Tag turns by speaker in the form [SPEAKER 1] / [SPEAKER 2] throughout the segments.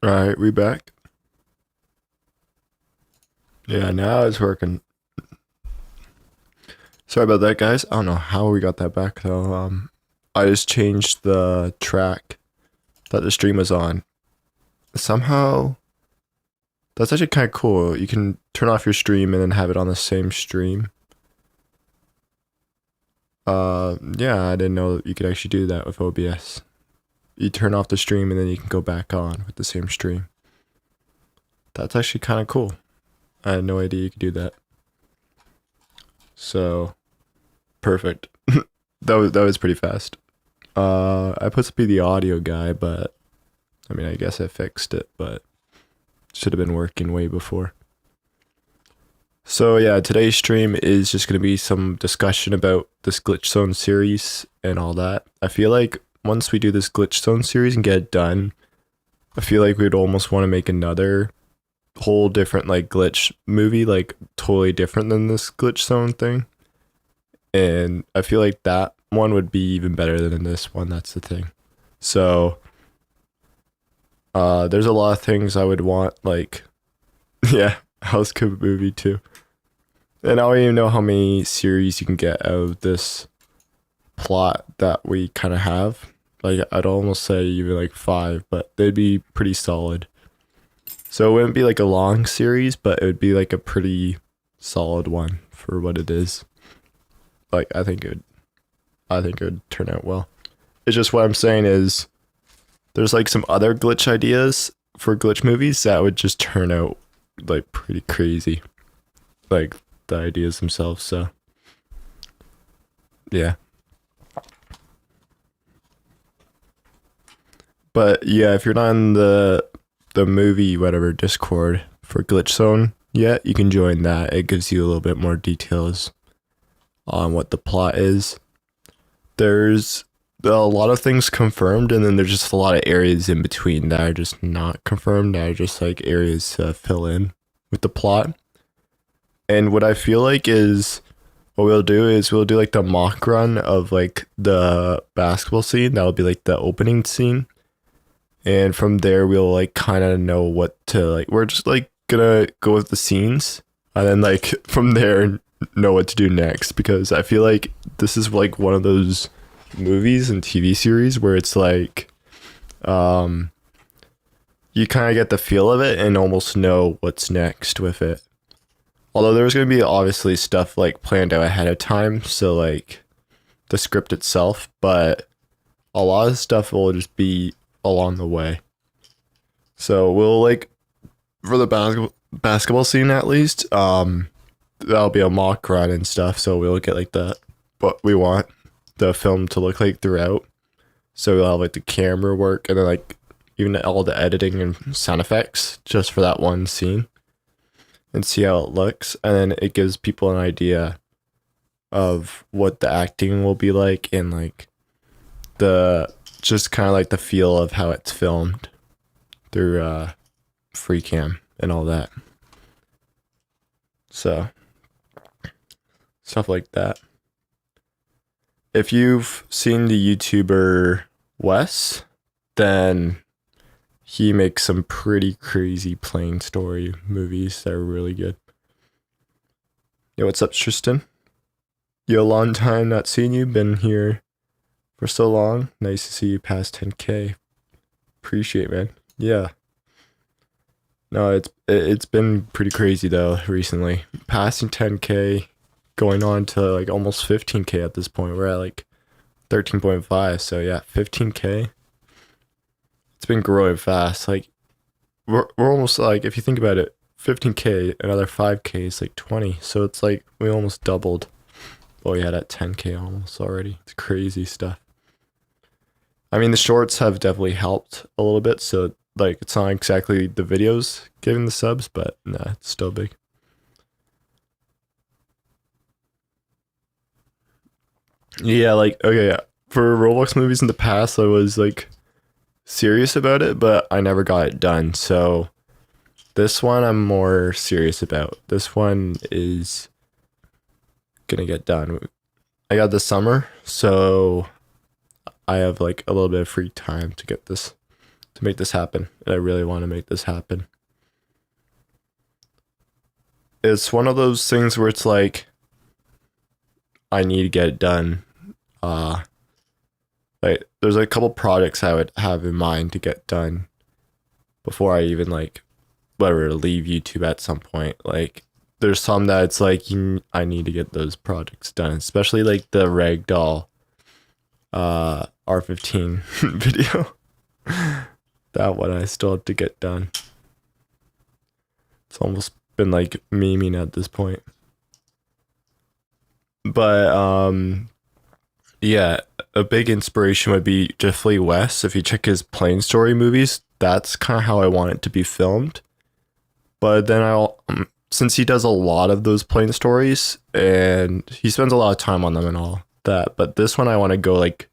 [SPEAKER 1] All right, we back. Yeah, now it's working. Sorry about that, guys. I don't know how we got that back though. I just changed the track that the stream was on. Somehow, that's actually kind of cool. You can turn off your stream and then have it on the same stream. Yeah, I didn't know that you could actually do that with OBS. You turn off the stream and then you can go back on with the same stream. That's actually kind of cool. I had no idea you could do that. So, perfect. that was pretty fast. I put to be the audio guy, but I mean, I guess I fixed it, but should have been working way before. So yeah, today's stream is just gonna be some discussion about this Glitch Zone series and all that. I feel like once we do this Glitch Zone series and get it done, I feel like we'd almost want to make another whole different like glitch movie, like totally different than this Glitch Zone thing. And I feel like that one would be even better than this one. That's the thing. So there's a lot of things I would want, like yeah, House Code movie too. And I don't even know how many series you can get out of this plot that we kind of have. Like, I'd almost say even like 5, but they'd be pretty solid. So it wouldn't be like a long series, but it would be like a pretty solid one for what it is. Like, I think it would turn out well. It's just what I'm saying is there's like some other glitch ideas for glitch movies that would just turn out like pretty crazy. Like the ideas themselves, so yeah. But yeah, if you're not in the movie whatever Discord for Glitch Zone yet, you can join that. It gives you a little bit more details on what the plot is. There's a lot of things confirmed, and then there's just a lot of areas in between that are just not confirmed, that are just like areas to fill in with the plot. And what I feel like is what we'll do is we'll do like the mock run of like the basketball scene. That'll be like the opening scene. And from there we'll like kind of know what to like. We're just like gonna go with the scenes and then like from there know what to do next, because I feel like this is like one of those movies and TV series where it's like you kind of get the feel of it and almost know what's next with it. Although there's going to be obviously stuff like planned out ahead of time, so like the script itself, but a lot of stuff will just be along the way. So we'll like for the basketball scene at least, that'll be a mock run and stuff, so we'll get like the what we want the film to look like throughout. So we'll have like the camera work and then like even all the editing and sound effects just for that one scene, and see how it looks, and then it gives people an idea of what the acting will be like and like the just kind of like the feel of how it's filmed through free cam and all that. So stuff like that. If you've seen the YouTuber Wes, then he makes some pretty crazy plain story movies that are really good. Yo, what's up, Tristan? Yo, long time not seeing you. Been here for so long. Nice to see you past 10K. Appreciate it, man. Yeah. No, it's been pretty crazy though recently. Passing 10K, going on to like almost 15K at this point. We're at like 13.5. So yeah, 15K. It's been growing fast. Like we're almost like, if you think about it, 15K, another 5K is like 20. So it's like we almost doubled what we had at 10K almost already. It's crazy stuff. I mean, the shorts have definitely helped a little bit. So like it's not exactly the videos giving the subs, but nah, it's still big. Yeah, like okay, for Roblox movies in the past, I was like serious about it, but I never got it done. So this one I'm more serious about. This one is gonna get done. I got this summer, so I have like a little bit of free time to get this to make this happen. And I really want to make this happen. It's one of those things where it's like, I need to get it done. Like there's a couple projects I would have in mind to get done before I even like whatever leave YouTube at some point. Like there's some that it's like I need to get those projects done, especially like the ragdoll R15 video. That one I still have to get done. It's almost been like memeing at this point. But yeah, a big inspiration would be Jeffrey West. If you check his plane story movies, that's kind of how I want it to be filmed. But then since he does a lot of those plane stories and he spends a lot of time on them and all that, but this one I want to go like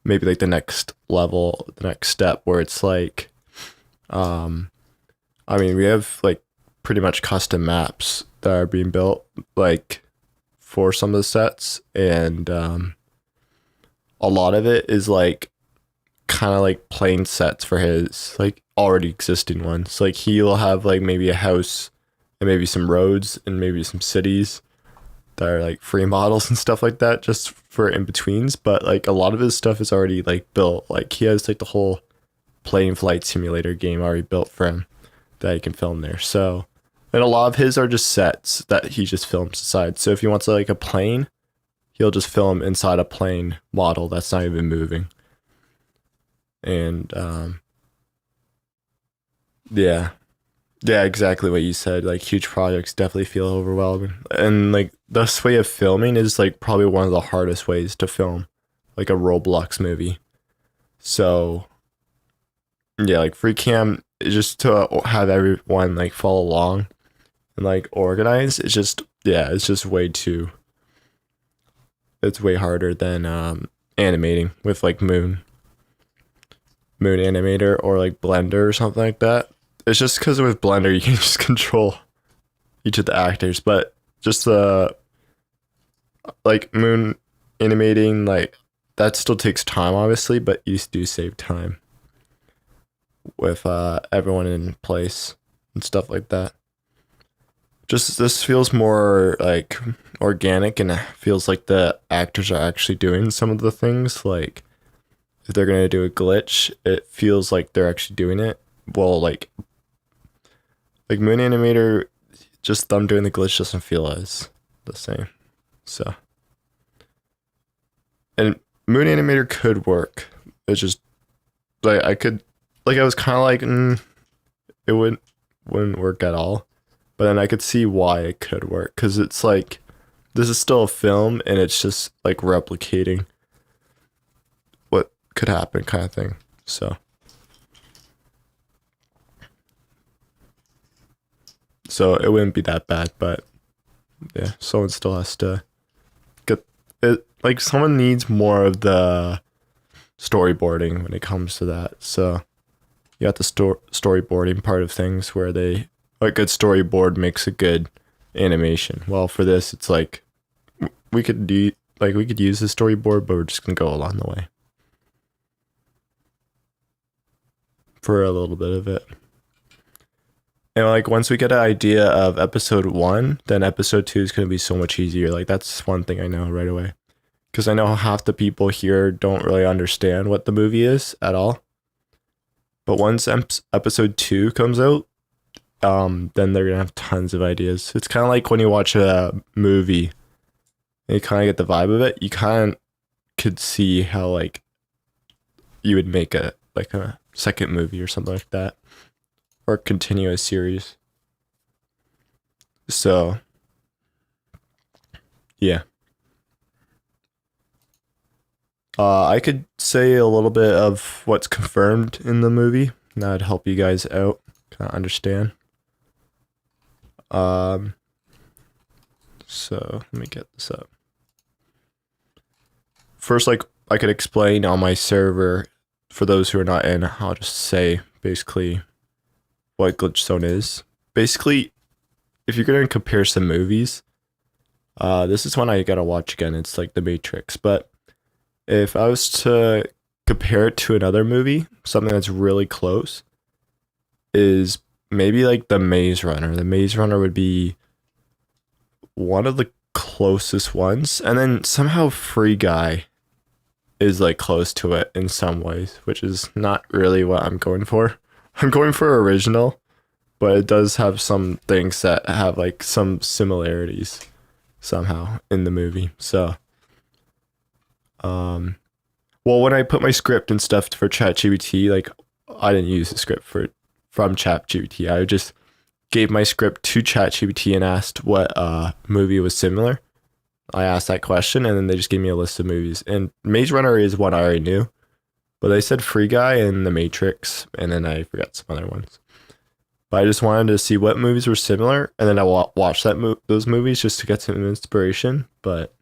[SPEAKER 1] maybe like the next level, the next step where it's like, I mean, we have like pretty much custom maps that are being built like for some of the sets, and a lot of it is like kind of like plain sets for his like already existing ones. Like he'll have like maybe a house and maybe some roads and maybe some cities that are like free models and stuff like that just for in-betweens, but like a lot of his stuff is already like built. Like he has like the whole plane flight simulator game already built for him that he can film there. So, and a lot of his are just sets that he just films aside. So if he wants like a plane, he'll just film inside a plane model that's not even moving. And yeah, exactly what you said. Like huge projects definitely feel overwhelming, and like this way of filming is like probably one of the hardest ways to film like a Roblox movie. So yeah, like free cam is just to have everyone like follow along and like organize. It's just it's way harder than animating with like Moon Animator or like Blender or something like that. It's just because with Blender you can just control each of the actors, but just the like Moon animating, like that still takes time obviously, but you do save time with everyone in place and stuff like that. Just this feels more like organic, and it feels like the actors are actually doing some of the things. Like if they're gonna do a glitch, it feels like they're actually doing it. Well, like Moon Animator, just them doing the glitch doesn't feel as the same. So, and Moon Animator could work. It's just like I was kind of like it wouldn't work at all. But then I could see why it could work, because it's like this is still a film and it's just like replicating what could happen kind of thing. So it wouldn't be that bad, but yeah, someone still has to get it. Like someone needs more of the storyboarding when it comes to that. So you got the storyboarding part of things where a good storyboard makes a good animation. Well, for this, it's like we could use the storyboard, but we're just gonna go along the way for a little bit of it. And like once we get an idea of episode 1, then episode 2 is gonna be so much easier. Like that's one thing I know right away, because I know half the people here don't really understand what the movie is at all. But once episode 2 comes out, then they're gonna have tons of ideas. It's kind of like when you watch a movie and you kind of get the vibe of it. You kind of could see how like you would make a second movie or something like that, or continue a series. So yeah, I could say a little bit of what's confirmed in the movie. That'd help you guys out, kind of understand. So let me get this up. First, like I could explain on my server for those who are not in. I'll just say basically what glitch zone is. Basically, if you're gonna compare some movies, this is one I gotta watch again. It's like The Matrix. But if I was to compare it to another movie, something that's really close, is maybe like The Maze Runner. The Maze Runner would be one of the closest ones, and then somehow Free Guy is like close to it in some ways, which is not really what I'm going for. I'm going for original, but it does have some things that have like some similarities somehow in the movie. So, well, when I put my script and stuff for ChatGPT, like I didn't use the script from ChatGPT. I just gave my script to ChatGPT and asked what movie was similar. I asked that question, and then they just gave me a list of movies. And Maze Runner is one I already knew, but they said Free Guy and The Matrix, and then I forgot some other ones. But I just wanted to see what movies were similar, and then I watched those movies just to get some inspiration. But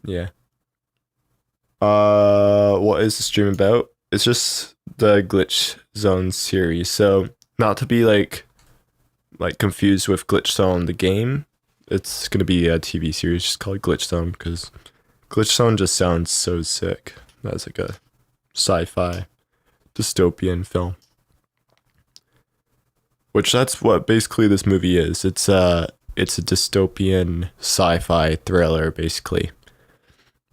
[SPEAKER 1] yeah. What is the stream about? It's just the Glitch Zone series. So not to be like confused with Glitch Zone the game. It's gonna be a TV series just called Glitch Zone because Glitch Zone just sounds so sick. That's like a sci-fi dystopian film. Which that's what basically this movie is. It's a dystopian sci-fi thriller basically.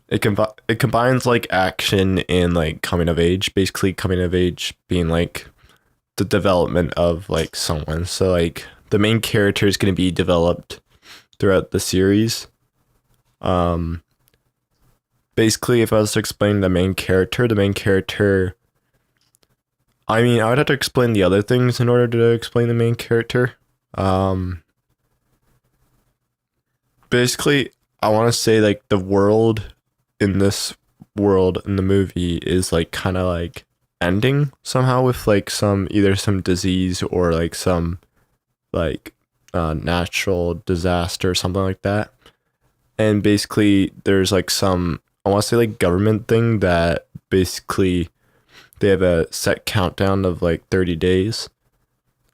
[SPEAKER 1] It combines like action and like coming of age. Basically, coming of age being like the development of like someone. So like the main character is going to be developed throughout the series. Basically, if I was to explain the main character, I mean, I would have to explain the other things in order to explain the main character. Basically, I want to say like the world in this world in the movie is like kind of like ending somehow with like some disease or like some like natural disaster or something like that. And basically there's like some, I want to say like government thing that basically they have a set countdown of like 30 days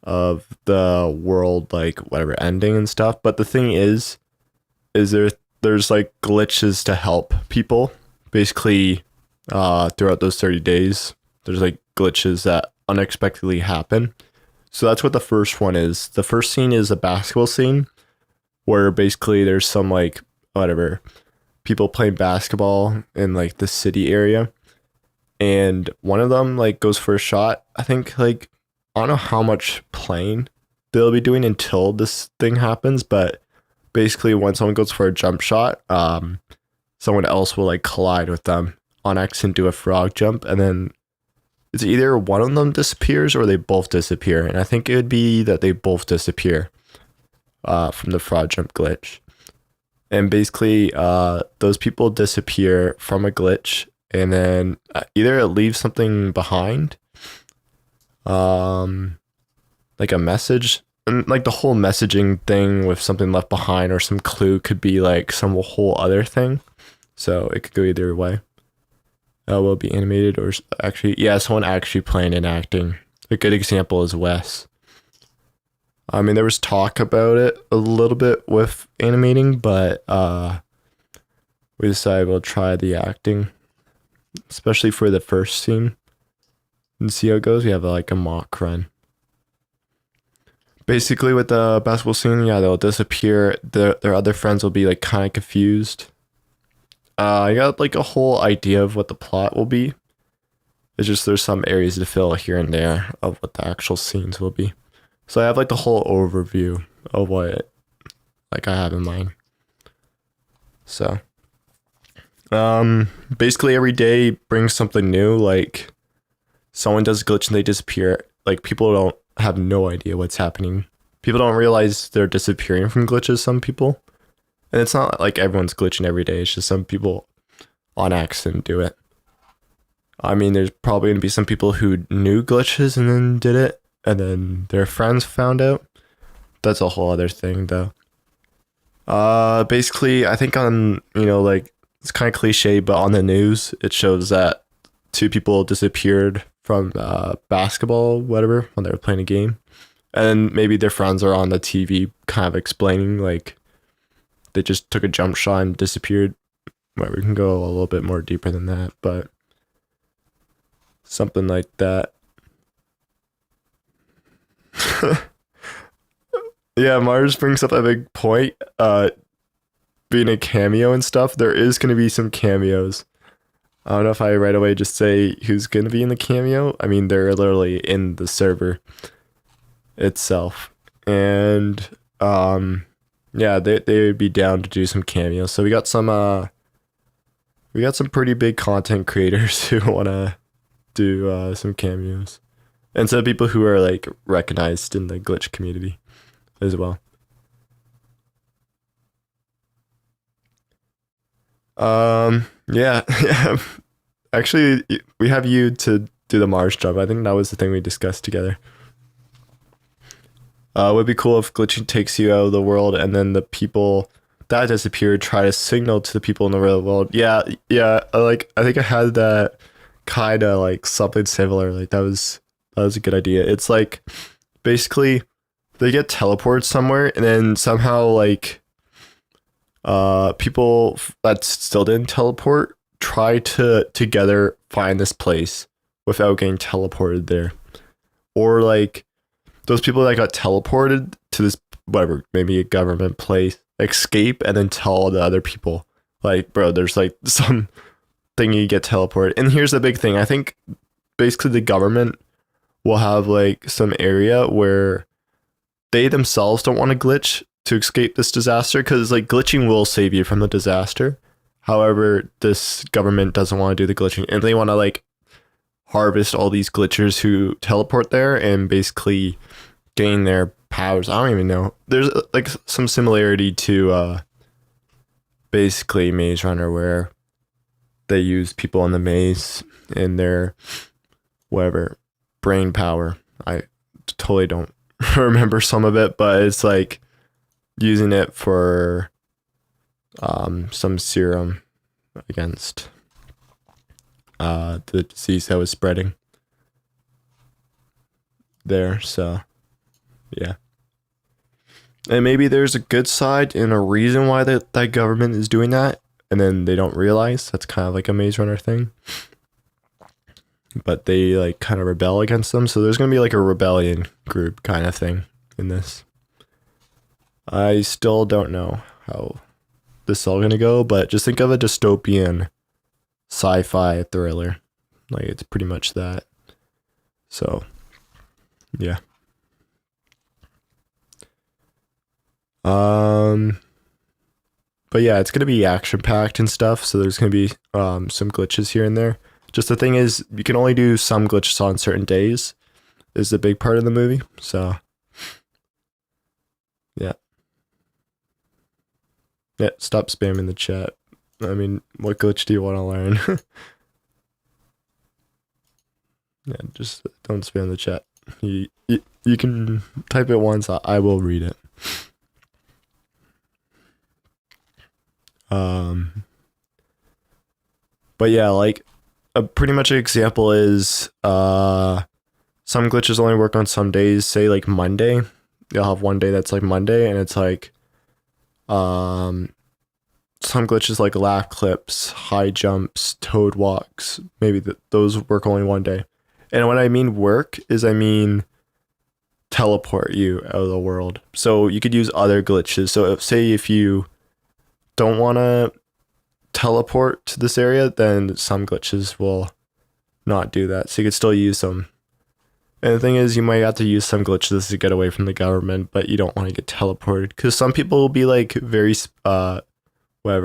[SPEAKER 1] of the world like whatever ending and stuff. But the thing is there's like glitches to help people basically throughout those 30 days. There's like glitches that unexpectedly happen. So that's what the first one is. The first scene is a basketball scene where basically there's some like whatever people playing basketball in like the city area, and one of them like goes for a shot. I think like I don't know how much playing they'll be doing until this thing happens, but basically when someone goes for a jump shot, someone else will like collide with them on accident, do a frog jump, and then it's either one of them disappears or they both disappear. And I think it would be that they both disappear from the frog jump glitch. And basically those people disappear from a glitch, and then either it leaves something behind, like a message. And like the whole messaging thing with something left behind or some clue could be like some whole other thing. So it could go either way. Will be animated or actually, yeah, someone actually playing and acting. A good example is Wes. I mean, there was talk about it a little bit with animating, but we decided we'll try the acting, especially for the first scene, and see how it goes. We have like a mock run. Basically, with the basketball scene, yeah, they'll disappear. Their other friends will be like kind of confused. I got like a whole idea of what the plot will be. It's just there's some areas to fill here and there of what the actual scenes will be. So I have like the whole overview of what like I have in mind. So basically every day brings something new. Like someone does a glitch and they disappear. Like people don't have no idea what's happening. People don't realize they're disappearing from glitches, some people. And it's not like everyone's glitching every day. It's just some people on accident do it. I mean, there's probably going to be some people who knew glitches and then did it, and then their friends found out. That's a whole other thing, though. Basically, I think on, like, it's kind of cliche, but on the news, it shows that 2 people disappeared from basketball, whatever, when they were playing a game. And maybe their friends are on the TV kind of explaining, like, they just took a jump shot and disappeared. Where we can go a little bit more deeper than that, but something like that. Yeah, Mars brings up a big point. Being a cameo and stuff, there is going to be some cameos. I don't know if I right away just say who's going to be in the cameo. I mean, they're literally in the server itself. And yeah, they would be down to do some cameos. So we got some pretty big content creators who want to do some cameos. And some people who are like recognized in the glitch community as well. Yeah, yeah. Actually, we have you to do the Mars job. I think that was the thing we discussed together. It would be cool if glitching takes you out of the world and then the people that disappeared try to signal to the people in the real world. Yeah, yeah. I think I had that kind of like something similar. Like that was a good idea. It's like basically they get teleported somewhere and then somehow like people that still didn't teleport try to together find this place without getting teleported there. Or like those people that got teleported to this whatever, maybe a government place, escape and then tell the other people like, bro, there's like some thing you get teleported. And here's the big thing. I think basically the government will have like some area where they themselves don't want to glitch to escape this disaster, because like glitching will save you from the disaster. However, this government doesn't want to do the glitching and they want to like harvest all these glitchers who teleport there and basically gain their powers. I don't even know. There's like some similarity to basically Maze Runner, where they use people in the maze and their whatever brain power. I totally don't remember some of it, but it's like using it for some serum against the disease that was spreading there. So yeah, and maybe there's a good side and a reason why that government is doing that, and then they don't realize that's kind of like a Maze Runner thing, but they like kind of rebel against them. So there's gonna be like a rebellion group kind of thing in this. I still don't know how this is all gonna go, but just think of a dystopian sci-fi thriller. Like it's pretty much that. So yeah. But yeah, it's gonna be action packed and stuff, so there's gonna be some glitches here and there. Just the thing is, you can only do some glitches on certain days, is the big part of the movie. So yeah. Yeah, stop spamming the chat. I mean, what glitch do you want to learn? Yeah, just don't spam the chat. You can type it once, I will read it. But yeah, like pretty much an example is some glitches only work on some days. Say like Monday, you'll have one day that's like Monday, and it's like some glitches like laugh clips, high jumps, toad walks. Maybe those work only one day. And when I mean work is I mean teleport you out of the world. So you could use other glitches. So say if you don't want to teleport to this area, then some glitches will not do that. So you could still use them. And the thing is, you might have to use some glitches to get away from the government, but you don't want to get teleported, because some people will be like very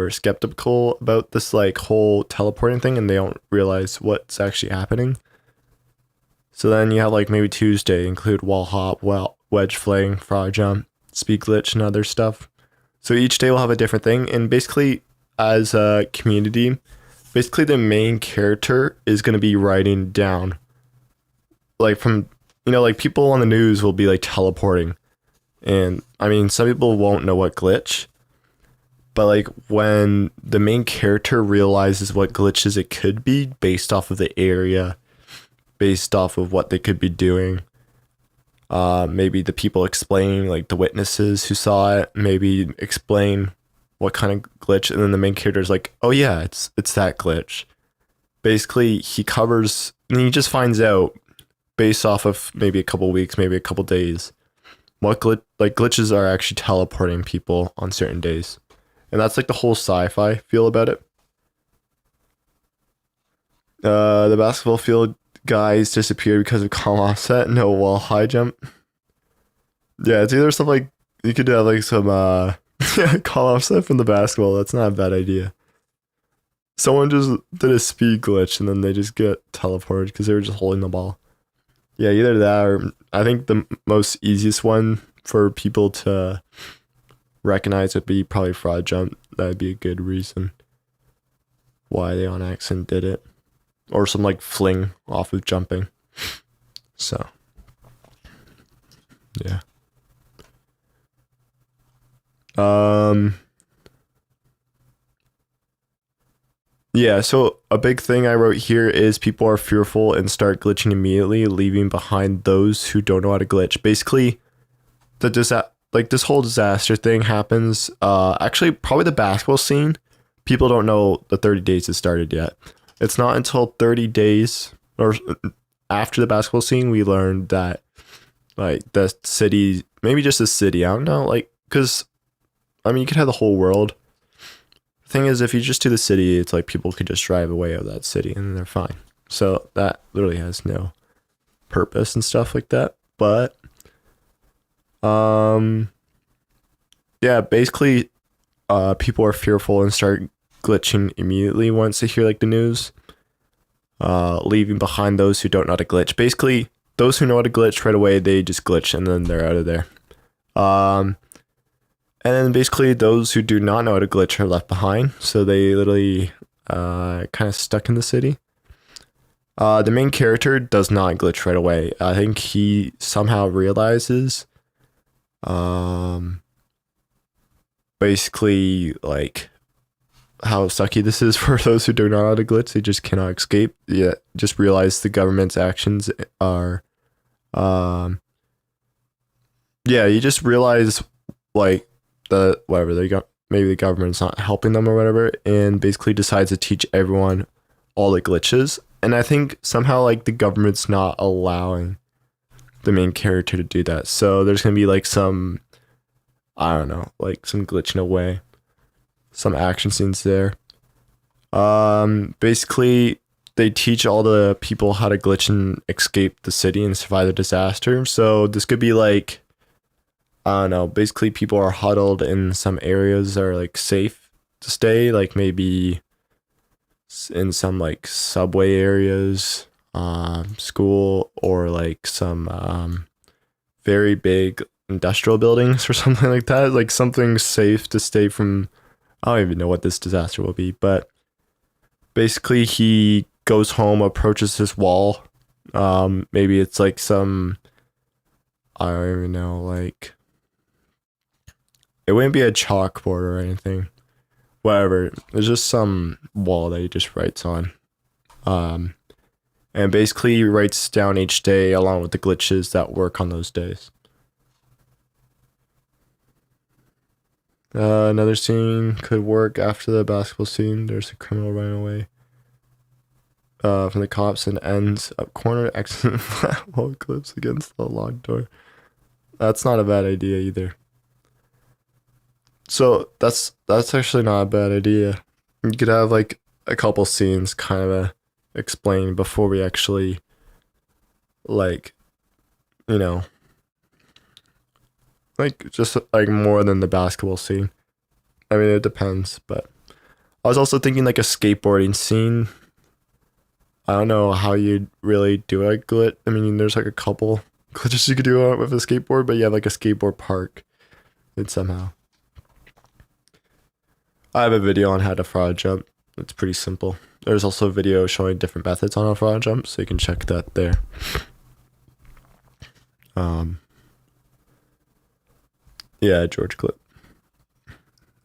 [SPEAKER 1] skeptical about this like whole teleporting thing, and they don't realize what's actually happening. So then you have like maybe Tuesday include wall hop, wedge fling, frog jump, speed glitch, and other stuff. So each day will have a different thing, and basically as a community, basically the main character is going to be writing down, like from, like people on the news will be like teleporting, and I mean some people won't know what glitch, but like when the main character realizes what glitches it could be based off of the area, based off of what they could be doing, maybe the people explaining, like the witnesses who saw it, maybe explain what kind of glitch, and then the main character is like, oh yeah, it's that glitch, basically he covers, and he just finds out based off of maybe a couple weeks, maybe a couple days, what glitches are actually teleporting people on certain days. And that's like the whole sci-fi feel about it. The basketball field guys disappeared because of calm offset, no wall high jump. Yeah, it's either something like you could have like some calm offset from the basketball. That's not a bad idea. Someone just did a speed glitch and then they just get teleported because they were just holding the ball. Yeah, either that or I think the most easiest one for people to recognize would be probably fraud jump. That'd be a good reason why they on accident did it. Or some like fling off of jumping. So, yeah. Yeah, so a big thing I wrote here is people are fearful and start glitching immediately, leaving behind those who don't know how to glitch. Basically, this whole disaster thing happens. Actually, probably the basketball scene. People don't know the 30 days has started yet. It's not until 30 days or after the basketball scene we learned that like the city, maybe just the city, I don't know, like, because I mean you could have the whole world. The thing is, if you just do the city, it's like people could just drive away out of that city and they're fine. So that literally has no purpose and stuff like that. But yeah, basically people are fearful and start glitching immediately once they hear like the news, leaving behind those who don't know how to glitch. Basically, those who know how to glitch right away, they just glitch and then they're out of there. And then basically those who do not know how to glitch are left behind, so they literally kind of stuck in the city. The main character does not glitch right away. I think he somehow realizes basically like how sucky this is for those who don't know how to glitch. They just cannot escape. Yeah, just realize the government's actions are yeah, you just realize like whatever they got, maybe the government's not helping them or whatever, and basically decides to teach everyone all the glitches. And I think somehow like the government's not allowing the main character to do that. So there's gonna be like some, I don't know, like some glitching away, some action scenes there. Basically they teach all the people how to glitch and escape the city and survive the disaster. So this could be like, I don't know, basically people are huddled in some areas that are like safe to stay, like maybe in some like subway areas, school, or like some very big industrial buildings or something like that, like something safe to stay from. I don't even know what this disaster will be, but basically he goes home, approaches this wall. Maybe it's like some, I don't even know, like it wouldn't be a chalkboard or anything. Whatever. There's just some wall that he just writes on. And basically he writes down each day along with the glitches that work on those days. Another scene could work after the basketball scene. There's a criminal running away from the cops and ends up corner accident wall clips against the locked door. That's not a bad idea either. So that's actually not a bad idea. You could have like a couple scenes kind of explain before we actually like, you know, like just like more than the basketball scene. I mean, it depends, but I was also thinking like a skateboarding scene. I don't know how you'd really do a glitch. I mean, there's like a couple glitches you could do with a skateboard, but you have like a skateboard park. And somehow. I have a video on how to fraud jump. It's pretty simple. There's also a video showing different methods on a fraud jump, so you can check that there. Yeah, George clip.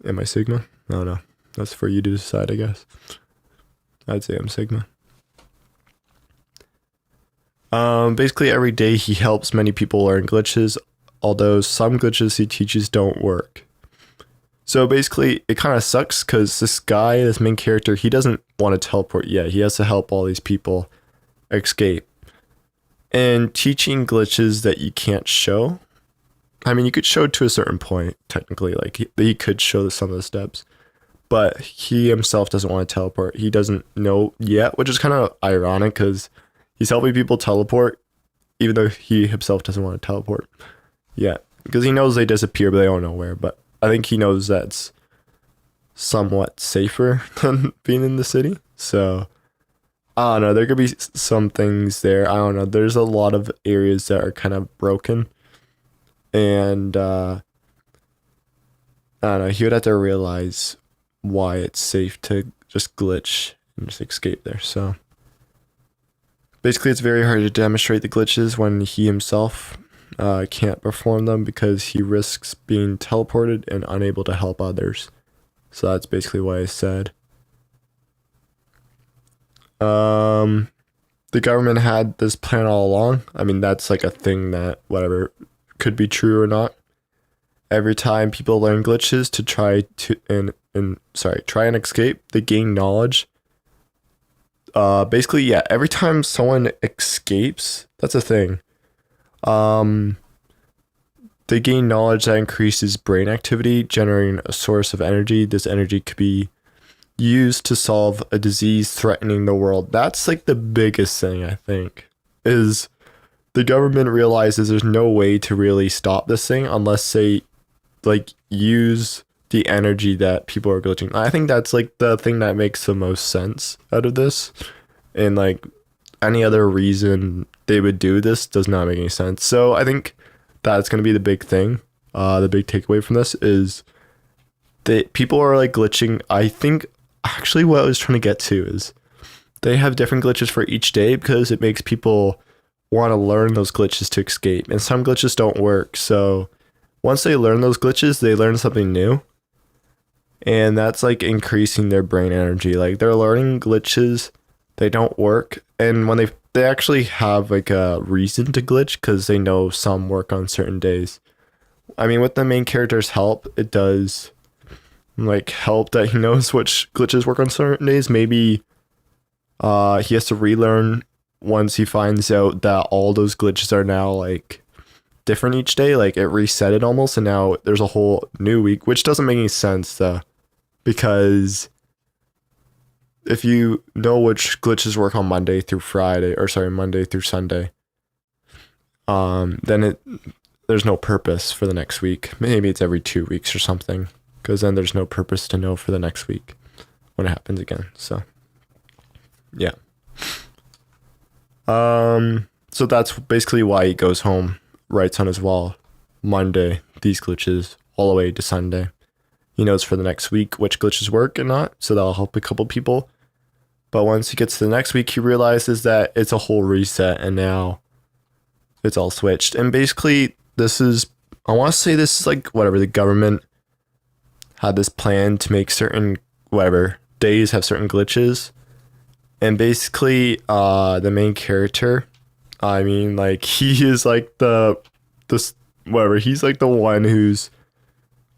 [SPEAKER 1] Am I Sigma? I don't know. That's for you to decide, I guess. I'd say I'm Sigma. Basically every day he helps many people learn glitches, although some glitches he teaches don't work. So basically, it kind of sucks because this main character, he doesn't want to teleport yet. He has to help all these people escape. And teaching glitches that you can't show. I mean, you could show to a certain point, technically. Like, he could show some of the steps. But he himself doesn't want to teleport. He doesn't know yet, which is kind of ironic because he's helping people teleport, even though he himself doesn't want to teleport yet. Because he knows they disappear, but they don't know where. But I think he knows that's somewhat safer than being in the city. So, I don't know. There could be some things there. I don't know. There's a lot of areas that are kind of broken. And, I don't know. He would have to realize why it's safe to just glitch and just escape there. So, basically, it's very hard to demonstrate the glitches when he himself can't perform them because he risks being teleported and unable to help others. So that's basically what I said. The government had this plan all along. I mean, that's like a thing that whatever could be true or not. Every time people learn glitches to try and escape, they gain knowledge. Basically, yeah, every time someone escapes, that's a thing. They gain knowledge that increases brain activity, generating a source of energy. This energy could be used to solve a disease threatening the world. That's like the biggest thing, I think, is the government realizes there's no way to really stop this thing unless they like use the energy that people are glitching. I think that's like the thing that makes the most sense out of this. And like any other reason they would do this does not make any sense. So I think that's going to be the big thing. The big takeaway from this is that people are like glitching. I think actually what I was trying to get to is they have different glitches for each day because it makes people want to learn those glitches to escape. And some glitches don't work. So once they learn those glitches, they learn something new. And that's like increasing their brain energy. Like they're learning glitches, they don't work. And when they actually have like a reason to glitch because they know some work on certain days. I mean, with the main character's help, it does like help that he knows which glitches work on certain days. Maybe he has to relearn once he finds out that all those glitches are now like different each day. Like it reset it almost, and now there's a whole new week, which doesn't make any sense though, because if you know which glitches work on Monday through Sunday, then there's no purpose for the next week. Maybe it's every 2 weeks or something, because then there's no purpose to know for the next week when it happens again. So, yeah. So that's basically why he goes home, writes on his wall, Monday, these glitches, all the way to Sunday. He knows for the next week which glitches work and not, so that'll help a couple people. But once he gets to the next week, he realizes that it's a whole reset and now it's all switched. And basically, I want to say this is like whatever, the government had this plan to make certain days have certain glitches. And basically, the main character, I mean, like he is like he's like the one who's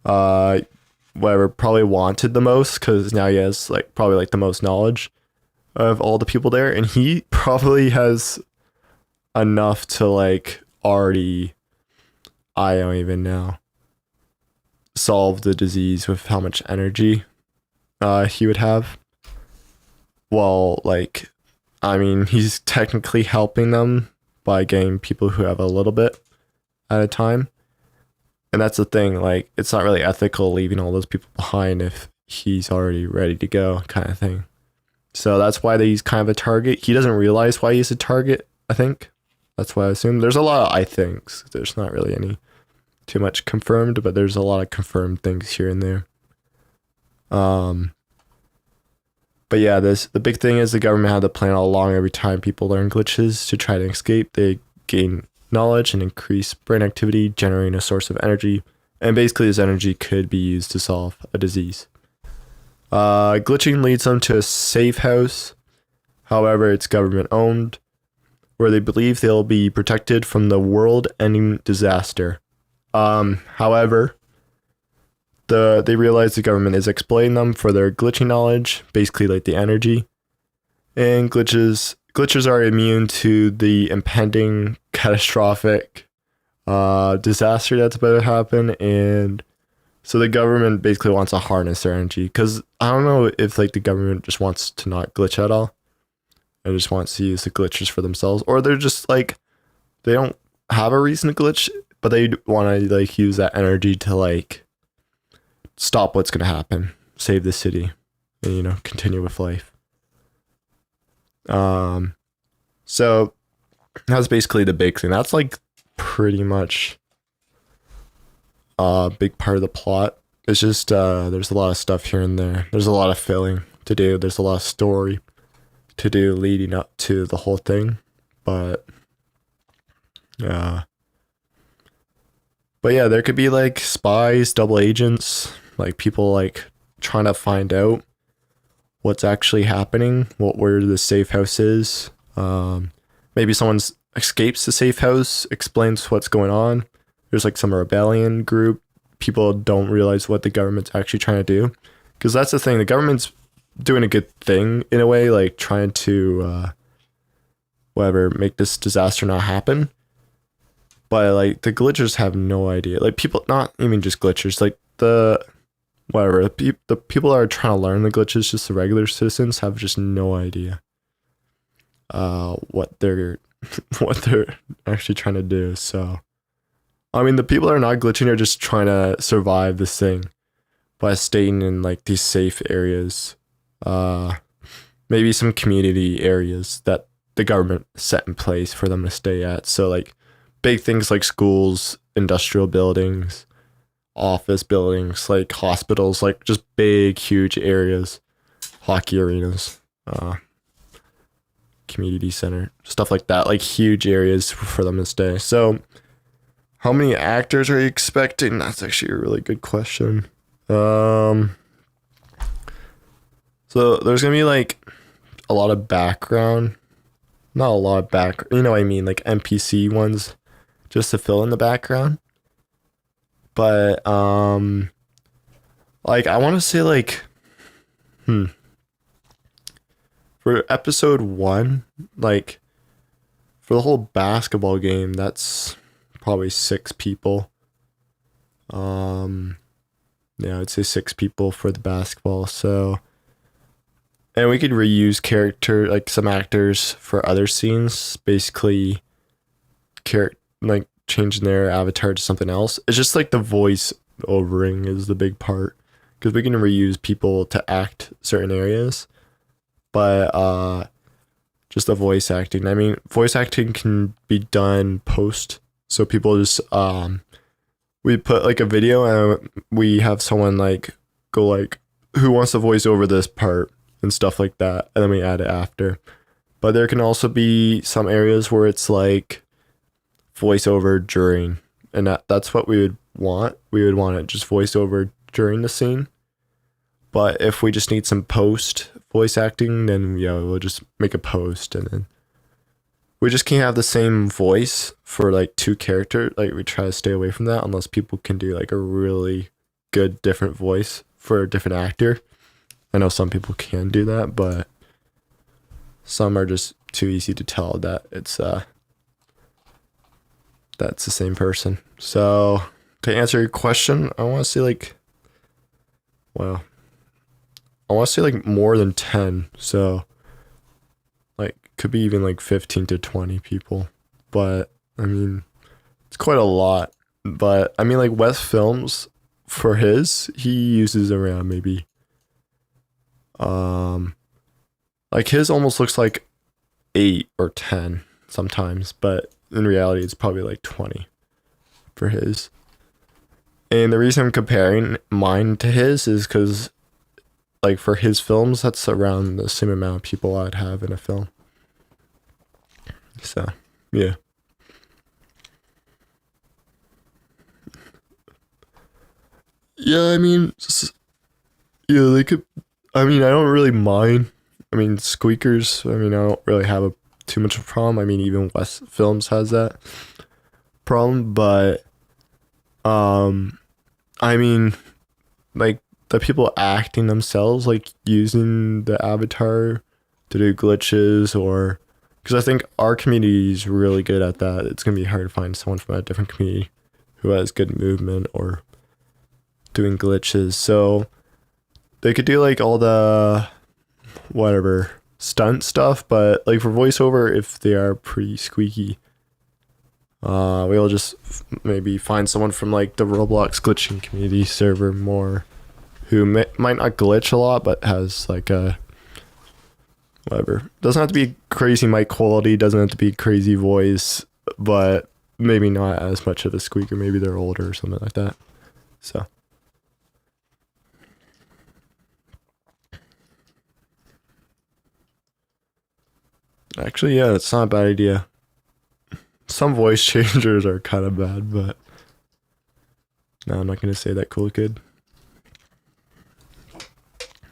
[SPEAKER 1] probably wanted the most, because now he has like probably like the most knowledge of all the people there, and he probably has enough to like already, I don't even know, solve the disease with how much energy he would have. Well, like, I mean, he's technically helping them by getting people who have a little bit at a time. And that's the thing, like, it's not really ethical leaving all those people behind if he's already ready to go, kind of thing. So that's why he's kind of a target. He doesn't realize why he's a target, I think. That's what I assume. There's a lot of I thinks. There's not really any too much confirmed, but there's a lot of confirmed things here and there. But yeah, the big thing is the government had the plan all along. Every time people learn glitches to try to escape, they gain knowledge and increase brain activity, generating a source of energy. And basically, this energy could be used to solve a disease. Glitching leads them to a safe house. However, it's government owned, where they believe they'll be protected from the world-ending disaster. However, they realize the government is exploiting them for their glitching knowledge, basically like the energy. And glitchers are immune to the impending catastrophic disaster that's about to happen, and so the government basically wants to harness their energy, because I don't know if like the government just wants to not glitch at all and just wants to use the glitchers for themselves, or they're just like they don't have a reason to glitch, but they want to like use that energy to like stop what's going to happen, save the city, and continue with life. So that's basically the big thing. That's like pretty much a big part of the plot. It's just there's a lot of stuff here and there. There's a lot of filling to do. There's a lot of story to do leading up to the whole thing. But yeah, there could be like spies, double agents, like people like trying to find out what's actually happening, where the safe house is. Maybe someone escapes the safe house, explains what's going on. There's like some rebellion group. People don't realize what the government's actually trying to do, because that's the thing. The government's doing a good thing in a way, like trying to make this disaster not happen. But like the glitchers have no idea. Like people, not even just glitchers, like the people that are trying to learn the glitches, just the regular citizens, have just no idea what they're actually trying to do. So I mean, the people that are not glitching are just trying to survive this thing by staying in like these safe areas, maybe some community areas that the government set in place for them to stay at. So like big things like schools, industrial buildings, office buildings, like hospitals, like just big, huge areas, hockey arenas, community center, stuff like that, like huge areas for them to stay. So how many actors are you expecting? That's actually a really good question. So there's gonna be like a lot of background, not a lot of back, you know what I mean, like NPC ones, just to fill in the background. But like I want to say like for episode 1, like for the whole basketball game, that's probably 6 people. Yeah, I'd say 6 people for the basketball. So, and we could reuse like some actors for other scenes, basically like changing their avatar to something else. It's just like the voice overing is the big part, because we can reuse people to act certain areas, but just the voice acting. I mean, voice acting can be done post. So people just we put like a video and we have someone like go like, who wants to voice over this part and stuff like that, and then we add it after. But there can also be some areas where it's like voiceover during, and that's what we would want. We would want it just voiceover during the scene. But if we just need some post voice acting, then we'll just make a post, and then we just can't have the same voice for like 2 characters. Like we try to stay away from that unless people can do like a really good different voice for a different actor. I know some people can do that, but some are just too easy to tell that it's that's the same person. So to answer your question, I want to say like, well, I want to say like more than 10. So like could be even like 15 to 20 people. But I mean, it's quite a lot. But I mean, like West Films, for he uses around maybe like his almost looks like 8 or 10 sometimes, but in reality it's probably like 20 for his. And the reason I'm comparing mine to his is because like for his films, that's around the same amount of people I'd have in a film. So yeah. Yeah, I mean, they could. I mean, I don't really mind. I mean, squeakers. I mean, I don't really have too much of a problem. I mean, even West Films has that problem. But, I mean, like the people acting themselves, like using the avatar to do glitches, or because I think our community is really good at that. It's gonna be hard to find someone from a different community who has good movement or doing glitches. So they could do like all the whatever stunt stuff, but like for voiceover, if they are pretty squeaky, we'll just maybe find someone from like the Roblox glitching community server more who might not glitch a lot, but has like a whatever. Doesn't have to be crazy mic quality, doesn't have to be crazy voice, but maybe not as much of a squeaker. Maybe they're older or something like that. So actually, yeah, it's not a bad idea. Some voice changers are kind of bad, but no, I'm not gonna say that, cool kid.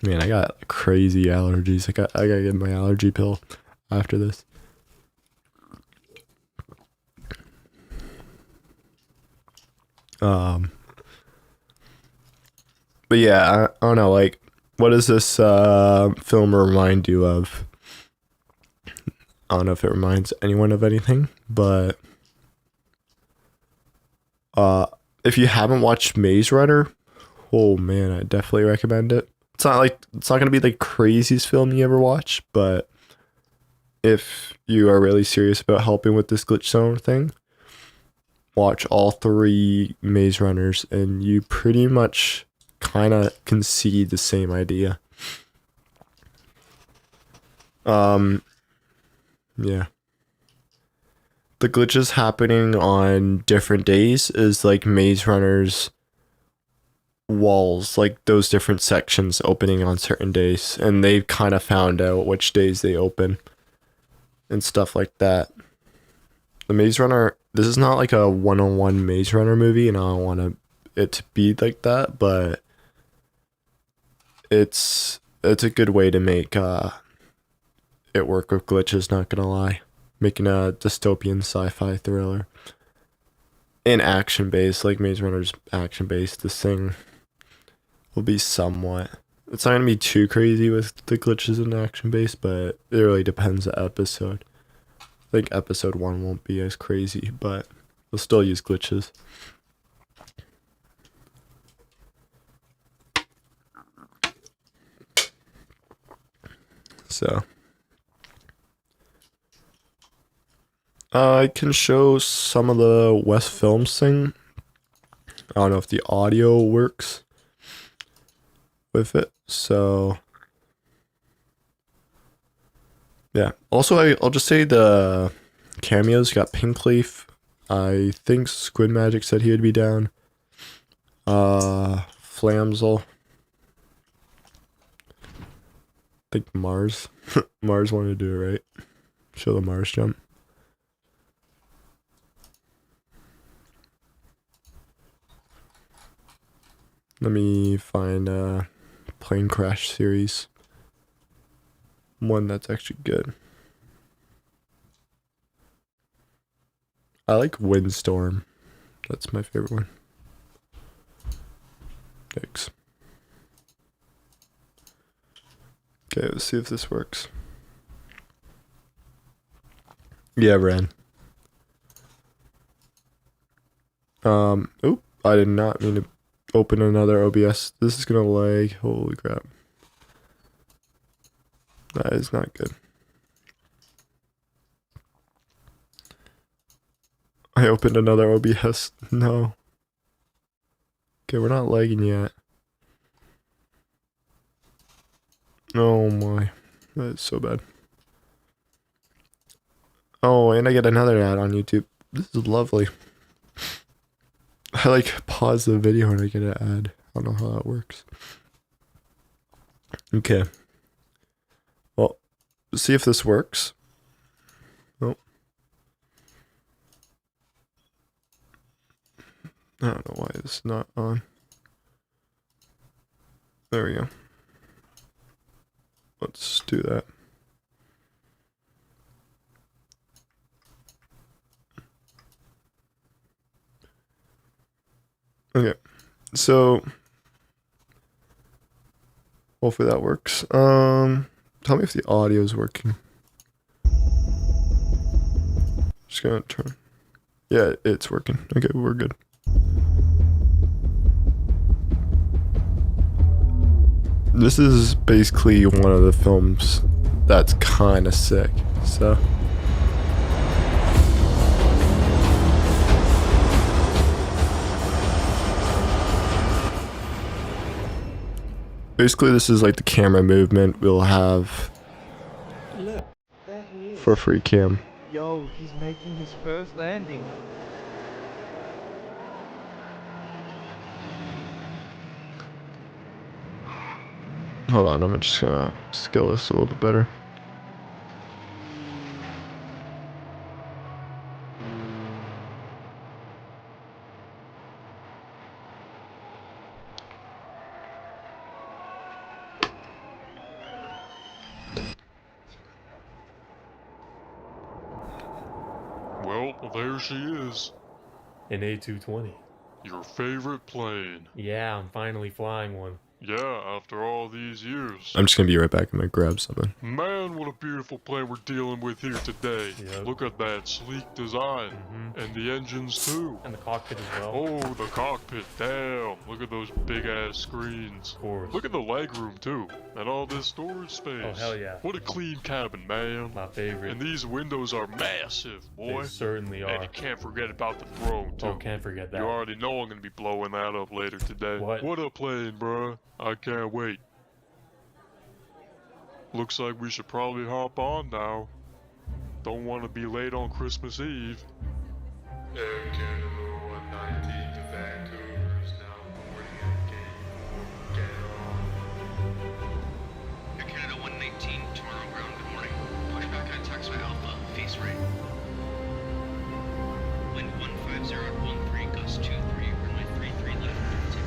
[SPEAKER 1] Man, I got crazy allergies. I gotta get my allergy pill after this. But yeah, I don't know. Like, what does this film remind you of? I don't know if it reminds anyone of anything, but if you haven't watched Maze Runner, oh man, I definitely recommend it. It's not gonna be the craziest film you ever watch, but if you are really serious about helping with this glitch zone thing, watch all 3 Maze Runners, and you pretty much kind of can see the same idea. Yeah. The glitches happening on different days is like Maze Runner's walls, like those different sections opening on certain days, and they've kind of found out which days they open and stuff like that. The Maze Runner, this is not like a one-on-one Maze Runner movie, and I don't want it to be like that, but it's a good way to make it work with glitches, not gonna lie. Making a dystopian sci-fi thriller. And action-based, like Maze Runner's action-based, this thing will be somewhat. It's not gonna be too crazy with the glitches and action-based, but it really depends the episode. I think episode 1 won't be as crazy, but we'll still use glitches. So I can show some of the West Films thing. I don't know if the audio works with it. So yeah. Also, I'll just say the Cameos got Pink Leaf. I think Squid Magic said he would be down. Flamsel. I think Mars. Mars wanted to do it, right? Show the Mars jump. Let me find a plane crash series. One that's actually good. I like Windstorm. That's my favorite one. Thanks. Okay, let's see if this works. Yeah, Ren. Oop, I did not mean to open another OBS. This is gonna lag. Holy crap. That is not good. I opened another OBS. No. Okay, we're not lagging yet. Oh my. That is so bad. Oh, and I get another ad on YouTube. This is lovely. I like pause the video and I get an ad. I don't know how that works. Okay. Well, see if this works. Oh. I don't know why it's not on. There we go. Let's do that. Okay. So Hopefully that works. Tell me if the audio is working. Just gonna turn. Yeah, it's working. Okay, we're good. This is basically one of the films that's kind of sick, so. Basically, this is like the camera movement we'll have for free cam.
[SPEAKER 2] Yo, he's making his first landing.
[SPEAKER 1] Hold on, I'm just gonna scale this a little bit better.
[SPEAKER 3] Well, there she is.
[SPEAKER 4] An A220.
[SPEAKER 3] Your favorite plane.
[SPEAKER 4] Yeah, I'm finally flying one.
[SPEAKER 3] Yeah, after all these years.
[SPEAKER 1] I'm just gonna be right back. I'm gonna grab something.
[SPEAKER 3] Man, what a beautiful plane we're dealing with here today.
[SPEAKER 4] Yep.
[SPEAKER 3] Look at that sleek design. And the engines too.
[SPEAKER 4] And the cockpit as well.
[SPEAKER 3] Oh, the cockpit, damn. Look at those big ass screens.
[SPEAKER 4] Of course.
[SPEAKER 3] Look at the legroom too. And all this storage space.
[SPEAKER 4] Oh, hell yeah.
[SPEAKER 3] What a clean cabin, man.
[SPEAKER 4] My favorite.
[SPEAKER 3] And these windows are massive, boy.
[SPEAKER 4] They certainly are.
[SPEAKER 3] And you can't forget about the throne too.
[SPEAKER 4] Oh, can't forget that.
[SPEAKER 3] You already know I'm gonna be blowing that up later today. What a plane, bruh. I can't wait. Looks like we should probably hop on now. Don't want to be late on Christmas Eve. Air Canada 119 to Vancouver is now boarding at gate 4. Get on.
[SPEAKER 5] Air Canada 119, tomorrow ground, good morning. Pushback on taxiway Alpha, face right. Wind 150 at 13, gust 23, runway 33 left, takeoff.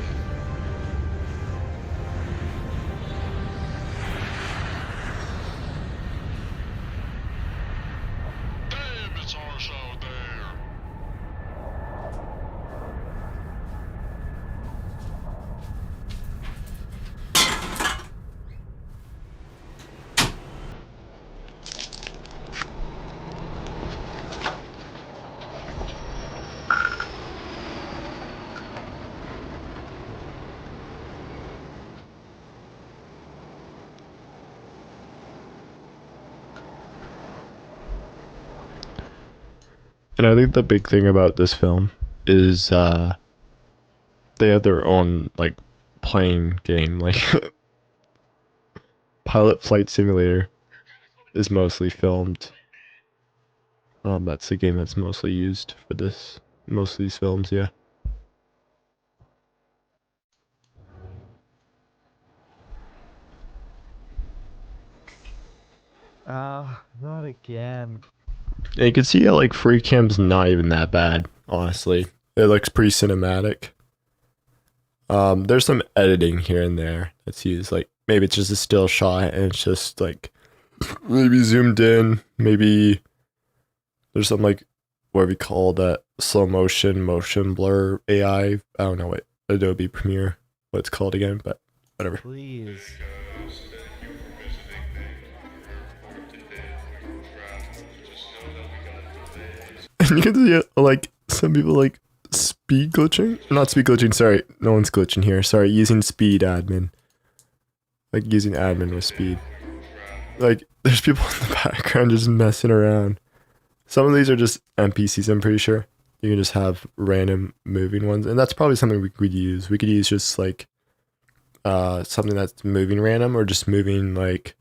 [SPEAKER 3] Damn, it's harsh out there.
[SPEAKER 1] And I think the big thing about this film is they have their own like playing game. Like Pilot Flight Simulator is mostly filmed. That's the game that's mostly used for this. Most of these films, yeah.
[SPEAKER 2] Not again.
[SPEAKER 1] And you can see how like free cam's not even that bad, honestly. It looks pretty cinematic. There's some editing here and there that's used. Like maybe it's just a still shot and it's just like maybe zoomed in. Maybe there's some like what we call that slow motion blur AI. I don't know what Adobe Premiere what it's called again, but whatever.
[SPEAKER 2] Please.
[SPEAKER 1] And you can see like some people like speed glitching. Not speed glitching, sorry. No one's glitching here. Sorry, using speed admin. Like using admin with speed. Like there's people in the background just messing around. Some of these are just NPCs, I'm pretty sure. You can just have random moving ones. And that's probably something we could use. We could use just like something that's moving random or just moving like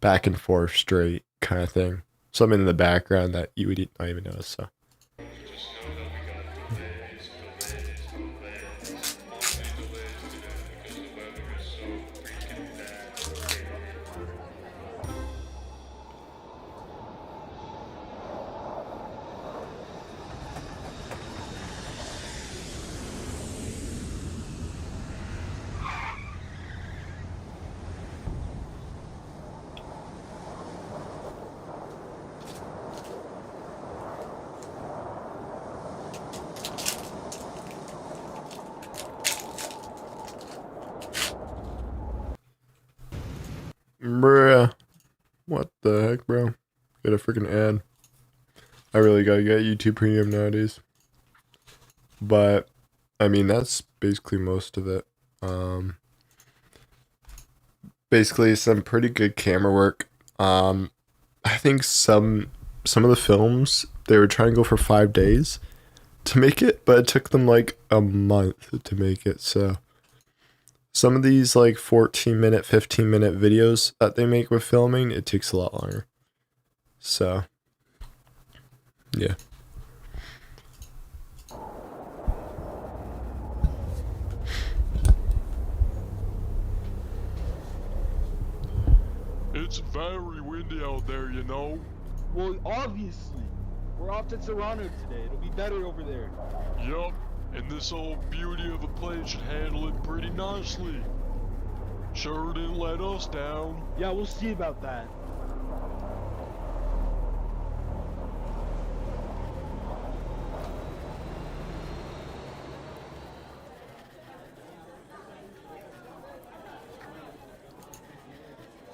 [SPEAKER 1] back and forth straight kind of thing. Something in the background that you would not even notice. So. Bruh. What the heck, bro? Got a freaking ad. I really gotta get YouTube Premium nowadays. But, I mean, that's basically most of it. Basically, some pretty good camera work. I think some of the films, they were trying to go for 5 days to make it, but it took them like a month to make it. So some of these like 14-minute, 15-minute videos that they make with filming, it takes a lot longer. So yeah.
[SPEAKER 3] It's very windy out there, you know.
[SPEAKER 6] Well, obviously. We're off to Toronto today. It'll be better over there.
[SPEAKER 3] Yup, and this old beauty of a plane should handle it pretty nicely. Sure didn't let us down.
[SPEAKER 6] Yeah, we'll see about that.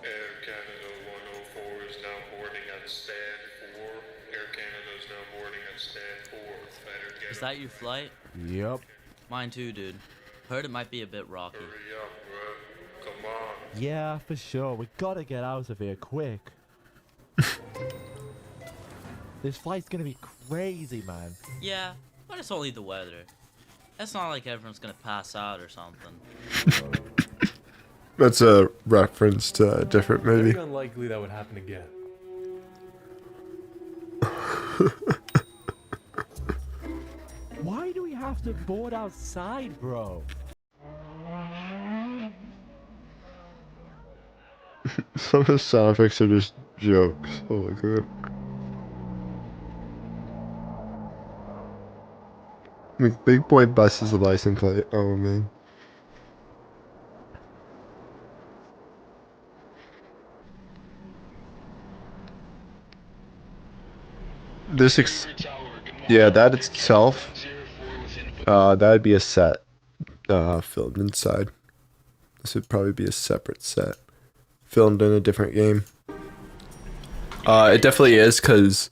[SPEAKER 3] Air Canada 104 is now boarding at stand 4. Air Canada is now boarding at stand 4. Better get
[SPEAKER 7] Is that your flight?
[SPEAKER 2] Yep.
[SPEAKER 7] Mine too, dude. Heard it might be a bit rocky.
[SPEAKER 3] Hurry up, bro. Come on.
[SPEAKER 2] Yeah, for sure. We gotta get out of here quick. This flight's gonna be crazy, man.
[SPEAKER 7] Yeah, but it's only the weather. It's not like everyone's gonna pass out or something.
[SPEAKER 1] That's a reference to a different movie.
[SPEAKER 4] Very unlikely that would happen again.
[SPEAKER 2] Why do we have to board outside, bro?
[SPEAKER 1] Some of the sound effects are just jokes. Holy crap. Big boy buses the license plate. Oh man. Yeah, that itself, that'd be a set, filmed inside. This would probably be a separate set, filmed in a different game. It definitely is, because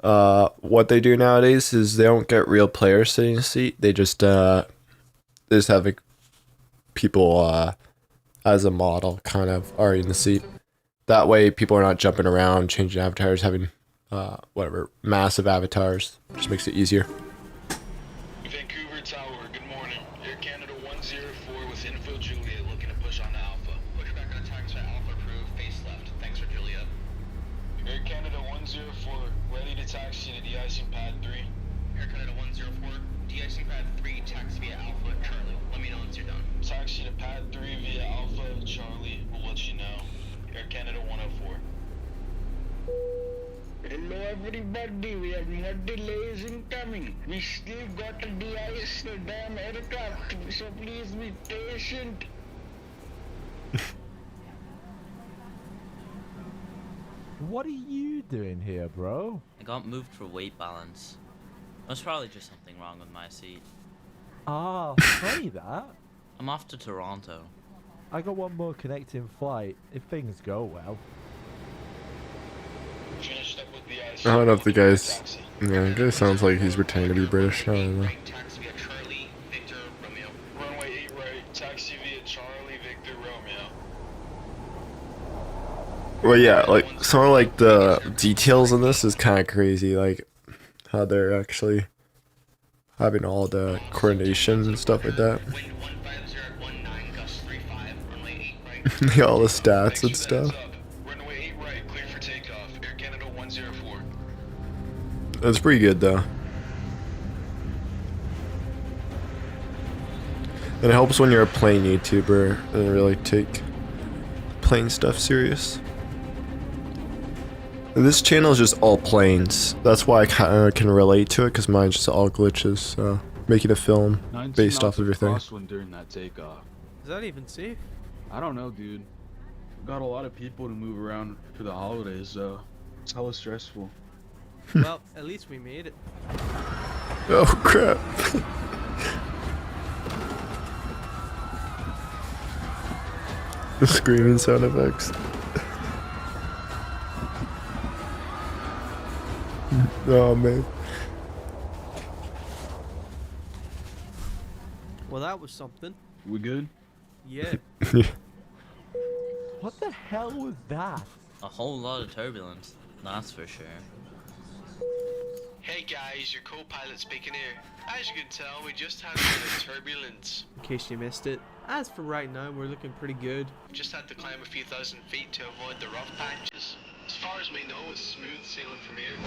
[SPEAKER 1] what they do nowadays is they don't get real players sitting in a seat. They just have like, people as a model kind of already in the seat. That way people are not jumping around, changing avatars, having whatever, massive avatars. Just makes it easier.
[SPEAKER 5] Vancouver Tower, good morning. Air Canada 104 with info Juliet looking to push on to Alpha. Push back on taxiway Alpha approved, face left. Thanks for Juliet. Air Canada 104, ready to taxi to de-icing pad 3. Air Canada 104, de-icing pad 3, taxi via Alpha, Charlie. Let me know once you're done. Taxi to pad 3 via Alpha, Charlie. We'll let you know. Air Canada 104.
[SPEAKER 8] Hello everybody, we have more delays incoming. We still got to de-ice the damn aircraft, so please be patient.
[SPEAKER 2] What are you doing here, bro?
[SPEAKER 7] I got moved for weight balance. There's probably just something wrong with my seat.
[SPEAKER 2] Ah, funny that.
[SPEAKER 7] I'm off to Toronto.
[SPEAKER 2] I got one more connecting flight, if things go well.
[SPEAKER 5] Finished up with the ice.
[SPEAKER 1] I don't know if the guy's, yeah, the guy sounds like he's pretending to be British. I don't know.
[SPEAKER 5] Taxi via Charlie, Victor, Romeo. Runway 8 right, taxi via Charlie, Victor, Romeo.
[SPEAKER 1] Well, yeah, like some of like the details in this is kind of crazy, like how they're actually having all the coordination and stuff like that.
[SPEAKER 5] Wind 150 at 19, gust 35, runway 8 right.
[SPEAKER 1] They got all the stats and stuff.
[SPEAKER 5] Runway 8 right, clear for takeoff. Air Canada 104.
[SPEAKER 1] That's pretty good though. And it helps when you're a plane YouTuber and really take plane stuff serious. And this channel is just all planes. That's why I kind of can relate to it, because mine's just all glitches. So making a film based off of everything.
[SPEAKER 6] During that takeoff.
[SPEAKER 9] Is that even safe?
[SPEAKER 6] I don't know, dude. We got a lot of people to move around for the holidays, so it's hella stressful.
[SPEAKER 9] Well, at least we made it.
[SPEAKER 1] Oh crap. Screaming sound effects. Oh man.
[SPEAKER 9] Well, that was something.
[SPEAKER 6] We good?
[SPEAKER 9] Yeah.
[SPEAKER 2] What the hell was that?
[SPEAKER 7] A whole lot of turbulence, that's for sure.
[SPEAKER 5] Hey guys, your co-pilot speaking here. As you can tell, we just had a bit of turbulence.
[SPEAKER 9] In case you missed it. As for right now, we're looking pretty good.
[SPEAKER 5] Just had to climb a few thousand feet to avoid the rough patches. As far as we know, it's smooth sailing from here.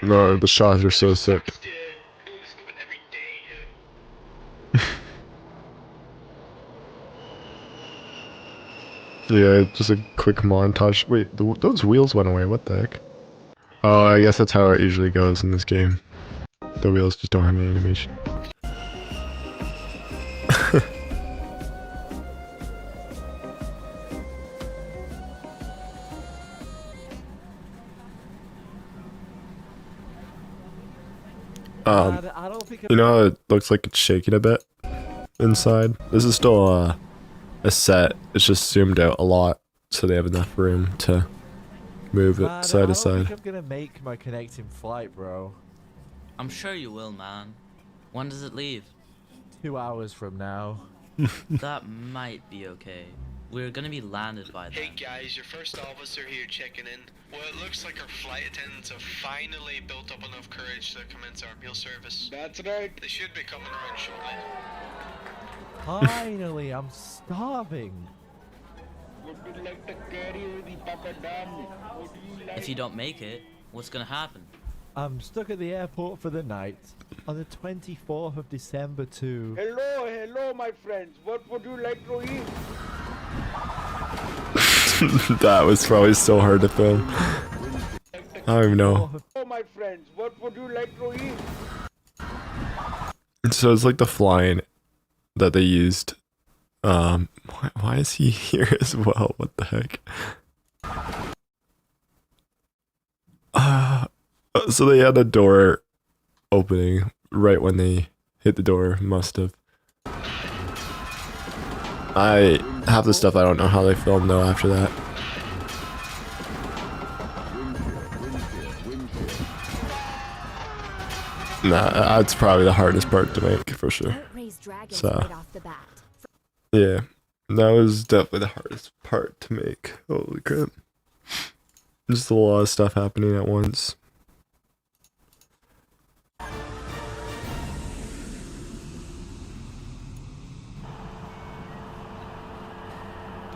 [SPEAKER 1] No, the shots are so sick. Yeah, just a quick montage. Wait, those wheels went away. What the heck? Oh, I guess that's how it usually goes in this game. The wheels just don't have any animation.
[SPEAKER 2] I don't think
[SPEAKER 1] You know how it looks like it's shaking a bit inside? This is still a set. It's just zoomed out a lot, so they have enough room to move it side to
[SPEAKER 2] I don't
[SPEAKER 1] side.
[SPEAKER 2] think I'm gonna make my connecting flight, bro.
[SPEAKER 7] I'm sure you will, man. When does it leave?
[SPEAKER 2] 2 hours from now.
[SPEAKER 7] That might be okay. We're gonna be landed by then.
[SPEAKER 5] Hey guys, your first officer here checking in. Well, it looks like our flight attendants have finally built up enough courage to commence our meal service.
[SPEAKER 8] That's right.
[SPEAKER 5] They should be coming around shortly.
[SPEAKER 2] Finally, I'm starving.
[SPEAKER 8] Would you like to carry the papadam? Would you like...
[SPEAKER 7] If you don't make it, what's gonna happen?
[SPEAKER 2] I'm stuck at the airport for the night. On the 24th of December too.
[SPEAKER 8] Hello, my friends. What would you like to eat?
[SPEAKER 1] That was probably so hard to film. I don't even know.
[SPEAKER 8] Hello, my friends. What would you like to eat?
[SPEAKER 1] So it's like the flying that they used. Why is he here as well? What the heck? So they had a door opening right when they hit the door. Must have. Half the stuff I don't know how they filmed though after that. Nah, that's probably the hardest part to make for sure. So, yeah, that was definitely the hardest part to make. Holy crap. Just a lot of stuff happening at once.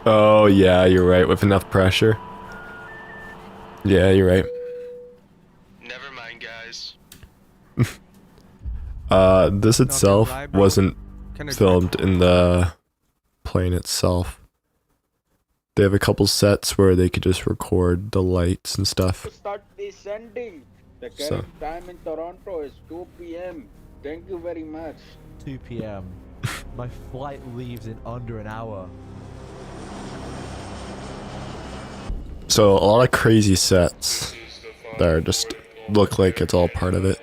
[SPEAKER 1] Oh yeah, you're right, with enough pressure. Yeah, you're right.
[SPEAKER 5] Never mind, guys.
[SPEAKER 1] This itself
[SPEAKER 9] lie, bro.
[SPEAKER 1] wasn't
[SPEAKER 9] Kinda
[SPEAKER 1] filmed in the plane itself. They have a couple sets where they could just record the lights and stuff.
[SPEAKER 8] Start descending. The
[SPEAKER 1] So-
[SPEAKER 8] current time in Toronto is 2 p.m. Thank you very much.
[SPEAKER 2] 2 p.m. My flight leaves in under an hour.
[SPEAKER 1] So a lot of crazy sets that are just look like it's all part of it.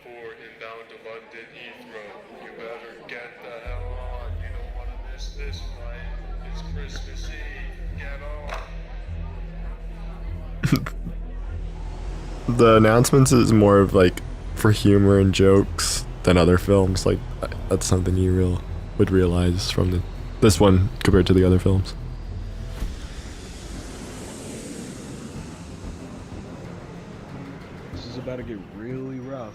[SPEAKER 3] 8:54 inbound to London Heathrow. You better get the hell on. You don't want to miss this flight. It's Christmas Eve. Get on.
[SPEAKER 1] The announcements is more of like for humor and jokes than other films. Like that's something you would realize from this one compared to the other films.
[SPEAKER 6] This is about to get really rough.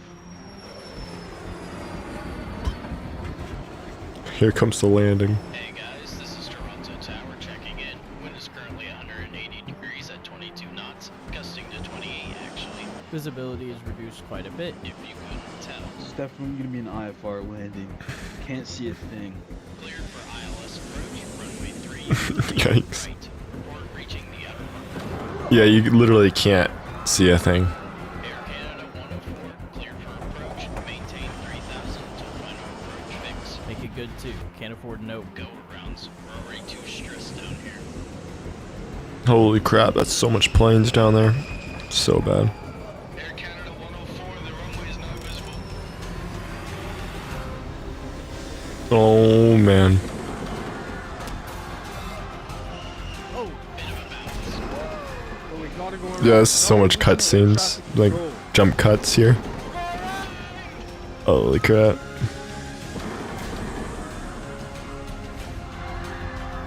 [SPEAKER 1] Here comes the landing.
[SPEAKER 5] Hey guys, this is Toronto Tower checking in. Wind is currently 180 degrees at 22 knots, gusting to 28 actually,
[SPEAKER 9] Visibility is reduced quite a bit.
[SPEAKER 5] if you couldn't tell.
[SPEAKER 6] It's definitely gonna be an IFR landing. Can't see a thing.
[SPEAKER 5] Cleared for ILS approach, runway 3.
[SPEAKER 1] Yikes.
[SPEAKER 5] Right. Report reaching the outer.
[SPEAKER 1] Yeah, you literally can't see a thing.
[SPEAKER 5] Air Canada 104, cleared for approach. Maintain 3000 till final approach fix.
[SPEAKER 9] Make it good too. Can't afford
[SPEAKER 10] for no go-arounds. We're already too stressed down here.
[SPEAKER 1] Holy crap, that's so much planes down there. So bad.
[SPEAKER 5] Air Canada 104, the runway is not visible.
[SPEAKER 1] Oh man. Yeah, there's so much cutscenes, like jump cuts here. Holy crap.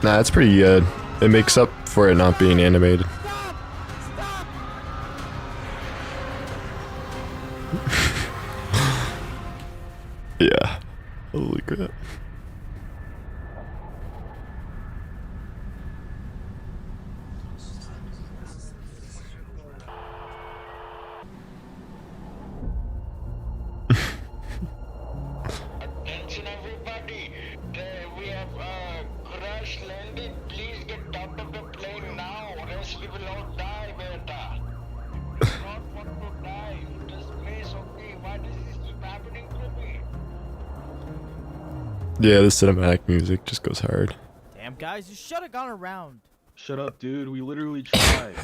[SPEAKER 1] Nah, that's pretty good. It makes up for it not being animated. Yeah. Holy crap.
[SPEAKER 8] Attention everybody, we have crash landed. Please get out of the plane now, or else we will all die, beta. We do not want to die in this place, okay? Why does this keep happening to me?
[SPEAKER 1] Yeah, the cinematic music just goes hard.
[SPEAKER 10] Damn, guys, you should have gone around.
[SPEAKER 6] Shut up, dude. We literally tried.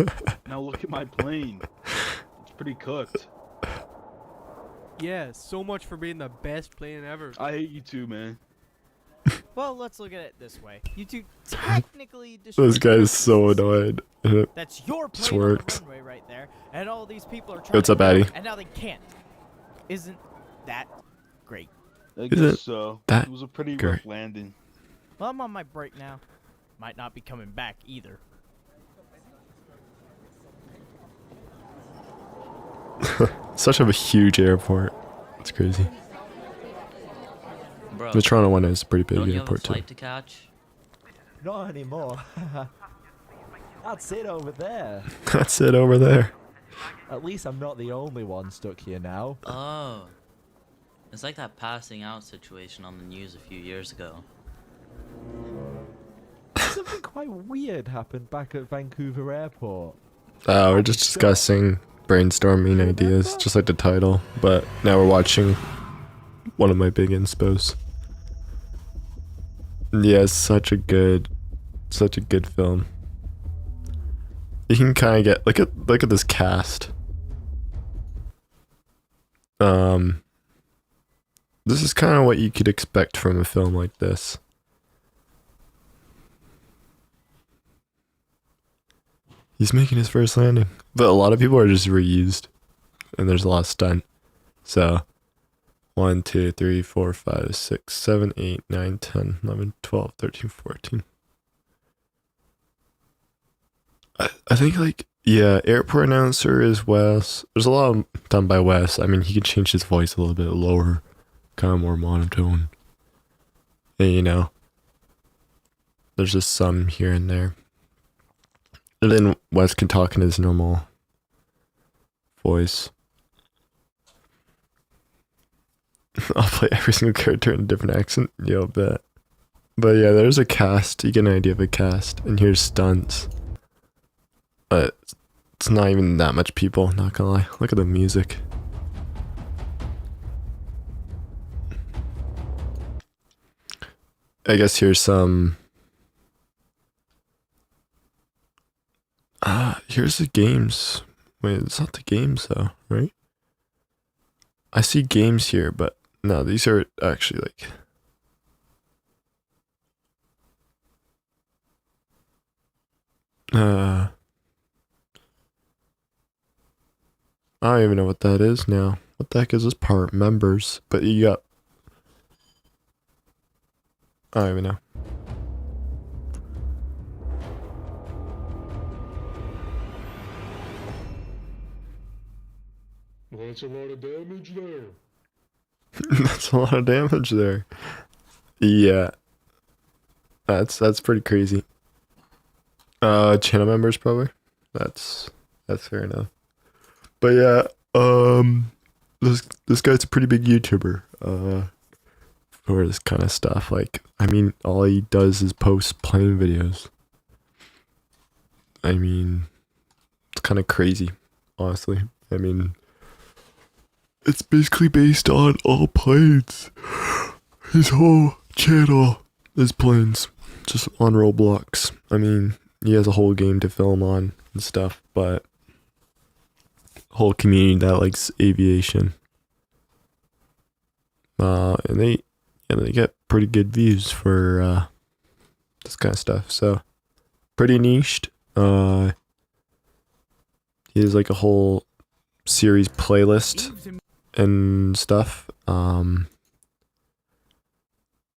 [SPEAKER 6] Now look at my plane. It's pretty cooked.
[SPEAKER 9] Yeah, so much for being the best plane ever.
[SPEAKER 6] I hate you too, man.
[SPEAKER 10] Well, let's look at it this way. You two technically
[SPEAKER 1] This
[SPEAKER 10] destroyed
[SPEAKER 1] guy
[SPEAKER 10] the
[SPEAKER 1] is so
[SPEAKER 10] plane.
[SPEAKER 1] annoyed. It
[SPEAKER 10] That's your
[SPEAKER 1] just
[SPEAKER 10] plane on
[SPEAKER 1] works.
[SPEAKER 10] the runway right there, and all these people are trying
[SPEAKER 1] What's
[SPEAKER 10] to
[SPEAKER 1] up, Addy?
[SPEAKER 10] go, and now they can't. Isn't that great?
[SPEAKER 6] I
[SPEAKER 1] Is
[SPEAKER 6] guess
[SPEAKER 1] it
[SPEAKER 6] so.
[SPEAKER 1] that
[SPEAKER 6] It was a pretty
[SPEAKER 1] great?
[SPEAKER 6] rough landing.
[SPEAKER 10] Well, I'm on my break now. Might not be coming back either.
[SPEAKER 1] Such a huge airport. It's crazy.
[SPEAKER 7] Bro,
[SPEAKER 1] The Toronto one is a pretty big
[SPEAKER 7] don't you have a
[SPEAKER 1] airport too.
[SPEAKER 7] flight to catch?
[SPEAKER 2] Not anymore. That's it over there.
[SPEAKER 1] That's it over there.
[SPEAKER 2] At least I'm not the only one stuck here now.
[SPEAKER 7] Oh. It's like that passing out situation on the news a few years ago.
[SPEAKER 2] Something quite weird happened back at Vancouver Airport.
[SPEAKER 1] We're just discussing brainstorming ideas, just like the title. But now we're watching one of my big inspos. Yeah, it's such a good film. You can kind of get look at this cast. This is kind of what you could expect from a film like this. He's making his first landing, but a lot of people are just reused, and there's a lot of stunt. So 1, 2, 3, 4, 5, 6, 7, 8, 9, 10, 11, 12, 13, 14. I think, like, yeah, airport announcer is Wes. There's a lot done by Wes. I mean, he can change his voice a little bit lower, kind of more monotone. And, you know, there's just some here and there. And then Wes can talk in his normal voice. I'll play every single character in a different accent. Yo, bet. But yeah, there's a cast. You get an idea of a cast. And here's stunts. But it's not even that much people, not gonna lie. Look at the music. I guess here's some... here's the games. Wait, it's not the games though, right? I see games here, but no, these are actually like... I don't even know what that is now. What the heck is this part? Members. But you got... I don't even know.
[SPEAKER 3] That's a lot of damage there.
[SPEAKER 1] That's a lot of damage there. Yeah. That's pretty crazy. Channel members probably. That's fair enough. But yeah, this guy's a pretty big YouTuber. For this kind of stuff. Like, I mean, all he does is post plane videos. I mean, it's kind of crazy, honestly. I mean, it's basically based on all planes. His whole channel his planes just on Roblox. I mean, he has a whole game to film on and stuff, but whole community that likes aviation. And they get pretty good views for this kind of stuff. So pretty niched. He has like a whole series playlist and stuff. That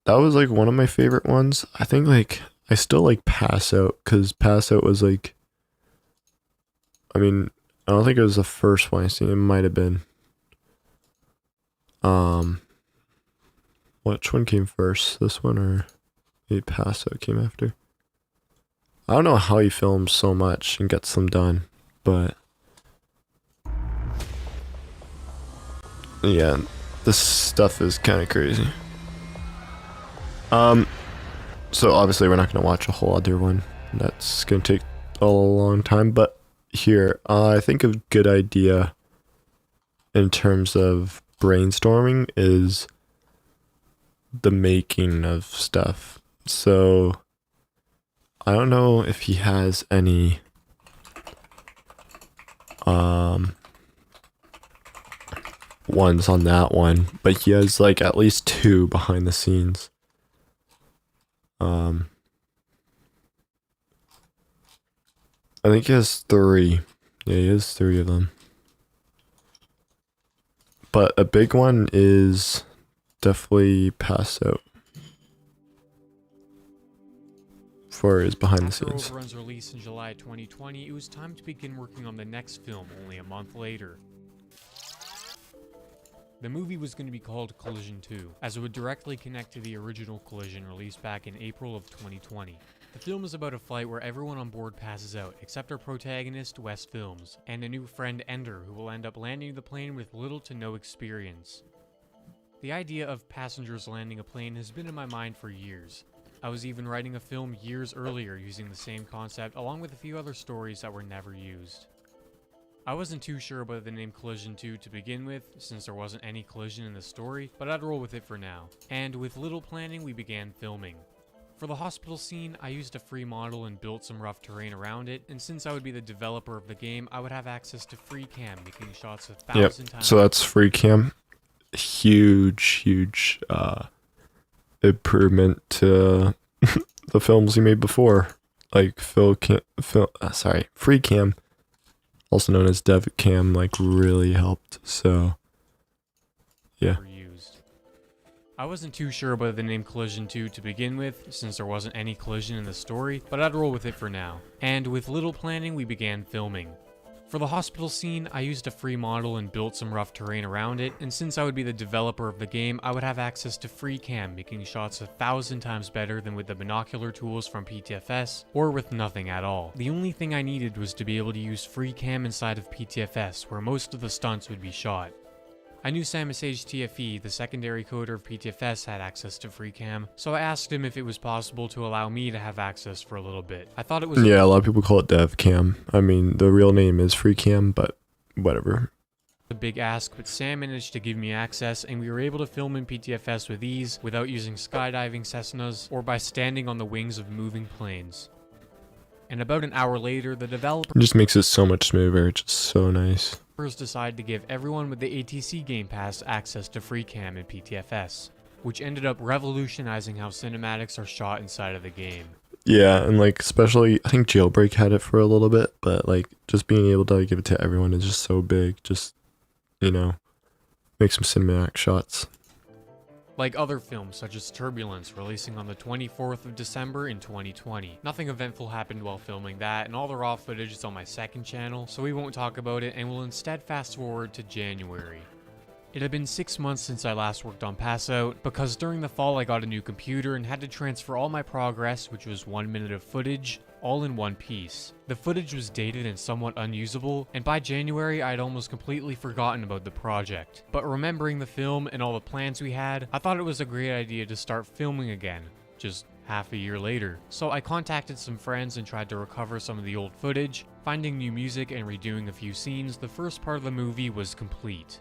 [SPEAKER 1] was like one of my favorite ones. I think like I still like Pass Out, because Pass Out was like, I mean, I don't think it was the first one I seen. It might have been. Which one came first? This one or maybe Pass Out came after? I don't know how he films so much and gets them done, but yeah, this stuff is kind of crazy. So obviously we're not going to watch a whole other one. That's going to take a long time, but here, I think a good idea in terms of brainstorming is the making of stuff. So I don't know if he has any ones on that one, but he has like at least 2 behind the scenes. I think he has 3. Yeah, he has 3 of them. But a big one is definitely Pass Out for his behind the scenes.
[SPEAKER 11] After Overrun's release in July 2020, it was time to begin working on the next film only a month later. The movie was going to be called Collision 2, as it would directly connect to the original Collision released back in April of 2020. The film is about a flight where everyone on board passes out, except our protagonist, Wes Films, and a new friend, Ender, who will end up landing the plane with little to no experience. The idea of passengers landing a plane has been in my mind for years. I was even writing a film years earlier using the same concept, along with a few other stories that were never used. I wasn't too sure about the name Collision 2 to begin with, since there wasn't any collision in the story, but I'd roll with it for now. And with little planning, we began filming. For the hospital scene, I used a free model and built some rough terrain around it, and since I would be the developer of the game, I would have access to free cam, making shots 1,000 times.
[SPEAKER 1] So that's free cam. Huge improvement to the films he made before. Like free cam, also known as dev cam, like really helped. So yeah.
[SPEAKER 11] I wasn't too sure about the name Collision 2 to begin with, since there wasn't any collision in the story, but I'd roll with it for now. And with little planning, we began filming. For the hospital scene, I used a free model and built some rough terrain around it, and since I would be the developer of the game, I would have access to free cam, making shots 1,000 times better than with the binocular tools from PTFS, or with nothing at all. The only thing I needed was to be able to use free cam inside of PTFS, where most of the stunts would be shot. I knew Samusage TFE, the secondary coder of PTFS, had access to free cam, so I asked him if it was possible to allow me to have access for a little bit. I thought it was—
[SPEAKER 1] Yeah, a lot of people call it dev cam. I mean, the real name is free cam, but whatever.
[SPEAKER 11] A big ask, but Sam managed to give me access, and we were able to film in PTFS with ease without using skydiving Cessnas or by standing on the wings of moving planes. And about an hour later, the developer—
[SPEAKER 1] It just makes it so much smoother. It's just so nice.
[SPEAKER 11] Decided to give everyone with the ATC Game Pass access to free cam in PTFS, which ended up revolutionizing how cinematics are shot inside of the game.
[SPEAKER 1] Yeah, and like especially I think Jailbreak had it for a little bit, but like just being able to like, give it to everyone is just so big. Just, you know, make some cinematic shots.
[SPEAKER 11] Like other films such as Turbulence, releasing on the 24th of December in 2020. Nothing eventful happened while filming that, and all the raw footage is on my second channel, so we won't talk about it and will instead fast forward to January. It had been 6 months since I last worked on Pass Out, because during the fall I got a new computer and had to transfer all my progress, which was 1 minute of footage, all in one piece. The footage was dated and somewhat unusable, and by January I had almost completely forgotten about the project. But remembering the film and all the plans we had, I thought it was a great idea to start filming again, just half a year later. So I contacted some friends and tried to recover some of the old footage. Finding new music and redoing a few scenes, the first part of the movie was complete.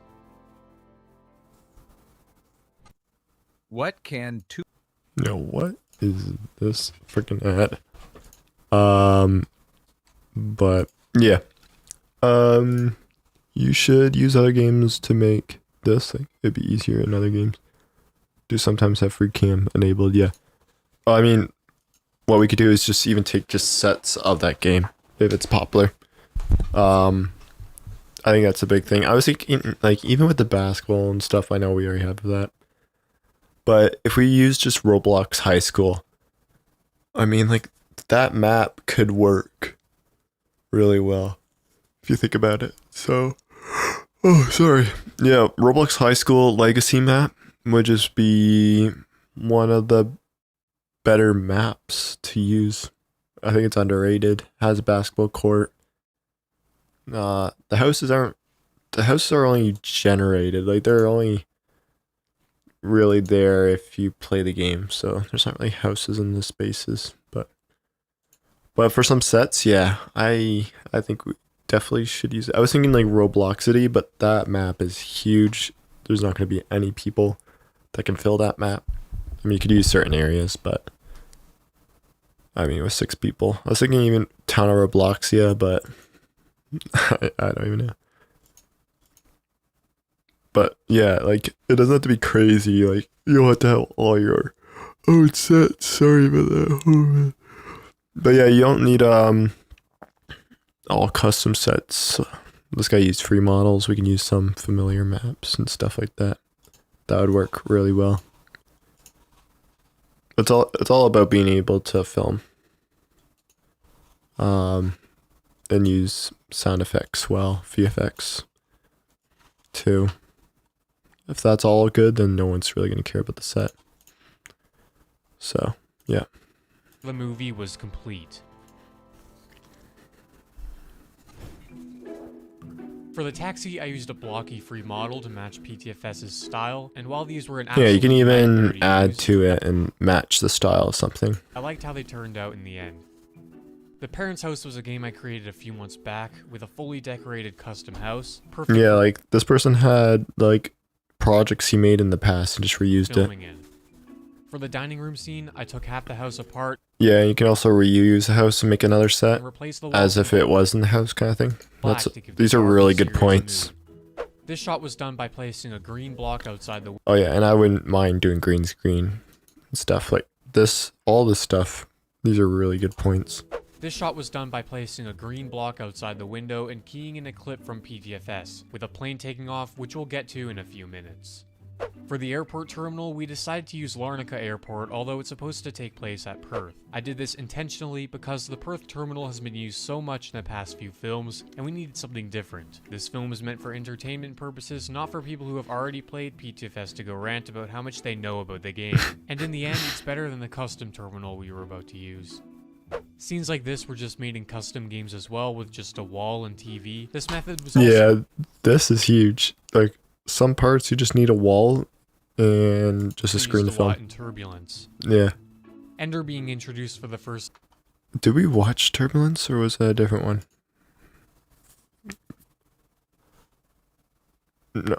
[SPEAKER 12] What can two—
[SPEAKER 1] No, what? is this freaking ad. But yeah. You should use other games to make this. Like, it'd be easier in other games. Do sometimes have free cam enabled, yeah. I mean, what we could do is just even take just sets of that game if it's popular. I think that's a big thing. I was thinking, like, even with the basketball and stuff, I know we already have that. But if we use just Roblox High School, I mean, like, that map could work really well if you think about it. So, oh, sorry. Yeah, Roblox High School Legacy map would just be one of the better maps to use. I think it's underrated. Has a basketball court. The houses are only generated. Like, they're only really there if you play the game. So there's not really houses in the spaces, but for some sets, yeah, I think we definitely should use it. I was thinking like Roblox City, but that map is huge. There's not going to be any people that can fill that map. I mean, you could use certain areas, but I mean, with 6 people. I was thinking even Town of Robloxia, but I don't even know. But yeah, like, it doesn't have to be crazy. Like, you don't have to have all your own sets. Sorry about that. Oh, man. But yeah, you don't need all custom sets. This guy used free models. We can use some familiar maps and stuff like that. That would work really well. It's all about being able to film. And use sound effects well, VFX too. If that's all good, then no one's really going to care about the set. So, yeah.
[SPEAKER 11] The movie was complete. For the taxi, I used a blocky free model to match PTFS's style, and while these were an
[SPEAKER 1] Yeah, you can
[SPEAKER 11] absolute nightmare
[SPEAKER 1] even
[SPEAKER 11] to
[SPEAKER 1] add
[SPEAKER 11] use,
[SPEAKER 1] to it and match the style of something.
[SPEAKER 11] I liked how they turned out in the end. The Parents' House was a game I created a few months back with a fully decorated custom house. Perfect.
[SPEAKER 1] Yeah, like, this person had, like, projects he made in the past and just reused it.
[SPEAKER 11] filming in. For the dining room scene, I took half the house apart
[SPEAKER 1] Yeah, you can also reuse the house and make another set
[SPEAKER 11] and replaced the
[SPEAKER 1] as
[SPEAKER 11] walls
[SPEAKER 1] if it was in the house kind of thing.
[SPEAKER 11] black to give the
[SPEAKER 1] These are
[SPEAKER 11] dark
[SPEAKER 1] really
[SPEAKER 11] and
[SPEAKER 1] good
[SPEAKER 11] serious
[SPEAKER 1] points.
[SPEAKER 11] mood. This shot was done by placing a green block outside the
[SPEAKER 1] Oh yeah, and I wouldn't mind doing green screen and stuff like this. All this stuff, these are really good points.
[SPEAKER 11] This shot was done by placing a green block outside the window and keying in a clip from PTFS, with a plane taking off, which we'll get to in a few minutes. For the airport terminal, we decided to use Larnaca Airport, although it's supposed to take place at Perth. I did this intentionally because the Perth terminal has been used so much in the past few films, and we needed something different. This film is meant for entertainment purposes, not for people who have already played PTFS to go rant about how much they know about the game. And in the end, it's better than the custom terminal we were about to use. Scenes like this were just made in custom games as well, with just a wall and TV. This method was also
[SPEAKER 1] Yeah, this is huge. Like, some parts you just need a wall and just a screen to
[SPEAKER 11] used a lot
[SPEAKER 1] film.
[SPEAKER 11] in Turbulence.
[SPEAKER 1] Yeah.
[SPEAKER 11] Ender being introduced for the first.
[SPEAKER 1] Did we watch Turbulence or was that a different one? No.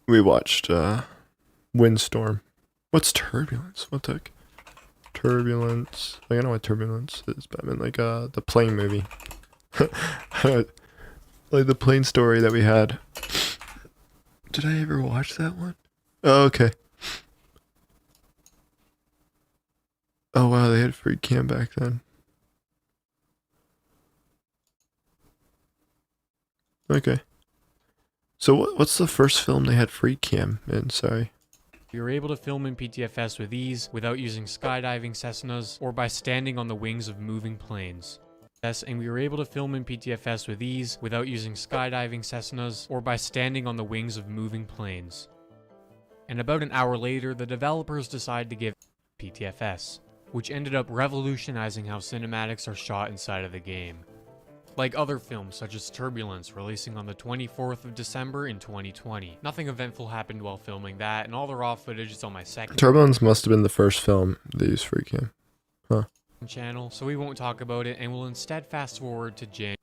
[SPEAKER 1] We watched Windstorm. What's Turbulence? What the heck? Turbulence. Like, I know what Turbulence is, but I mean, like, the plane movie. Like the plane story that we had. Did I ever watch that one? Oh, okay. Oh wow, they had free cam back then. Okay. So what's the first film they had free cam in? Sorry.
[SPEAKER 11] We were able to film in PTFS with ease without using skydiving Cessnas or by standing on the wings of moving planes. Yes, and we were able to film in PTFS with ease without using skydiving Cessnas or by standing on the wings of moving planes. And about an hour later, the developers decided to give PTFS, which ended up revolutionizing how cinematics are shot inside of the game. Like other films such as Turbulence, releasing on the 24th of December in 2020. Nothing eventful happened while filming that, and all the raw footage is on my second
[SPEAKER 1] Turbulence must have been the first film they used free cam. Huh.
[SPEAKER 11] channel, so we won't talk about it and will instead fast forward to Jan,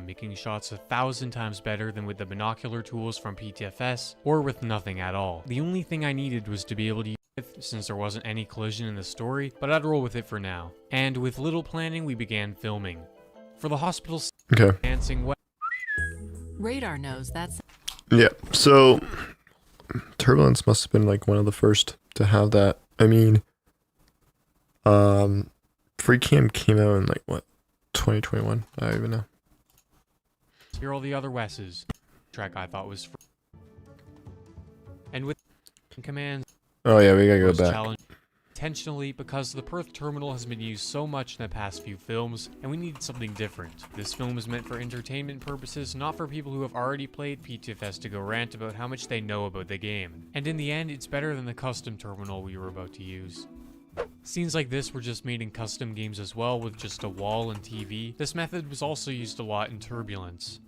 [SPEAKER 11] making shots 1,000 times better than with the binocular tools from PTFS or with nothing at all. The only thing I needed was to be able to since there wasn't any collision in the story, but I'd roll with it for now. And with little planning, we began filming. For the hospital
[SPEAKER 1] Okay.
[SPEAKER 11] dancing
[SPEAKER 12] Radar knows that's.
[SPEAKER 1] Yeah. So Turbulence must have been like one of the first to have that. I mean, Free Cam came out in like what, 2021? I don't even know.
[SPEAKER 11] Here are all the other Wes's. Track I thought was free. And with commands.
[SPEAKER 1] Oh yeah, we gotta go back.
[SPEAKER 11] Intentionally, because the Perth terminal has been used so much in the past few films, and we needed something different. This film is meant for entertainment purposes, not for people who have already played PTFS to go rant about how much they know about the game. And in the end, it's better than the custom terminal we were about to use. Scenes like this were just made in custom games as well, with just a wall and TV. This method was also used a lot in Turbulence.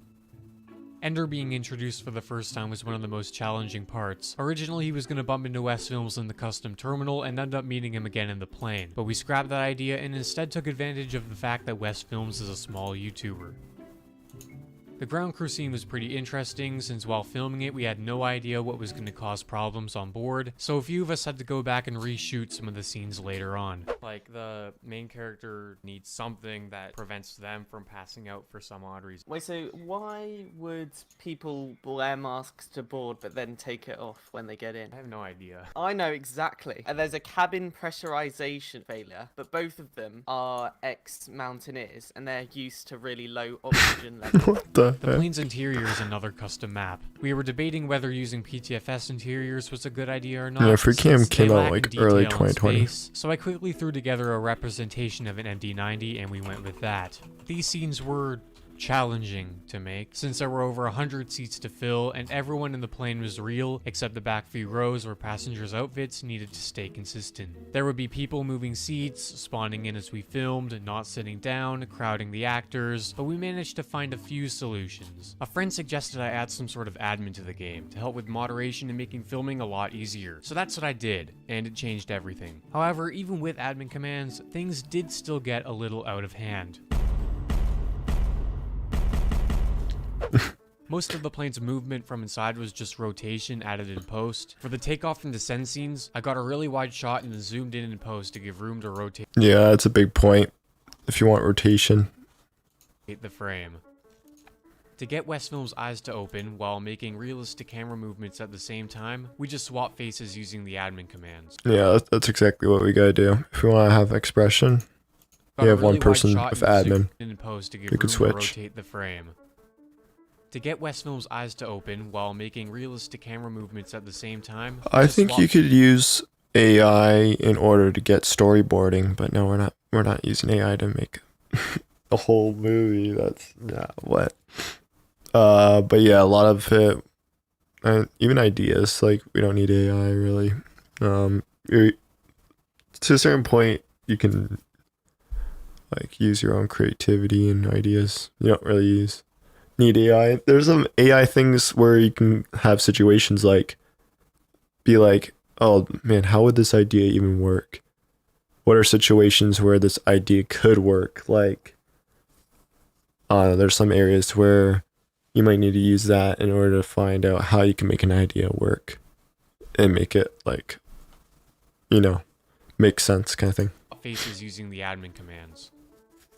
[SPEAKER 11] Ender being introduced for the first time was one of the most challenging parts. Originally, he was going to bump into West Films in the custom terminal and end up meeting him again in the plane, but we scrapped that idea and instead took advantage of the fact that West Films is a small YouTuber. The ground crew scene was pretty interesting, since while filming it we had no idea what was going to cause problems on board, so a few of us had to go back and reshoot some of the scenes later on. Like, the main character needs something that prevents them from passing out for some odd reason.
[SPEAKER 13] Wait, so why would people wear masks to board but then take it off when they get in?
[SPEAKER 11] I have no idea.
[SPEAKER 13] I know exactly. And there's a cabin pressurization failure, but both of them are ex-mountaineers and they're used to really low oxygen levels.
[SPEAKER 1] What the
[SPEAKER 11] The plane's interior is another custom map. We were debating whether using PTFS interiors was a good idea or not.
[SPEAKER 1] Yeah, Free Cam
[SPEAKER 11] since
[SPEAKER 1] came
[SPEAKER 11] they
[SPEAKER 1] out
[SPEAKER 11] lack
[SPEAKER 1] like
[SPEAKER 11] detail
[SPEAKER 1] early
[SPEAKER 11] and
[SPEAKER 1] 2020.
[SPEAKER 11] space, so I quickly threw together a representation of an MD-90 and we went with that. These scenes were challenging to make, since there were over 100 seats to fill and everyone in the plane was real except the back few rows where passengers' outfits needed to stay consistent. There would be people moving seats, spawning in as we filmed, not sitting down, crowding the actors, but we managed to find a few solutions. A friend suggested I add some sort of admin to the game to help with moderation and making filming a lot easier, so that's what I did, and it changed everything. However, even with admin commands, things did still get a little out of hand. Most of the plane's movement from inside was just rotation added in post. For the takeoff and descent scenes, I got a really wide shot and then zoomed in post to give room to rotate
[SPEAKER 1] Yeah, that's a big point if you want rotation.
[SPEAKER 11] the frame. To get West Film's eyes to open while making realistic camera movements at the same time, we just swap faces using the admin commands.
[SPEAKER 1] Yeah, that's exactly what we gotta do. If we want to have expression, you have one person with admin.
[SPEAKER 11] In post to give
[SPEAKER 1] You can
[SPEAKER 11] room to
[SPEAKER 1] switch.
[SPEAKER 11] rotate the frame. To get West Film's eyes to open while making realistic camera movements at the same time, we
[SPEAKER 1] I
[SPEAKER 11] just
[SPEAKER 1] think
[SPEAKER 11] swap
[SPEAKER 1] you could use AI in order to get storyboarding, but no, we're not using AI to make a whole movie. That's not what. But yeah, a lot of it, and even ideas, like we don't need AI really. To a certain point, you can like use your own creativity and ideas. You don't really need AI. There's some AI things where you can have situations like be like, oh man, how would this idea even work? What are situations where this idea could work? Like, there's some areas where you might need to use that in order to find out how you can make an idea work and make it like, make sense kind of thing.
[SPEAKER 11] faces using the admin commands.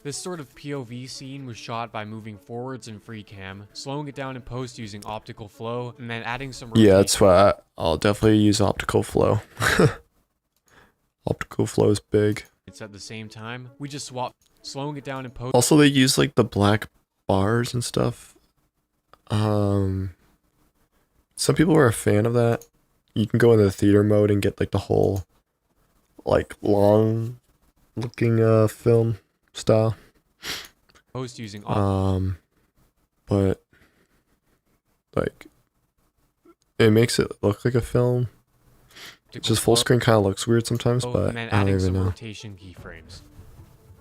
[SPEAKER 11] This sort of POV scene was shot by moving forwards in free cam, slowing it down in post using optical flow, and then adding some rotation.
[SPEAKER 1] Yeah, that's why I'll definitely use optical flow. Optical flow is big.
[SPEAKER 11] It's at the same time. We just swap, slowing it down in post.
[SPEAKER 1] Also, they use like the black bars and stuff. Some people are a fan of that. You can go into the theater mode and get like the whole like long looking film style.
[SPEAKER 11] Post using
[SPEAKER 1] but like it makes it look like a film. Just full screen kind of looks weird sometimes, but
[SPEAKER 11] and then
[SPEAKER 1] I don't
[SPEAKER 11] adding
[SPEAKER 1] even
[SPEAKER 11] some
[SPEAKER 1] know.
[SPEAKER 11] rotation keyframes.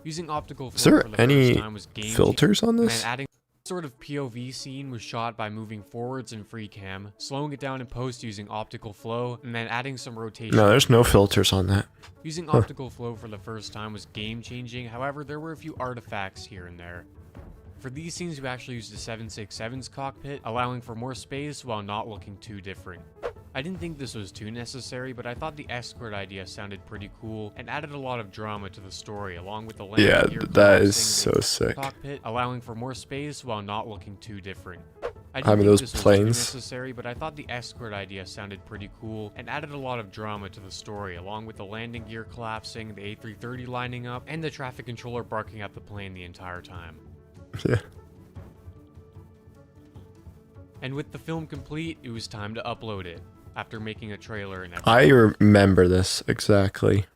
[SPEAKER 11] Using optical
[SPEAKER 1] Is
[SPEAKER 11] flow
[SPEAKER 1] there
[SPEAKER 11] for the
[SPEAKER 1] any
[SPEAKER 11] first time was game
[SPEAKER 1] filters on
[SPEAKER 11] changing,
[SPEAKER 1] this?
[SPEAKER 11] And then adding sort of POV scene was shot by moving forwards in free cam, slowing it down in post using optical flow, and then adding some rotation.
[SPEAKER 1] No, there's no filters on that.
[SPEAKER 11] Using optical flow for the first time was game changing, however there were a few artifacts here and there. For these scenes we actually used the 767's cockpit, allowing for more space while not looking too different. I didn't think this was too necessary, but I thought the escort idea sounded pretty cool and added a lot of drama to the story, along with the
[SPEAKER 1] Yeah,
[SPEAKER 11] landing gear
[SPEAKER 1] that is
[SPEAKER 11] collapsing
[SPEAKER 1] so
[SPEAKER 11] the
[SPEAKER 1] sick.
[SPEAKER 11] cockpit, allowing for more space while not looking too different. I
[SPEAKER 1] Having
[SPEAKER 11] didn't think
[SPEAKER 1] those
[SPEAKER 11] this was too
[SPEAKER 1] planes.
[SPEAKER 11] necessary, but I thought the escort idea sounded pretty cool and added a lot of drama to the story, along with the landing gear collapsing, the A330 lining up, and the traffic controller barking at the plane the entire time.
[SPEAKER 1] Yeah.
[SPEAKER 11] And with the film complete, it was time to upload it, after making a trailer and everything.
[SPEAKER 1] I remember this exactly.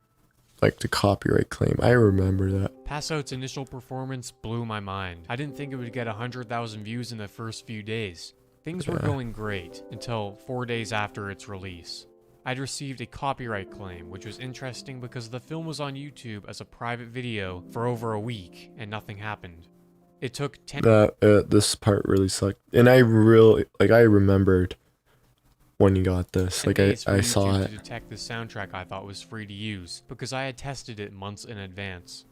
[SPEAKER 1] Like the copyright claim. I remember that.
[SPEAKER 11] Passout's initial performance blew my mind. I didn't think it would get 100,000 views in the first few days. Things were going great, until 4 days after its release. I'd received a copyright claim, which was interesting because the film was on YouTube as a private video for over a week, and nothing happened. It took 10...
[SPEAKER 1] This part really sucked. And I really, like, I remembered when you got this. Like, I saw
[SPEAKER 11] to
[SPEAKER 1] it.
[SPEAKER 11] detect the soundtrack I thought was free to use, because I had tested it months in advance.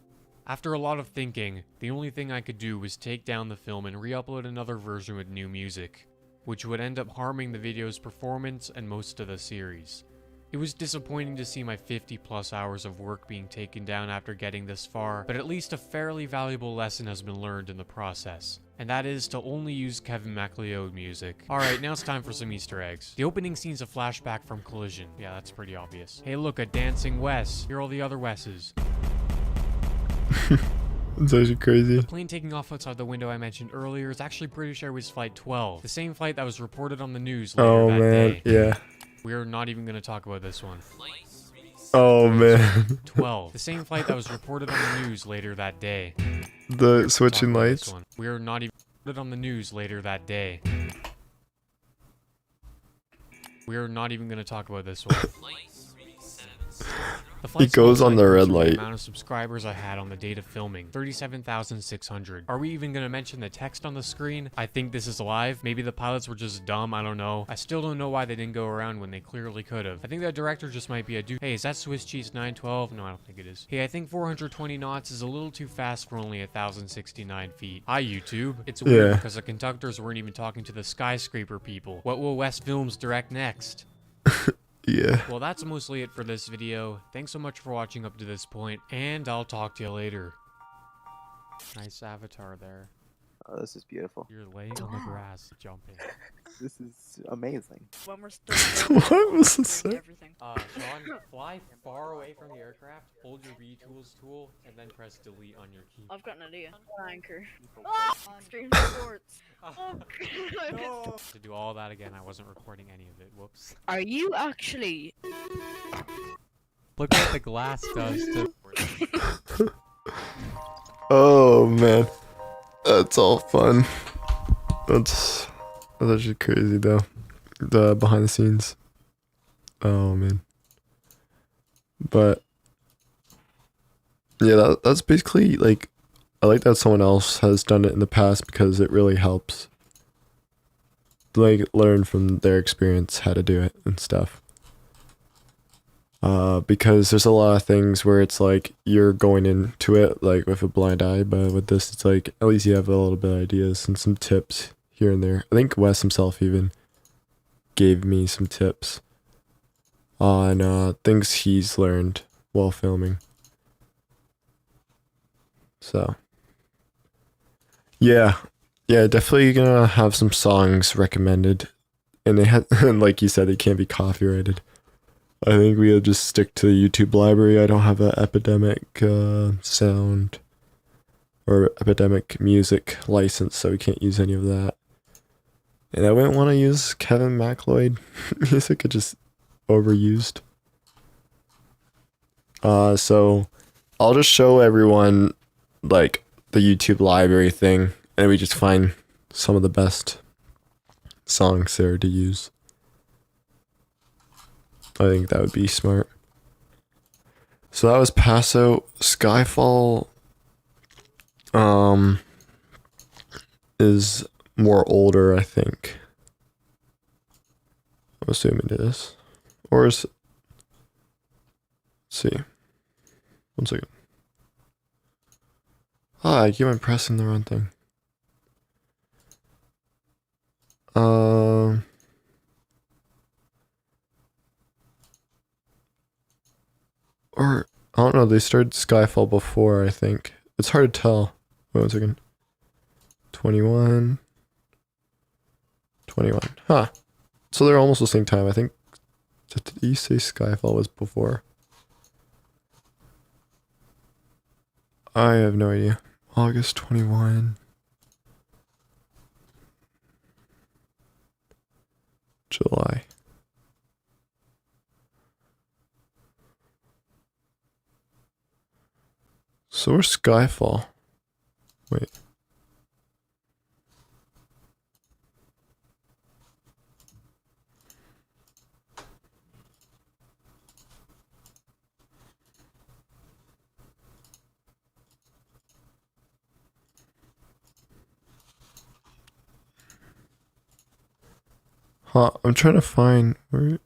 [SPEAKER 11] After a lot of thinking, the only thing I could do was take down the film and re-upload another version with new music, which would end up harming the video's performance and most of the series. It was disappointing to see my 50+ hours of work being taken down after getting this far, but at least a fairly valuable lesson has been learned in the process, and that is to only use Kevin MacLeod music. Alright, now it's time for some Easter eggs. The opening scene's a flashback from Collision. Yeah, that's pretty obvious. Hey look, a dancing Wes. Here are all the other Wes's.
[SPEAKER 1] It's actually crazy.
[SPEAKER 11] The plane taking off outside the window I mentioned earlier is actually British Airways Flight 12, the same flight that was reported on the news later that day.
[SPEAKER 1] Yeah.
[SPEAKER 11] We're not even going to talk about this one.
[SPEAKER 1] Oh man.
[SPEAKER 11] 12, the same flight that was reported on the news later that day.
[SPEAKER 1] The switching lights.
[SPEAKER 11] We're not even reported on the news later that day. We're not even going to talk about this one.
[SPEAKER 1] He goes on the red light.
[SPEAKER 11] The amount of subscribers I had on the date of filming, 37,600. Are we even going to mention the text on the screen? I think this is live. Maybe the pilots were just dumb, I don't know. I still don't know why they didn't go around when they clearly could have. I think the director just might be a dude. Hey, is that Swiss cheese 912? No, I don't think it is. Hey, I think 420 knots is a little too fast for only 1,069 feet. Hi, YouTube. It's weird because the conductors weren't even talking to the skyscraper people. What will West Films direct next?
[SPEAKER 1] Yeah.
[SPEAKER 11] Well, that's mostly it for this video. Thanks so much for watching up to this point, and I'll talk to you later. Nice avatar there.
[SPEAKER 14] Oh, this is beautiful.
[SPEAKER 11] You're laying on the grass, jumping.
[SPEAKER 14] This is amazing.
[SPEAKER 15] When we're still
[SPEAKER 1] What was this?
[SPEAKER 15] everything.
[SPEAKER 11] Sean, fly far away from the aircraft, hold your V-Tools tool, and then press delete on your key.
[SPEAKER 15] I've got an idea. Anchor. Ah! Extreme sports. Oh,
[SPEAKER 11] No. To do all that again, I wasn't recording any of it. Whoops.
[SPEAKER 15] Are you actually?
[SPEAKER 11] Look what the glass does to...
[SPEAKER 1] Oh man. That's all fun. That's actually crazy though. The behind the scenes. Oh man. But yeah, that's basically like, I like that someone else has done it in the past because it really helps. Like learn from their experience how to do it and stuff. Because there's a lot of things where it's like you're going into it like with a blind eye, but with this it's like at least you have a little bit of ideas and some tips here and there. I think Wes himself even gave me some tips on things he's learned while filming. So yeah, definitely gonna have some songs recommended, and they had, and like you said, they can't be copyrighted. I think we'll just stick to the YouTube library. I don't have an Epidemic sound or Epidemic music license, so we can't use any of that. And I wouldn't want to use Kevin MacLeod music, it's just overused. So I'll just show everyone like the YouTube library thing, and we just find some of the best songs there to use. I think that would be smart. So that was Paso. Skyfall is more older, I think. I'm assuming it is. Or is, let's see. 1 second. I keep on pressing the wrong thing. Or, I don't know, they started Skyfall before, I think. It's hard to tell. Wait 1 second. 21. 21. Huh. So they're almost the same time. I think. Did you say Skyfall was before? I have no idea. August 21. July. So where's Skyfall? Wait. Huh, I'm trying to find where.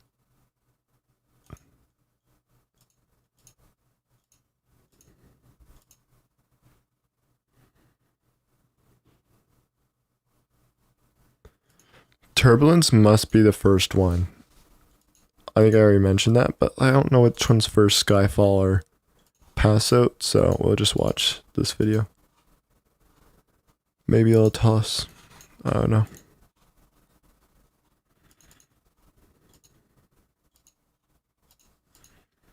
[SPEAKER 1] Turbulence must be the first one. I think I already mentioned that, but I don't know which one's first, Skyfall or Pass Out, so we'll just watch this video. Maybe it'll tell us. I don't know.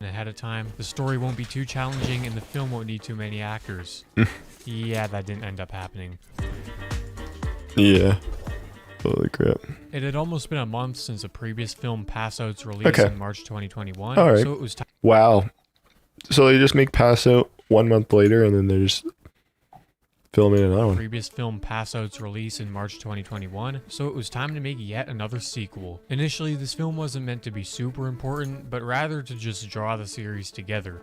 [SPEAKER 11] Ahead of time, the story won't be too challenging and the film won't need too many actors. Yeah, that didn't end up happening.
[SPEAKER 1] Yeah. Holy crap.
[SPEAKER 11] It had almost been a month since the previous film Pass Out's release in March 2021,
[SPEAKER 1] Alright.
[SPEAKER 11] so it was time.
[SPEAKER 1] Wow. So they just make Pass Out 1 month later and then they're just filming another one.
[SPEAKER 11] Previous film Pass Out's release in March 2021, so it was time to make yet another sequel. Initially, this film wasn't meant to be super important, but rather to just draw the series together.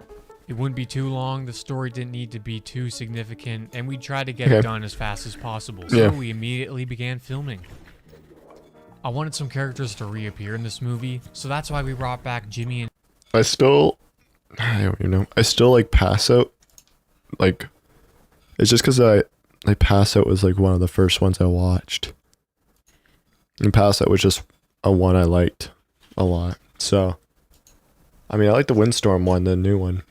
[SPEAKER 11] It wouldn't be too long, the story didn't need to be too significant, and we tried to get it done as fast as possible, so we immediately began filming. I wanted some characters to reappear in this movie, so that's why we brought back Jimmy and
[SPEAKER 1] I don't even know. I still like Pass Out. Like, it's just because Pass Out was like one of the first ones I watched. And Pass Out was just a one I liked a lot. So, I mean, I like the Windstorm one, the new one.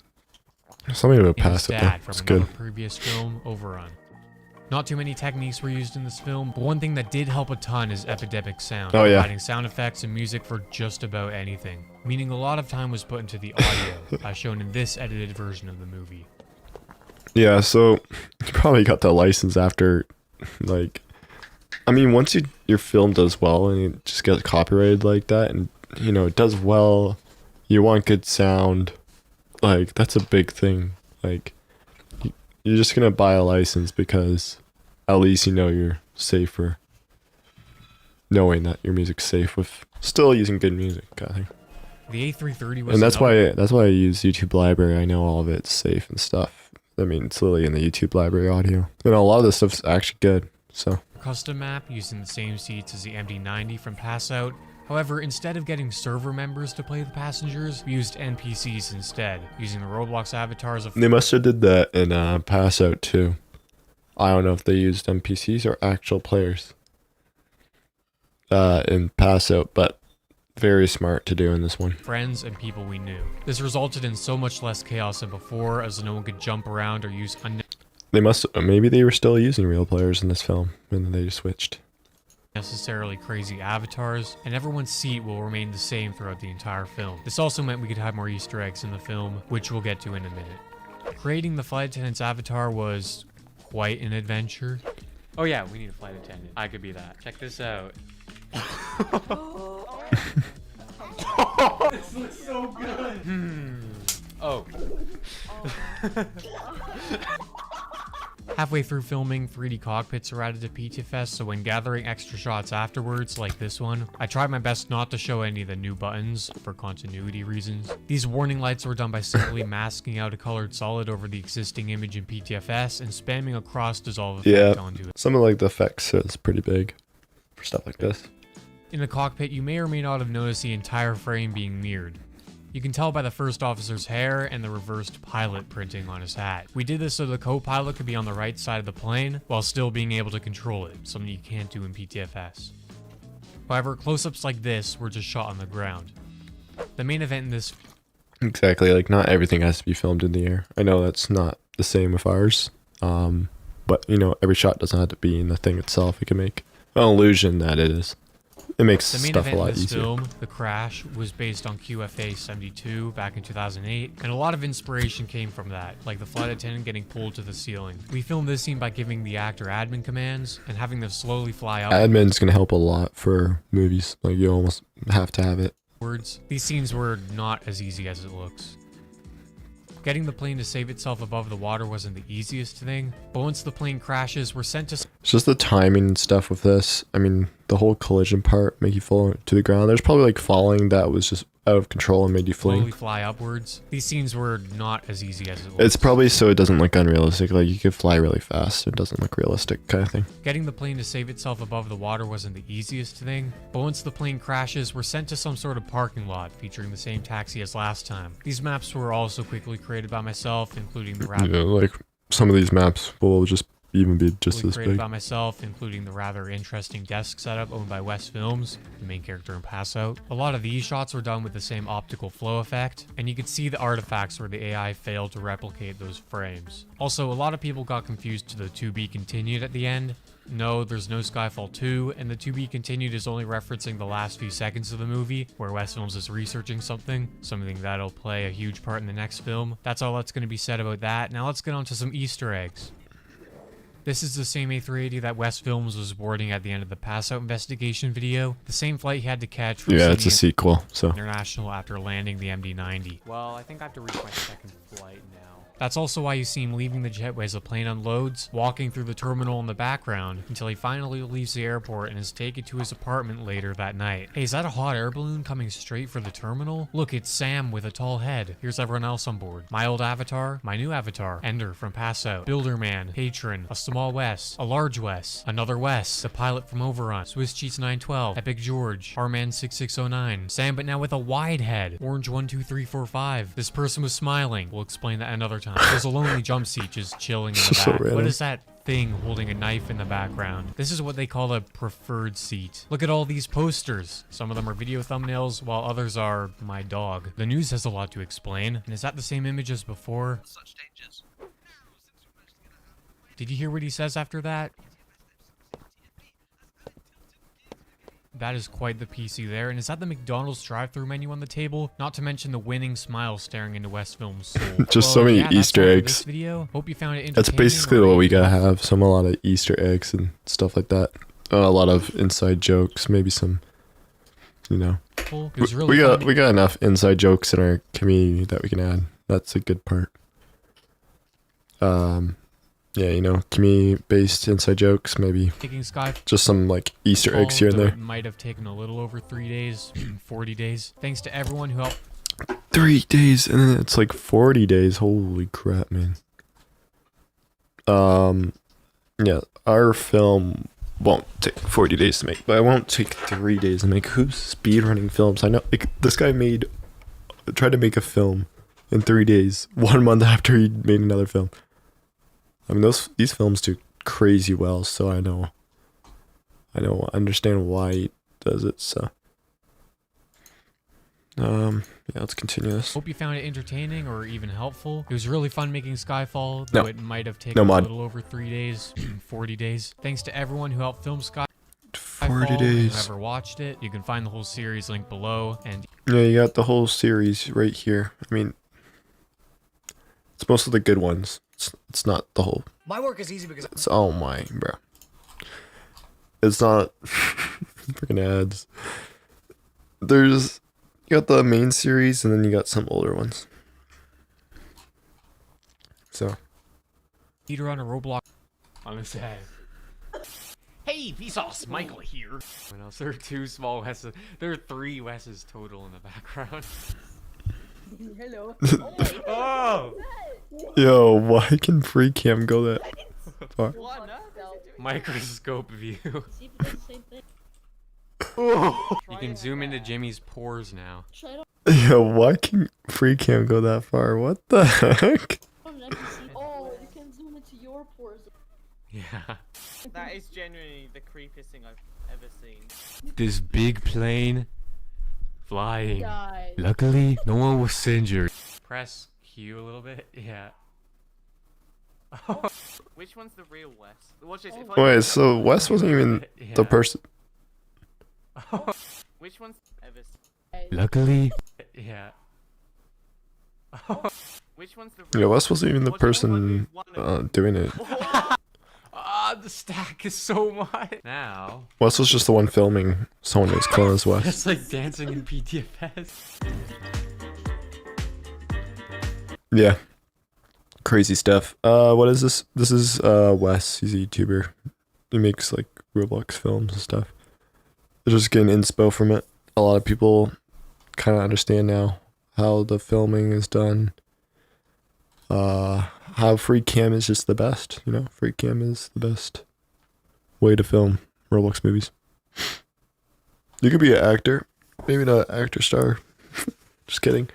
[SPEAKER 1] Something about Pass Out, though. It's good.
[SPEAKER 11] Previous film, Overrun. Not too many techniques were used in this film, but one thing that did help a ton is Epidemic Sound, providing sound effects and music for just about anything, meaning a lot of time was put into the audio, as shown in this edited version of the movie.
[SPEAKER 1] Yeah, so you probably got the license after, like, I mean, once your film does well and it just gets copyrighted like that, and, you know, it does well, you want good sound, like, that's a big thing, like, you're just gonna buy a license because at least you know you're safer, knowing that your music's safe with still using good music, kind of thing.
[SPEAKER 11] The A330 was,
[SPEAKER 1] and that's why I use YouTube Library. I know all of it's safe and stuff. I mean, it's literally in the YouTube Library audio, and a lot of this stuff's actually good. So
[SPEAKER 11] custom map using the same seats as the MD-90 from Pass Out. However, instead of getting server members to play the passengers, we used NPCs instead, using the Roblox avatars of...
[SPEAKER 1] They must have did that in Pass Out too. I don't know if they used NPCs or actual players in Pass Out, but very smart to do in this one.
[SPEAKER 11] Friends and people we knew. This resulted in so much less chaos than before, as no one could jump around or use
[SPEAKER 1] maybe they were still using real players in this film, and then they just switched.
[SPEAKER 11] Necessarily crazy avatars, and everyone's seat will remain the same throughout the entire film. This also meant we could have more Easter eggs in the film, which we'll get to in a minute. Creating the flight attendant's avatar was quite an adventure. Oh yeah, we need a flight attendant. I could be that. Check this out.
[SPEAKER 9] This looks so good.
[SPEAKER 11] Oh. Halfway through filming, 3D cockpits are added to PTFS, so when gathering extra shots afterwards, like this one, I tried my best not to show any of the new buttons, for continuity reasons. These warning lights were done by simply masking out a colored solid over the existing image in PTFS and spamming a cross dissolve effect onto it.
[SPEAKER 1] Something like the effects is pretty big for stuff like this.
[SPEAKER 11] In the cockpit, you may or may not have noticed the entire frame being mirrored. You can tell by the first officer's hair and the reversed pilot printing on his hat. We did this so the co-pilot could be on the right side of the plane while still being able to control it, something you can't do in PTFS. However, close-ups like this were just shot on the ground. The main event in this...
[SPEAKER 1] Exactly, like not everything has to be filmed in the air. I know that's not the same with ours, but you know, every shot doesn't have to be in the thing itself. It can make an illusion that it is. It makes
[SPEAKER 11] The main
[SPEAKER 1] stuff a
[SPEAKER 11] event
[SPEAKER 1] lot
[SPEAKER 11] in this
[SPEAKER 1] easier.
[SPEAKER 11] film, The Crash, was based on QFA 72 back in 2008, and a lot of inspiration came from that, like the flight attendant getting pulled to the ceiling. We filmed this scene by giving the actor admin commands and having them slowly fly up.
[SPEAKER 1] Admin's gonna help a lot for movies. Like you almost have to have it.
[SPEAKER 11] These scenes were not as easy as it looks. Getting the plane to save itself above the water wasn't the easiest thing, but once the plane crashes, we're sent to...
[SPEAKER 1] It's just the timing and stuff with this. I mean, the whole collision part make you fall to the ground. There's probably like falling that was just out of control and made you
[SPEAKER 11] slowly
[SPEAKER 1] fling.
[SPEAKER 11] fly upwards. These scenes were not as easy as it looks.
[SPEAKER 1] It's probably so it doesn't look unrealistic. Like you could fly really fast. It doesn't look realistic kind of thing.
[SPEAKER 11] Getting the plane to save itself above the water wasn't the easiest thing, but once the plane crashes, we're sent to some sort of parking lot featuring the same taxi as last time. These maps were also quickly created by myself, including the
[SPEAKER 1] Yeah, like some of these maps will just even be just as
[SPEAKER 11] created
[SPEAKER 1] big.
[SPEAKER 11] by myself, including the rather interesting desk setup owned by West Films, the main character in Pass Out. A lot of these shots were done with the same optical flow effect, and you could see the artifacts where the AI failed to replicate those frames. Also, a lot of people got confused to the to be continued at the end. No, there's no Skyfall 2, and the to be continued is only referencing the last few seconds of the movie, where West Films is researching something that'll play a huge part in the next film. That's all that's going to be said about that. Now let's get on to some Easter eggs. This is the same A380 that West Films was boarding at the end of the Pass Out investigation video. The same flight he had to catch from
[SPEAKER 1] Yeah, it's a
[SPEAKER 11] Sydney
[SPEAKER 1] sequel, so.
[SPEAKER 11] International after landing the MD-90. Well, I think I have to reach my second flight now. That's also why you see him leaving the jetway as the plane unloads, walking through the terminal in the background, until he finally leaves the airport and is taken to his apartment later that night. Hey, is that a hot air balloon coming straight for the terminal? Look, it's Sam with a tall head. Here's everyone else on board. My old avatar, my new avatar, Ender from Pass Out, Builderman, Patron, a small Wes, a large Wes, another Wes, the pilot from Overrun, Swiss Cheats 912, Epic George, Harman 6609, Sam but now with a wide head, Orange 12345. This person was smiling. We'll explain that another time. There's a lonely jump seat just chilling in the
[SPEAKER 1] So
[SPEAKER 11] back. What
[SPEAKER 1] random.
[SPEAKER 11] is that thing holding a knife in the background? This is what they call a preferred seat. Look at all these posters. Some of them are video thumbnails, while others are my dog. The news has a lot to explain. And is that the same image as before? Did you hear what he says after that? That is quite the PC there. And is that the McDonald's drive-thru menu on the table? Not to mention the winning smile staring into West Film's soul.
[SPEAKER 1] Just so many
[SPEAKER 11] yeah, that's
[SPEAKER 1] Easter
[SPEAKER 11] all for
[SPEAKER 1] eggs.
[SPEAKER 11] this video. Hope you found it
[SPEAKER 1] That's
[SPEAKER 11] entertaining
[SPEAKER 1] basically
[SPEAKER 11] or
[SPEAKER 1] what we gotta have. A lot of Easter eggs and stuff like that. A lot of inside jokes, maybe some, you know.
[SPEAKER 11] It was really
[SPEAKER 1] We got enough inside jokes in our community that we can add. That's a good part. Yeah, you know, community-based inside jokes, maybe
[SPEAKER 11] Taking Sky
[SPEAKER 1] just some like Easter eggs here and
[SPEAKER 11] though
[SPEAKER 1] there.
[SPEAKER 11] It might have taken a little over 3 days, 40 days. Thanks to everyone who helped.
[SPEAKER 1] 3 days, and then it's like 40 days. Holy crap, man. Yeah, our film won't take 40 days to make, but it won't take 3 days to make. Who's speedrunning films? I know, like, this guy tried to make a film in 3 days, 1 month after he made another film. I mean, these films do crazy well, so I understand why he does it, so. Yeah, let's continue this.
[SPEAKER 11] Hope you found it entertaining or even helpful. It was really fun making Skyfall, though
[SPEAKER 1] No.
[SPEAKER 11] it might have taken
[SPEAKER 1] No
[SPEAKER 11] a
[SPEAKER 1] mod.
[SPEAKER 11] little over 3 days, 40 days. Thanks to everyone who helped film Skyfall.
[SPEAKER 1] 40
[SPEAKER 11] and
[SPEAKER 1] days.
[SPEAKER 11] Whoever watched it, you can find the whole series linked below. And
[SPEAKER 1] Yeah, you got the whole series right here. I mean, it's most of the good ones. It's not the whole.
[SPEAKER 16] My work is easy because
[SPEAKER 1] It's oh my, bro. It's not freaking ads. You got the main series and then you got some older ones. So.
[SPEAKER 11] Peter on a Roblox. On his head. Hey, Vsauce, Michael here. What else? There are 2 small Wes's. There are 3 Wes's total in the background.
[SPEAKER 15] Hello.
[SPEAKER 11] Oh!
[SPEAKER 1] Yo, why can free cam go that far?
[SPEAKER 11] Microscope view. You can zoom into Jimmy's pores now.
[SPEAKER 1] Yo, why can free cam go that far? What the heck?
[SPEAKER 15] Oh, you can zoom into your pores.
[SPEAKER 11] Yeah.
[SPEAKER 13] That is genuinely the creepiest thing I've ever seen.
[SPEAKER 11] This big plane Flying.
[SPEAKER 15] Guys.
[SPEAKER 11] Luckily, no one was injured. Press Q a little bit. Yeah.
[SPEAKER 13] Which one's the real Wes? Watch this. If I
[SPEAKER 1] Wait, so Wes wasn't even the person.
[SPEAKER 13] Which one's Evis?
[SPEAKER 11] Luckily. Yeah.
[SPEAKER 13] Which one's the
[SPEAKER 1] Yeah, Wes wasn't even the person doing it.
[SPEAKER 11] Ah, the stack is so much. Now.
[SPEAKER 1] Wes was just the one filming someone as close as Wes.
[SPEAKER 11] It's like dancing in PTFS.
[SPEAKER 1] Yeah. Crazy stuff. What is this? This is Wes. He's a YouTuber. He makes like Roblox films and stuff. They're just getting inspo from it. A lot of people kind of understand now how the filming is done. How free cam is just the best, you know? Free cam is the best way to film Roblox movies. You could be an actor. Maybe not an actor star. Just kidding.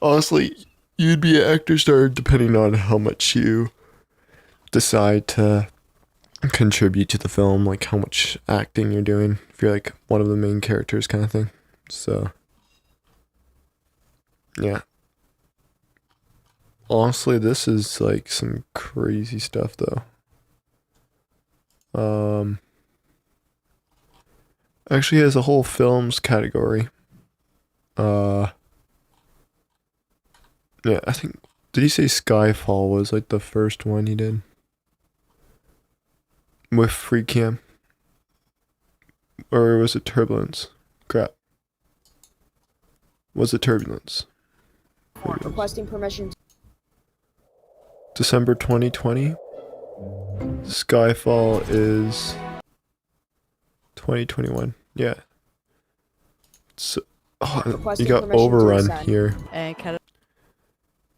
[SPEAKER 1] Honestly, you'd be an actor star depending on how much you decide to contribute to the film, like how much acting you're doing. If you're like one of the main characters kind of thing. So, yeah. Honestly, this is like some crazy stuff though. Actually has a whole films category. Yeah, I think, did he say Skyfall was like the first one he did? With free cam? Or was it Turbulence? Crap. Was it Turbulence?
[SPEAKER 15] Requesting permission.
[SPEAKER 1] December 2020. Skyfall is 2021. Yeah. So, oh, you got overrun here.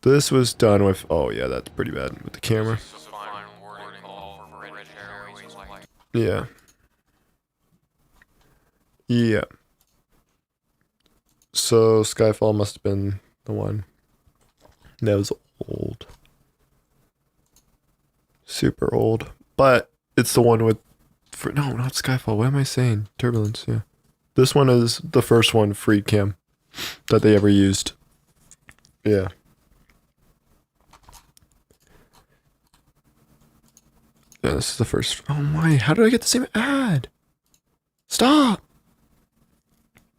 [SPEAKER 1] This was done with, oh yeah, that's pretty bad with the camera. Yeah. Yeah. So Skyfall must have been the one that was old. Super old. But it's the one with, no, not Skyfall. What am I saying? Turbulence, yeah. This one is the first one, free cam, that they ever used. Yeah. Yeah, this is the first. Oh my, how did I get the same ad? Stop!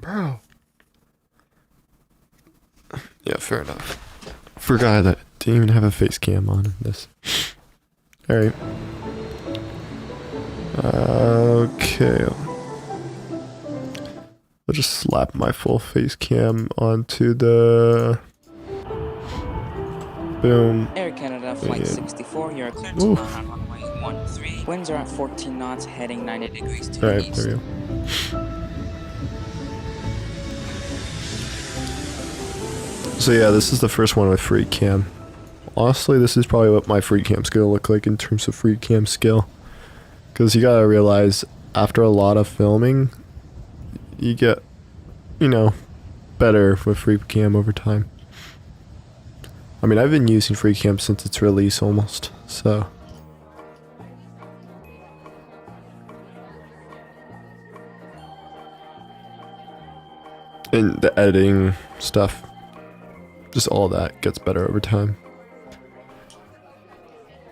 [SPEAKER 1] Bro. Yeah, fair enough. Forgot that. Didn't even have a face cam on this. Alright. Okay. I'll just slap my full face cam onto the... Boom.
[SPEAKER 16] Air Canada Flight 64, you're clear to
[SPEAKER 1] Oof.
[SPEAKER 16] land on runway 13. Winds are at 14 knots, heading 90 degrees to the
[SPEAKER 1] Alright,
[SPEAKER 16] east.
[SPEAKER 1] there we go. So yeah, this is the first one with free cam. Honestly, this is probably what my free cam's gonna look like in terms of free cam skill. Because you gotta realize, after a lot of filming, you get, you know, better with free cam over time. I mean, I've been using free cam since its release almost, so. And the editing stuff, just all that gets better over time.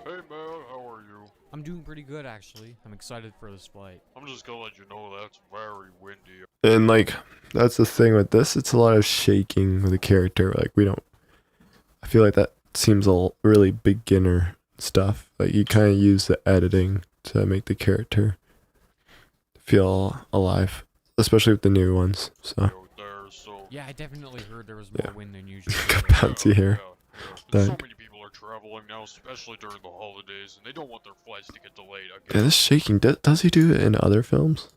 [SPEAKER 3] Hey man, how are you?
[SPEAKER 11] I'm doing pretty good actually. I'm excited for this flight.
[SPEAKER 3] I'm just gonna let you know that's very windy.
[SPEAKER 1] And like, that's the thing with this, it's a lot of shaking with the character. Like, I feel like that seems really beginner stuff. Like, you kind of use the editing to make the character feel alive, especially with the new ones, so.
[SPEAKER 11] Yeah, I definitely heard there was more wind than usual.
[SPEAKER 1] Got bouncy hair.
[SPEAKER 3] So many people are traveling now, especially during the holidays, and they don't want their flights to get delayed again.
[SPEAKER 1] Yeah, this shaking, does he do it in other films?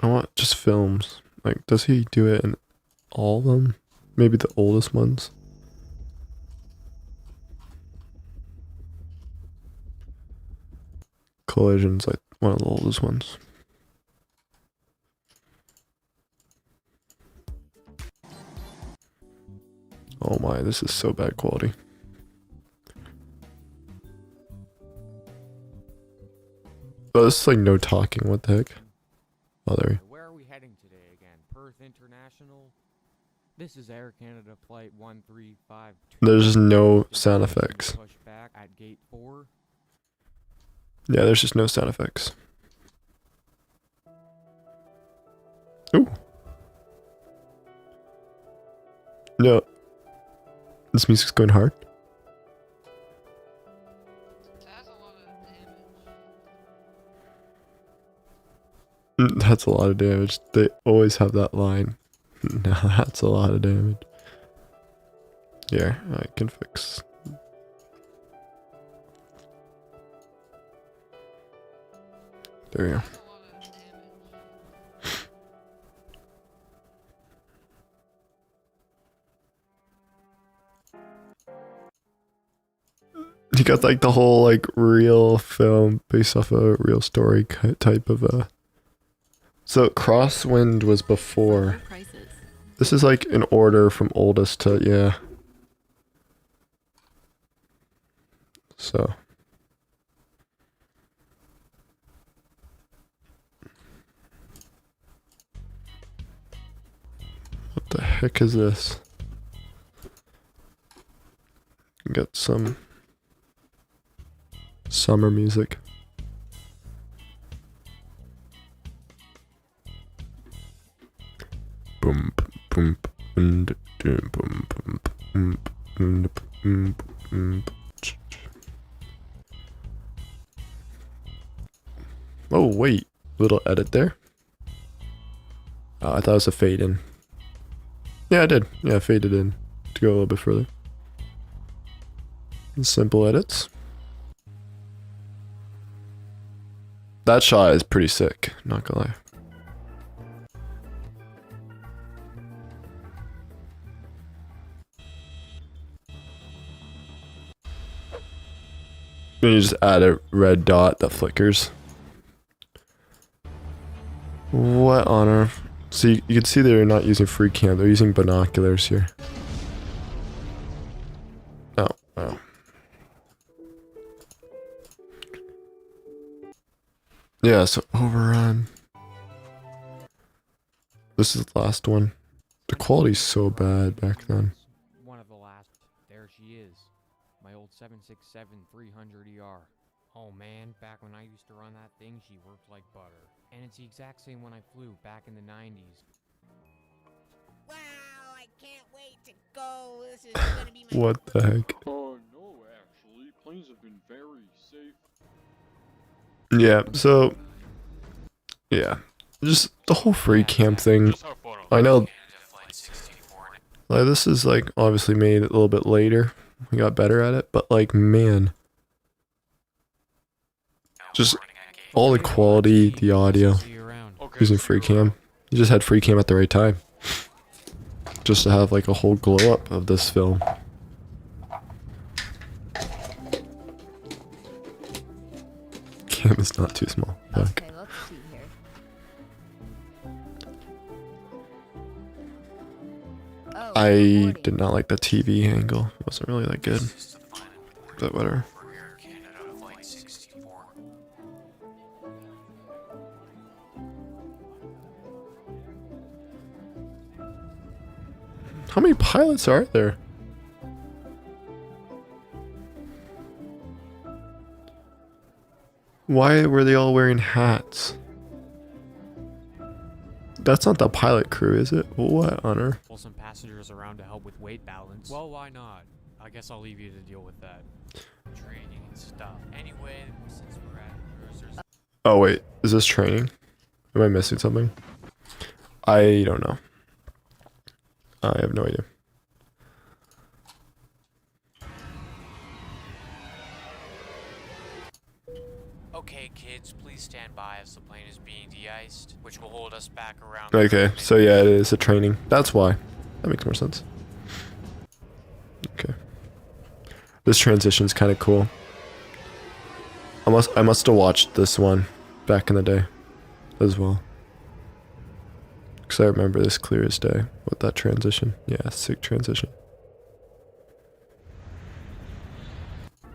[SPEAKER 1] I want just films. Like, does he do it in all of them? Maybe the oldest ones? Collision's like one of the oldest ones. Oh my, this is so bad quality. Oh, this is like no talking. What the heck? Oh, there.
[SPEAKER 17] Where are we heading today again? Perth International? This is Air Canada Flight 1352.
[SPEAKER 1] There's no sound effects.
[SPEAKER 17] Push back at gate 4.
[SPEAKER 1] Yeah, there's just no sound effects. Ooh. No. This music's going hard. That's a lot of damage. They always have that line. No, that's a lot of damage. Here, I can fix. There we go. You got like the whole like real film based off a real story type of a. So Crosswind was before. This is like in order from oldest to yeah. So. What the heck is this? Got some summer music. Boom boom boom boom boom boom boom boom boom. Oh wait, little edit there. I thought it was a fade in. Yeah, I did. Yeah, I faded in to go a little bit further. Simple edits. That shot is pretty sick, not gonna lie. Then you just add a red dot that flickers. What on earth? So you can see they're not using free cam, they're using binoculars here. Oh, wow. Yeah, so overrun. This is the last one. The quality's so bad back then.
[SPEAKER 17] One of the last. There she is. My old 767-300ER. Oh man, back when I used to run that thing, she worked like butter. And it's the exact same one I flew back in the 90s.
[SPEAKER 10] Wow, I can't wait to go. This is gonna be my
[SPEAKER 1] What the heck?
[SPEAKER 6] Oh no, actually, planes have been very safe.
[SPEAKER 1] Yeah, so yeah, just the whole free cam thing. I know like this is like obviously made a little bit later. We got better at it, but like man, just all the quality, the audio using free cam. You just had free cam at the right time. Just to have like a whole glow up of this film. Cam is not too small. Fuck.
[SPEAKER 15] Okay, let's see here. Oh,
[SPEAKER 1] I did not like the TV angle. It wasn't really that good. But whatever. How many pilots are there? Why were they all wearing hats? That's not the pilot crew, is it? What on earth?
[SPEAKER 11] Pull some passengers around to help with weight balance. Well, why not? I guess I'll leave you to deal with that. Training and stuff. Anyway, since we're at cruisers.
[SPEAKER 1] Oh wait, is this training? Am I missing something? I don't know. I have no idea.
[SPEAKER 11] Okay, kids, please stand by as the plane is being de-iced, which will hold us back around.
[SPEAKER 1] Okay, so yeah, it is a training. That's why. That makes more sense. Okay. This transition's kind of cool. I must have watched this one back in the day as well. Because I remember this clear as day with that transition. Yeah, sick transition.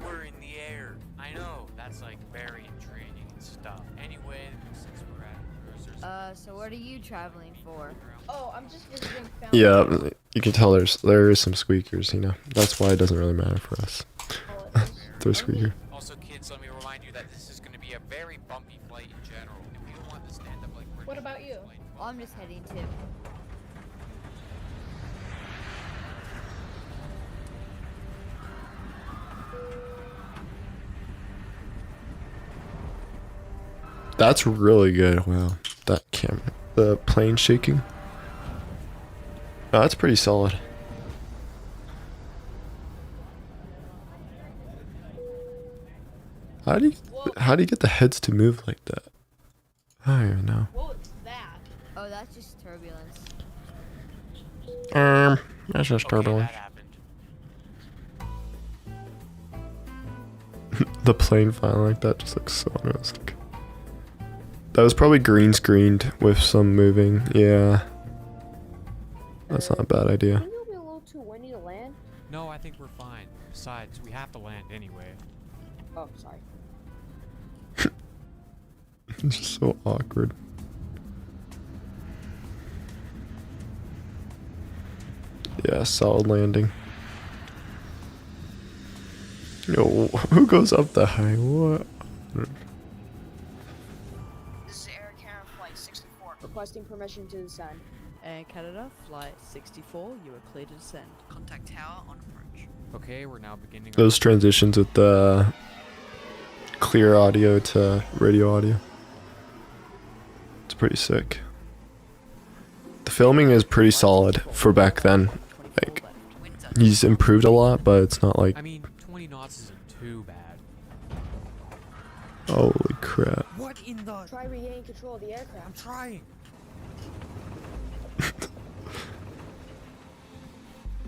[SPEAKER 11] We're in the air. I know, that's like very intriguing and stuff.
[SPEAKER 17] stuff. Anyway, since we're at cruisers.
[SPEAKER 15] So what are you traveling for?
[SPEAKER 18] Oh, I'm just visiting family.
[SPEAKER 1] Yeah, you can tell there is some squeakers, you know. That's why it doesn't really matter for us. Throw a squeaker.
[SPEAKER 17] Also, kids, let me remind you that this is going to be a very bumpy flight in general. If you don't want to stand up like
[SPEAKER 18] What about you?
[SPEAKER 15] Well, I'm just heading to.
[SPEAKER 1] That's really good. Wow, that camera, the plane shaking. No, that's pretty solid. How do you get the heads to move like that? I don't even know.
[SPEAKER 15] What was that? Oh, that's just turbulence.
[SPEAKER 1] That's just turbulence. The plane flying like that just looks so unrealistic. That was probably green screened with some moving. Yeah. That's not a bad idea.
[SPEAKER 18] Think it'll be a little too windy to land?
[SPEAKER 17] No, I think we're fine. Besides, we have to land anyway.
[SPEAKER 18] Oh, sorry.
[SPEAKER 1] It's just so awkward. Yeah, solid landing. Yo, who goes up that high? What?
[SPEAKER 18] This is Air Canada Flight 64. Requesting permission to descend.
[SPEAKER 19] Air Canada Flight 64, you are clear to descend. Contact tower on approach.
[SPEAKER 17] Okay, we're now beginning.
[SPEAKER 1] Those transitions with the clear audio to radio audio. It's pretty sick. The filming is pretty solid for back then. Like, he's improved a lot, but it's not like.
[SPEAKER 17] I mean, 20 knots isn't too bad.
[SPEAKER 1] Holy crap.
[SPEAKER 18] What in the? Try regaining control of the aircraft.
[SPEAKER 17] I'm trying.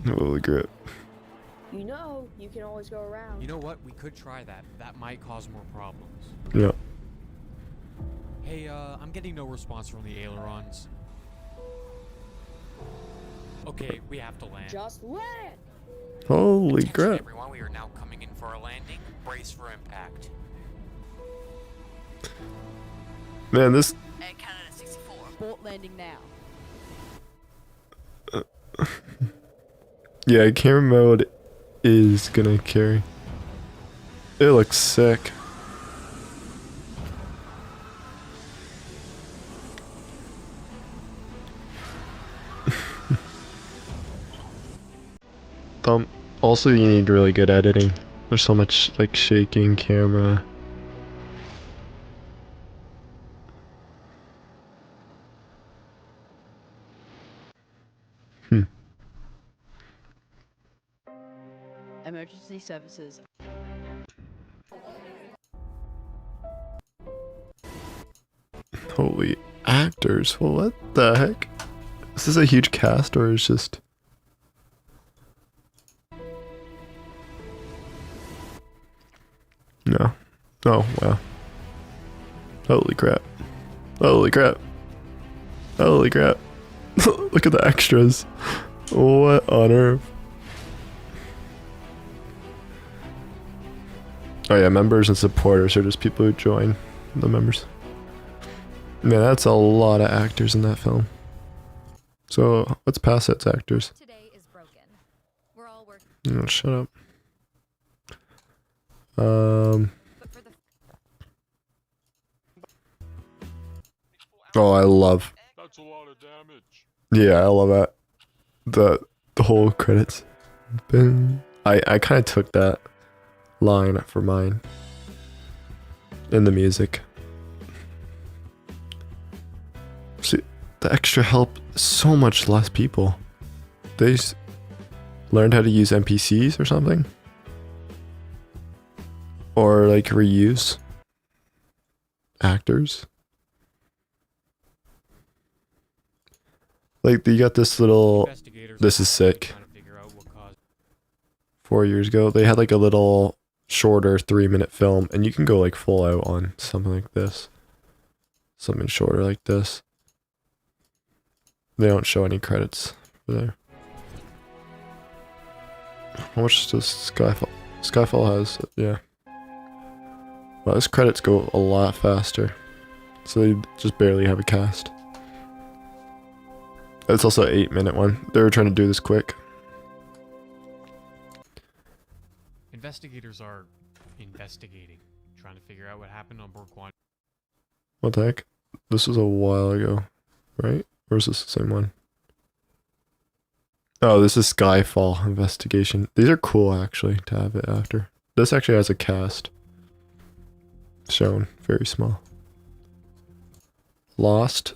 [SPEAKER 1] Holy crap.
[SPEAKER 18] You know, you can always go around.
[SPEAKER 17] You know what? We could try that. That might cause more problems.
[SPEAKER 1] Yeah.
[SPEAKER 17] Hey, I'm getting no response from the ailerons. Okay, we have to land.
[SPEAKER 18] Just land!
[SPEAKER 1] Holy
[SPEAKER 17] Attention,
[SPEAKER 1] crap.
[SPEAKER 17] everyone, we are now coming in for a landing. Brace for impact.
[SPEAKER 1] Man, this.
[SPEAKER 19] Air Canada 64, abort landing now.
[SPEAKER 1] Yeah, camera mode is gonna carry. It looks sick. Also, you need really good editing. There's so much like shaking camera.
[SPEAKER 19] Emergency services.
[SPEAKER 1] Holy actors, what the heck? Is this a huge cast or is just... No. Oh, wow. Holy crap. Holy crap. Holy crap. Look at the extras. What on earth? Oh yeah, members and supporters are just people who join the members. Man, that's a lot of actors in that film. So let's pass that to actors.
[SPEAKER 15] Today is broken. We're all working.
[SPEAKER 1] No, shut up. Oh, I love.
[SPEAKER 3] That's a lot of damage.
[SPEAKER 1] Yeah, I love that. The whole credits. I kind of took that line for mine in the music. See, the extra help so much less people. They just learned how to use NPCs or something, or like reuse actors. Like you got this little. This is sick. 4 years ago, they had like a little shorter 3-minute film, and you can go like full out on something like this. Something shorter like this. They don't show any credits for there. How much does Skyfall has? Yeah. Well, his credits go a lot faster. So they just barely have a cast. It's also an 8-minute one. They were trying to do this quick.
[SPEAKER 11] Investigators are investigating, trying to figure out what happened on board Quad.
[SPEAKER 1] What the heck? This was a while ago, right? Or is this the same one? Oh, this is Skyfall Investigation. These are cool, actually, to have it after. This actually has a cast. Shown. Very small. Lost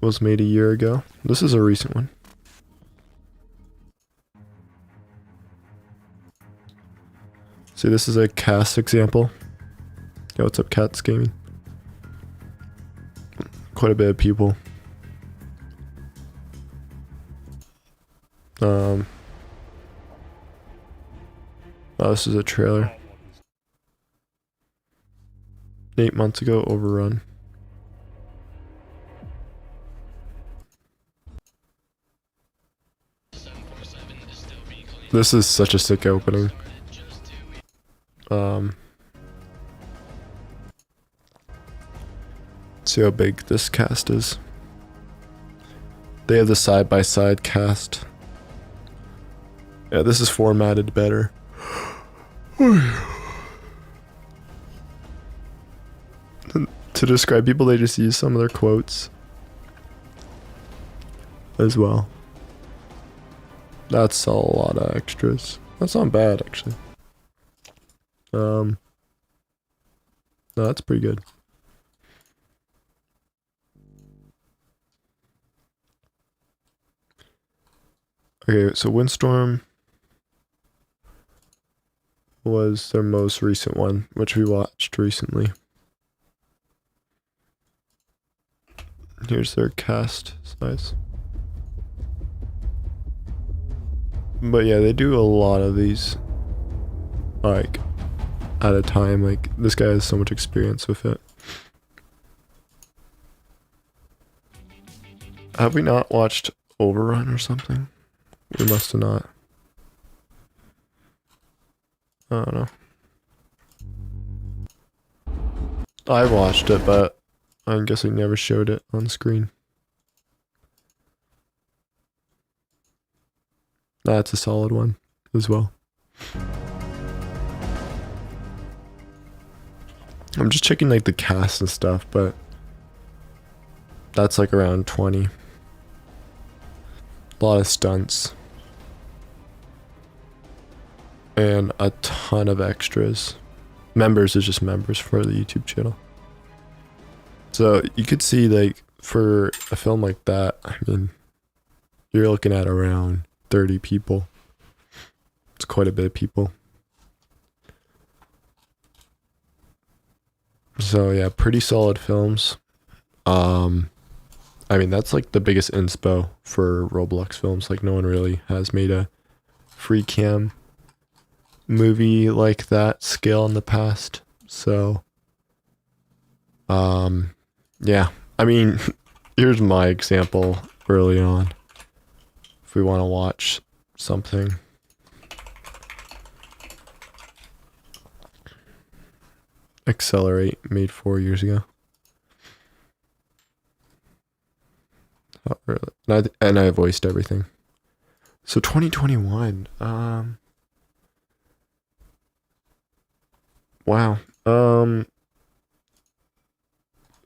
[SPEAKER 1] was made a year ago. This is a recent one. See, this is a cast example. Yo, what's up, Cats Gaming? Quite a bit of people. Oh, this is a trailer. 8 months ago, Overrun. This is such a sick opening. See how big this cast is. They have the side-by-side cast. Yeah, this is formatted better. To describe people, they just use some of their quotes as well. That's a lot of extras. That's not bad, actually. No, that's pretty good. Okay, so Windstorm was their most recent one, which we watched recently. Here's their cast size. But yeah, they do a lot of these, like, at a time. Like, this guy has so much experience with it. Have we not watched Overrun or something? We must have not. I don't know. I watched it, but I'm guessing never showed it on screen. That's a solid one as well. I'm just checking like the cast and stuff, but that's like around 20. A lot of stunts. And a ton of extras. Members is just members for the YouTube channel. So you could see, like, for a film like that, I mean, you're looking at around 30 people. It's quite a bit of people. So yeah, pretty solid films. I mean, that's like the biggest inspo for Roblox films. Like, no one really has made a free cam movie like that scale in the past. So yeah, I mean, here's my example early on if we want to watch something. Accelerate, made 4 years ago. Oh, really? And I voiced everything. So 2021. Wow.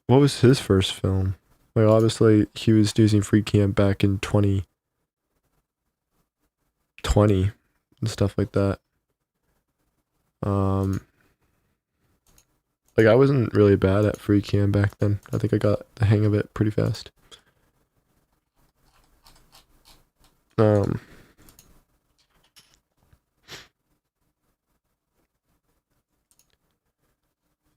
[SPEAKER 1] What was his first film? Like, obviously he was using free cam back in 2020 and stuff like that. Like, I wasn't really bad at free cam back then. I think I got the hang of it pretty fast. Let's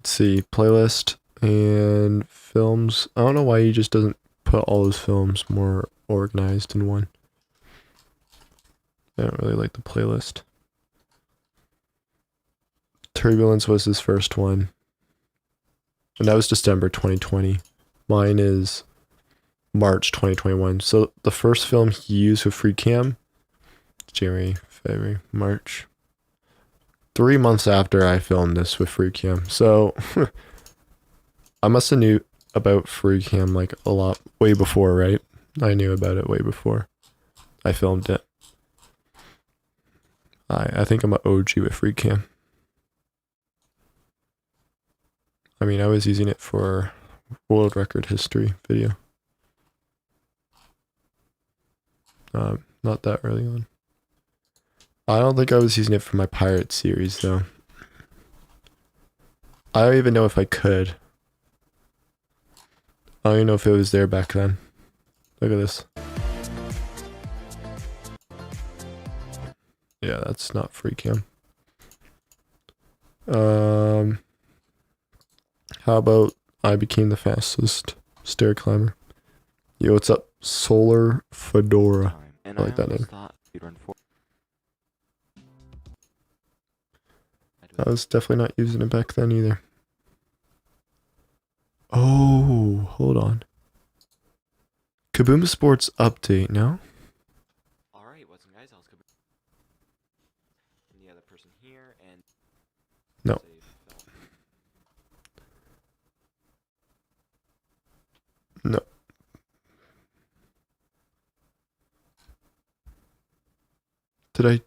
[SPEAKER 1] see, playlist and films. I don't know why he just doesn't put all his films more organized in one. I don't really like the playlist. Turbulence was his first one. And that was December 2020. Mine is March 2021. So the first film he used with free cam, January, February, March. 3 months after I filmed this with FreeCam. So I must have knew about FreeCam like a lot way before, right? I knew about it way before I filmed it. I think I'm an OG with FreeCam. I mean, I was using it for world record history video. Not that early on. I don't think I was using it for my pirate series though. I don't even know if I could. I don't even know if it was there back then. Look at this. Yeah, that's not FreeCam. How about I became the fastest stair climber? Yo, what's up? Solar Fedora. I like that name. I was definitely not using it back then either. Oh, hold on. Kaboom Sports update now.
[SPEAKER 20] Alright, what's up guys? I'll Kaboom. And the other person here and
[SPEAKER 1] no. No. Did I?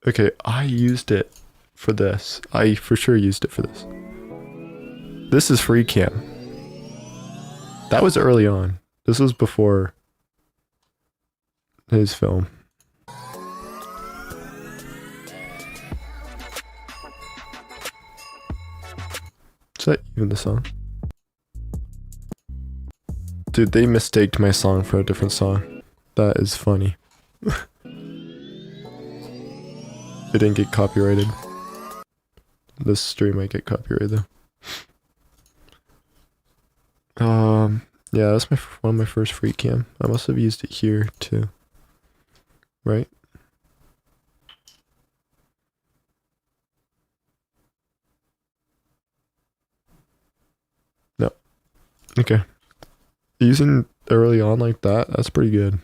[SPEAKER 1] Okay, I used it for this. I for sure used it for this. This is FreeCam. That was early on. This was before his film. Is that even the song? Dude, they mistaked my song for a different song. That is funny. It didn't get copyrighted. This stream might get copyrighted though. Yeah, that's one of my first FreeCam. I must have used it here too. Right? No. Okay. Using early on like that, that's pretty good.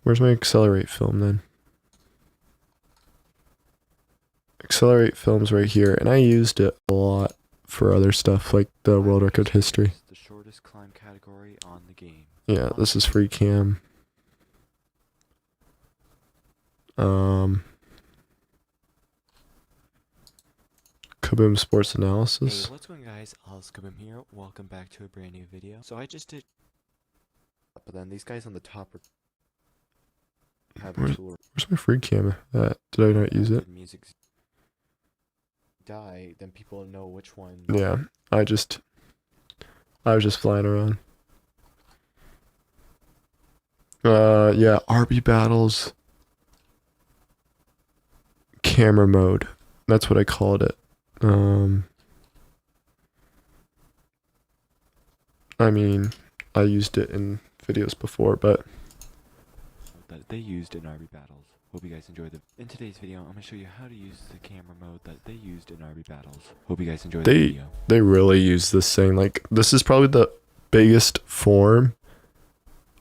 [SPEAKER 1] Where's my accelerate film then? Accelerate film's right here, and I used it a lot for other stuff like the world record history.
[SPEAKER 20] The shortest climb category on the game.
[SPEAKER 1] Yeah, this is FreeCam. Kaboom Sports Analysis.
[SPEAKER 20] Hey, what's going guys? Kaboom here. Welcome back to a brand new video. So I just did, but then these guys on the top have
[SPEAKER 1] Where's my FreeCam at? Did I not use it?
[SPEAKER 20] Music die, then people know which one.
[SPEAKER 1] Yeah, I was just flying around. Yeah, RB battles. Camera mode. That's what I called it. I mean, I used it in videos before, but
[SPEAKER 20] that they used in RB battles. Hope you guys enjoy in today's video, I'm gonna show you how to use the camera mode that they used in RB battles. Hope you guys enjoy the video.
[SPEAKER 1] They really use this thing. Like, this is probably the biggest form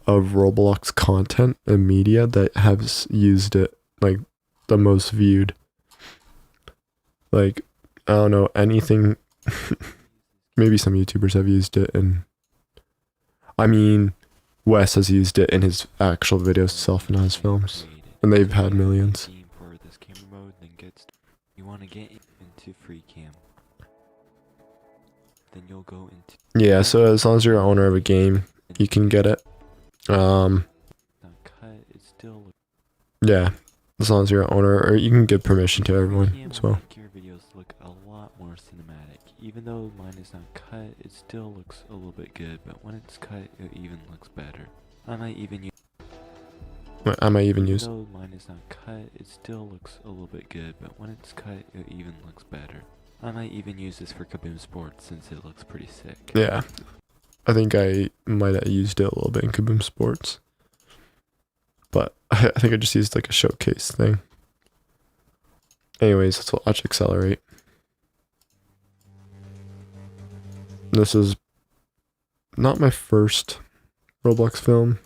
[SPEAKER 1] of Roblox content and media that has used it, like, the most viewed. Like, I don't know, anything. Maybe some YouTubers have used it, and I mean, Wes has used it in his actual videos itself and his films, and they've had millions.
[SPEAKER 20] For this camera mode, then you want to get into FreeCam, then you'll go into.
[SPEAKER 1] Yeah, so as long as you're an owner of a game, you can get it.
[SPEAKER 20] Not cut, it still.
[SPEAKER 1] Yeah, as long as you're an owner, or you can give permission to everyone as well.
[SPEAKER 20] Make your videos look a lot more cinematic. Even though mine is not cut, it still looks a little bit good. But when it's cut, it even looks better. I might even use. Even though mine is not cut, it still looks a little bit good. But when it's cut, it even looks better. I might even use this for Kaboom Sports since it looks pretty sick.
[SPEAKER 1] Yeah, I think I might have used it a little bit in Kaboom Sports, but I think I just used like a showcase thing. Anyways, let's watch Accelerate. This is not my first Roblox film.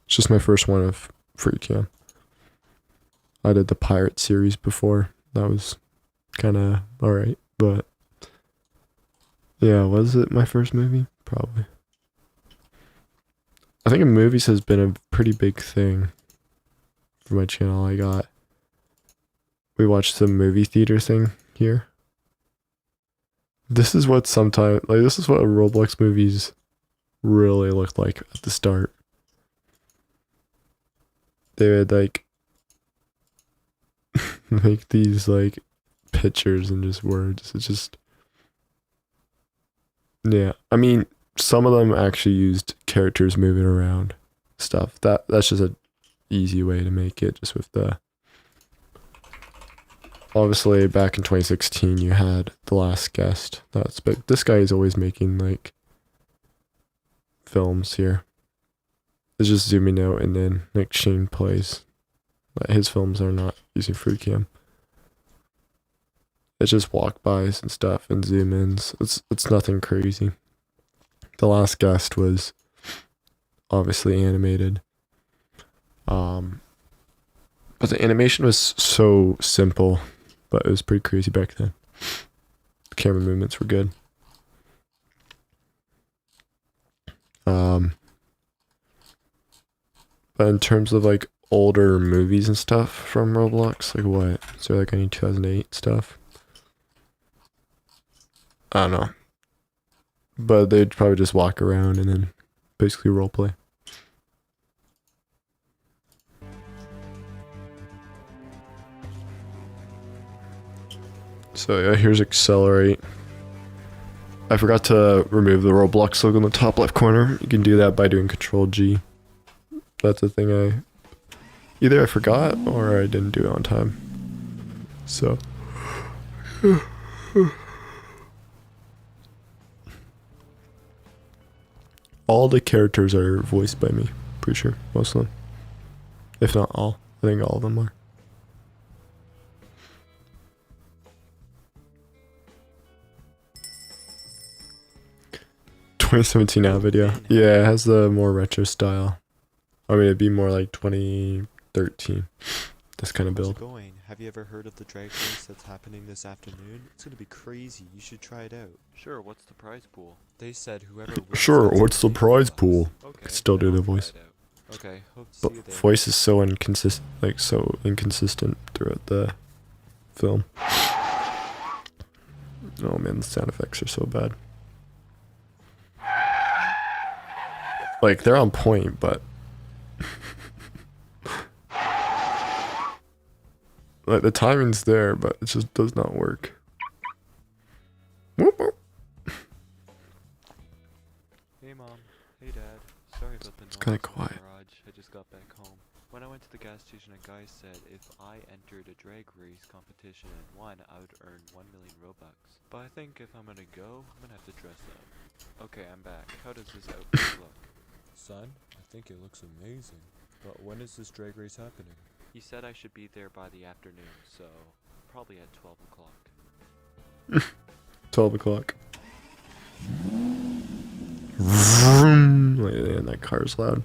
[SPEAKER 1] It's just my first one of FreeCam. I did the Pirate series before. That was kind of alright, but yeah, was it my first movie? Probably. I think movies has been a pretty big thing for my channel. We watched the movie theater thing here. This is what this is what Roblox movies really looked like at the start. They would like make these like pictures and just words. It's just, yeah. I mean, some of them actually used characters moving around stuff. That's just an easy way to make it, just with the, obviously back in 2016 you had The Last Guest. But this guy is always making like films here. It's just zooming out and then like Shane plays. His films are not using free cam. It's just walk-bys and stuff and zoom-ins. It's nothing crazy. The Last Guest was obviously animated. But the animation was so simple, but it was pretty crazy back then. The camera movements were good. But in terms of like older movies and stuff from Roblox, like what? Is there like any 2008 stuff? I don't know. But they'd probably just walk around and then basically roleplay. So yeah, here's Accelerate. I forgot to remove the Roblox logo in the top left corner. You can do that by doing Control G. That's a thing either I forgot or I didn't do it on time. So all the characters are voiced by me, pretty sure, most of them. If not all, I think all of them are. '17 video. Yeah, it has the more retro style. I mean, it'd be more like 2013. This kind of build.
[SPEAKER 20] How's it going? Have you ever heard of the drag race that's happening this afternoon? It's gonna be crazy. You should try it out. Sure, what's the prize pool? They said whoever wins.
[SPEAKER 1] Sure, what's the prize pool? I can still do the voice.
[SPEAKER 20] Okay, hope to
[SPEAKER 1] But
[SPEAKER 20] see you there.
[SPEAKER 1] voice is so inconsistent throughout the film. Oh man, the sound effects are so bad. Like, they're on point, but like the timing's there, but it just does not work. Whoop, whoop.
[SPEAKER 20] Hey mom, hey dad. Sorry about the noise.
[SPEAKER 1] It's kind of
[SPEAKER 20] in the
[SPEAKER 1] quiet.
[SPEAKER 20] garage. I just got back home. When I went to the gas station, a guy said if I entered a drag race competition and won, I would earn 1 million Robux. But I think if I'm gonna go, I'm gonna have to dress up. Okay, I'm back. How does this outfit look?
[SPEAKER 21] Son, I think it looks amazing. But when is this drag race happening?
[SPEAKER 20] He said I should be there by the afternoon, so probably at 12 o'clock.
[SPEAKER 1] 12 o'clock. Vroom. Like, man, that car's loud.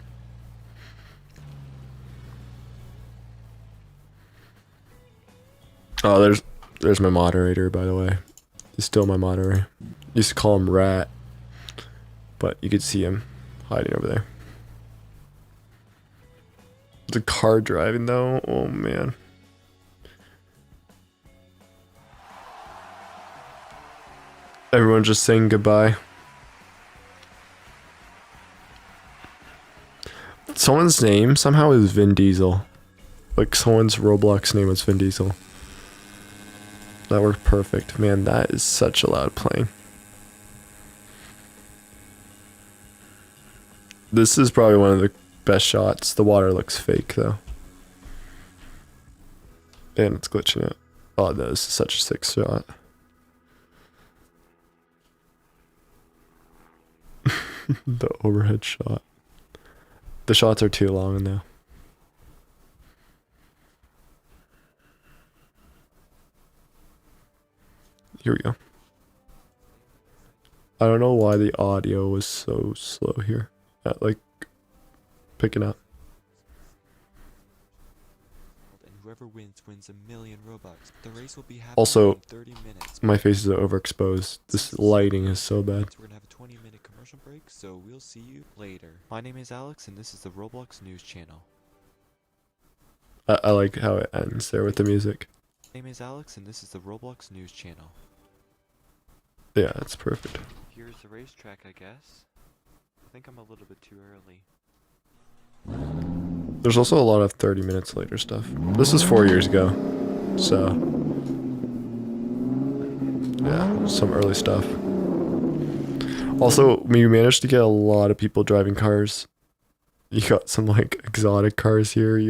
[SPEAKER 1] Oh, there's my moderator, by the way. He's still my moderator. Used to call him Rat, but you could see him hiding over there. The car driving though, oh man. Everyone just saying goodbye. Someone's name somehow is Vin Diesel. Like someone's Roblox name was Vin Diesel. That worked perfect. Man, that is such a loud plane. This is probably one of the best shots. The water looks fake though. And it's glitching it. Oh no, this is such a sick shot. The overhead shot. The shots are too long now. Here we go. I don't know why the audio was so slow here. Like picking up.
[SPEAKER 20] And whoever whoever wins wins 1,000,000 Robux. The race will be happening
[SPEAKER 1] Also,
[SPEAKER 20] in 30 minutes.
[SPEAKER 1] my face is overexposed. This lighting is so bad.
[SPEAKER 20] We're gonna have a 20-minute commercial break, so we'll see you later. My name is Alex, and this is the Roblox News Channel.
[SPEAKER 1] I like how it ends there with the music.
[SPEAKER 20] My name is Alex, and this is the Roblox News Channel.
[SPEAKER 1] Yeah, it's perfect.
[SPEAKER 20] Here's the racetrack, I guess. I think I'm a little bit too early.
[SPEAKER 1] There's also a lot of 30 minutes later stuff. This is 4 years ago, so yeah, some early stuff. Also, we managed to get a lot of people driving cars. You got some like exotic cars here. You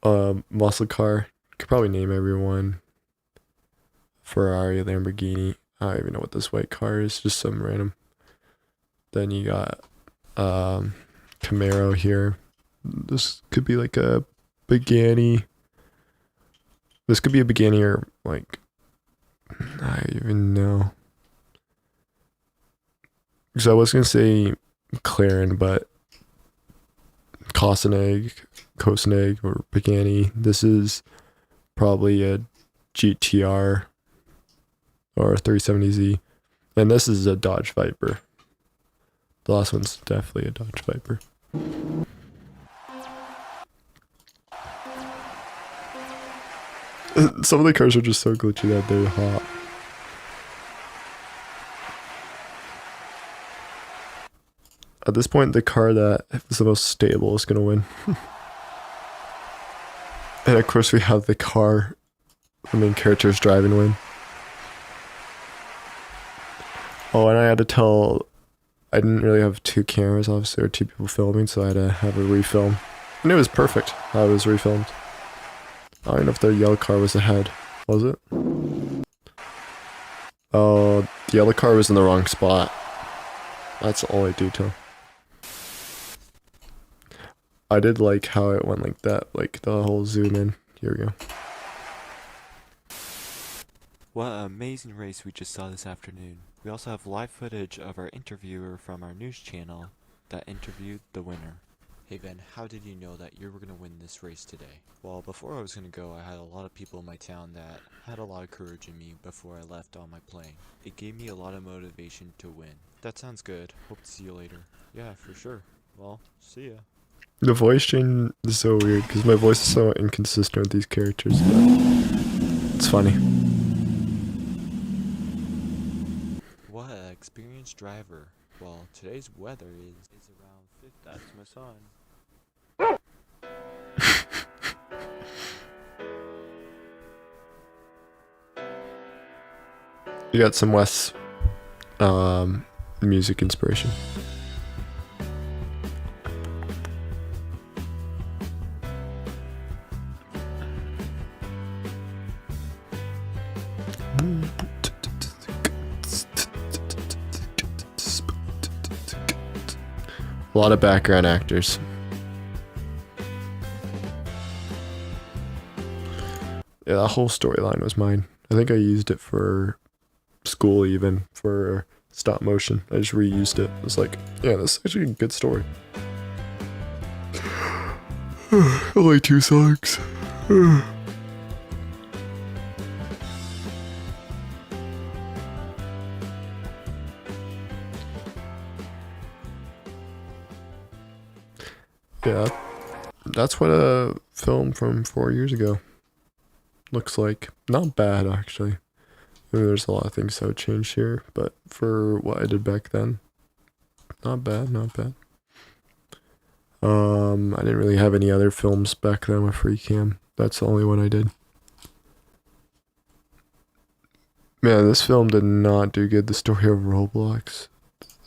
[SPEAKER 1] got muscle car. Could probably name everyone. Ferrari, Lamborghini. I don't even know what this white car is. Just some random. Then you got Camaro here. This could be like a Pagani. This could be a Pagani or like I don't even know. Because I was gonna say McLaren, but Koenigsegg or Pagani. This is probably a GTR or a 370Z, and this is a Dodge Viper. The last one's definitely a Dodge Viper. Some of the cars are just so glitchy that they're hot. At this point, the car that is the most stable is gonna win. And of course we have the car the main character's driving win. Oh, and I had to tell, I didn't really have two cameras, obviously, or two people filming, so I had to have a refilm. And it was perfect how it was refilmed. I don't know if the yellow car was ahead. Was it? Oh, the yellow car was in the wrong spot. That's the only detail. I did like how it went like that, like the whole zoom in. Here we go.
[SPEAKER 20] What an amazing race we just saw this afternoon. We also have live footage of our interviewer from our news channel that interviewed the winner. Hey Ben, how did you know that you were going to win this race today? Well, before I was going to go, I had a lot of people in my town that had a lot of courage in me before I left on my plane. It gave me a lot of motivation to win. That sounds good. Hope to see you later. Yeah, for sure. Well, see ya.
[SPEAKER 1] The voice change is so weird because my voice is so inconsistent with these characters, but it's funny.
[SPEAKER 20] What an experienced driver. Well, today's weather is around 50. That's my son.
[SPEAKER 1] You got some Wes music inspiration. A lot of background actors. Yeah, that whole storyline was mine. I think I used it for school, even for stop motion. I just reused it. It was like, yeah, this is actually a good story. Only 2 songs. Yeah, that's what a film from 4 years ago looks like. Not bad, actually. I mean, there's a lot of things that would change here, but for what I did back then, not bad, not bad. I didn't really have any other films back then with free cam. That's the only one I did. Man, this film did not do good. The story of Roblox.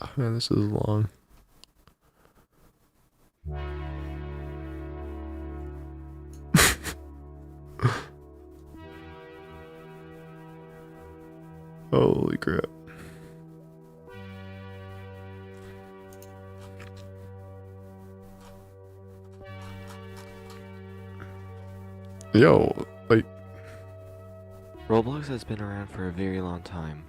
[SPEAKER 1] Oh, man, this is long. Holy crap. Yo, like...
[SPEAKER 20] Roblox has been around for a very long time.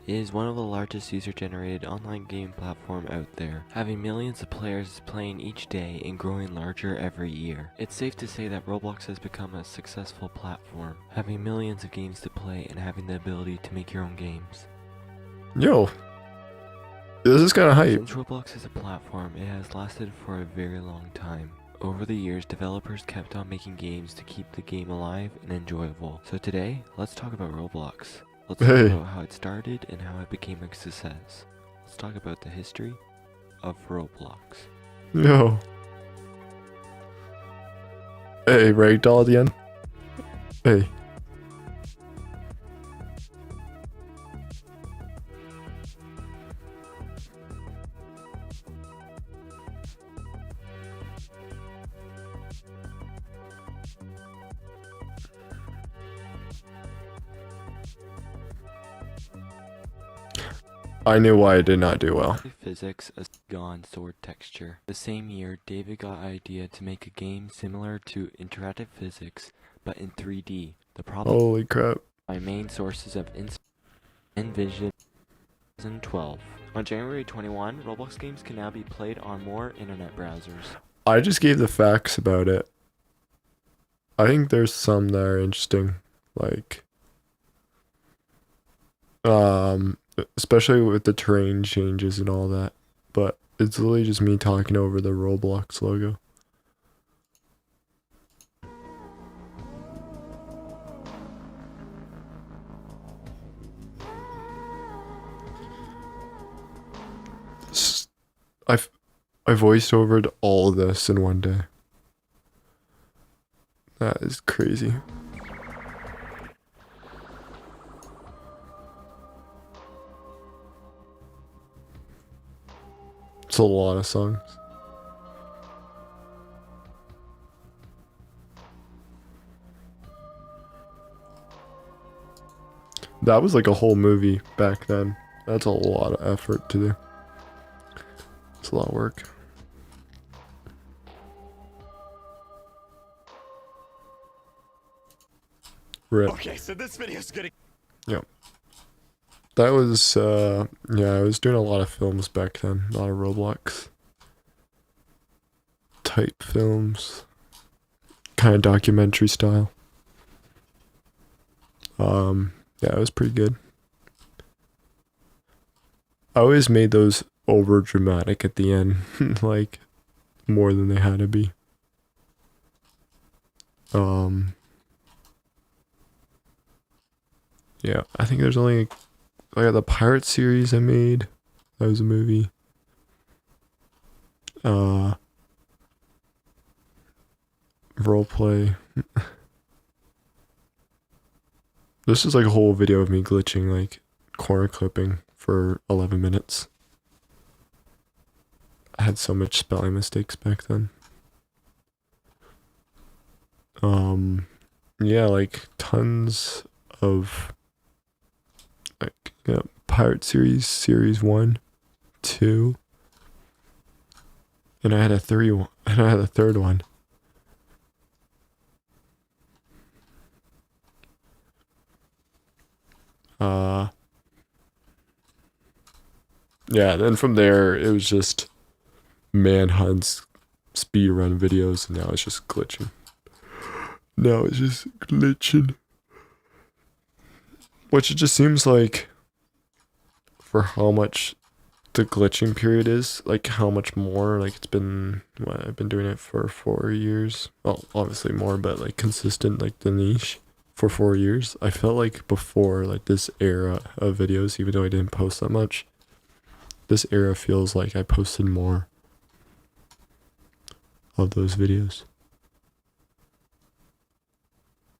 [SPEAKER 4] It is one of the largest user-generated online game platform out there, having millions of players playing each day and growing larger every year. It's safe to say that Roblox has become a successful platform, having millions of games to play and having the ability to make your own games.
[SPEAKER 1] Yo, this is kind of hype.
[SPEAKER 4] Since Roblox is a platform, it has lasted for a very long time. Over the years, developers kept on making games to keep the game alive and enjoyable. So today, let's talk about Roblox. Let's talk about how it started and how it became a success. Let's talk about the history of Roblox.
[SPEAKER 1] Yo. Hey, ragdoll at the end. Hey. I knew why I did not do well.
[SPEAKER 4] Physics, a gone sword texture. The same year, David got an idea to make a game similar to interactive physics, but in 3D. The problem.
[SPEAKER 1] Holy crap.
[SPEAKER 4] My main sources of Envision 2012. On January 21, Roblox games can now be played on more internet browsers.
[SPEAKER 1] I just gave the facts about it. I think there's some that are interesting, like especially with the terrain changes and all that, but it's literally just me talking over the Roblox logo. I voiced overed all of this in one day. That is crazy. It's a lot of songs. That was like a whole movie back then. That's a lot of effort to do. It's a lot of work. Rip.
[SPEAKER 22] Okay, so this video's gonna.
[SPEAKER 1] Yep. That was, yeah, I was doing a lot of films back then. A lot of Roblox type films. Kind of documentary style. Yeah, it was pretty good. I always made those over dramatic at the end. Like, more than they had to be. Yeah, I think there's only like the Pirate series I made. That was a movie. Roleplay. This is like a whole video of me glitching, like corner clipping for 11 minutes. I had so much spelling mistakes back then. Yeah, like tons of like, yeah, Pirate series 1, 2, and I had a third one. Yeah, then from there it was just manhunts, speedrun videos, and now it's just glitching. Which it just seems like, for how much the glitching period is, like how much more, like it's been, what, I've been doing it for 4 years. Well, obviously more, but like consistent, like the niche for 4 years. I felt like before, like this era of videos, even though I didn't post that much, this era feels like I posted more of those videos.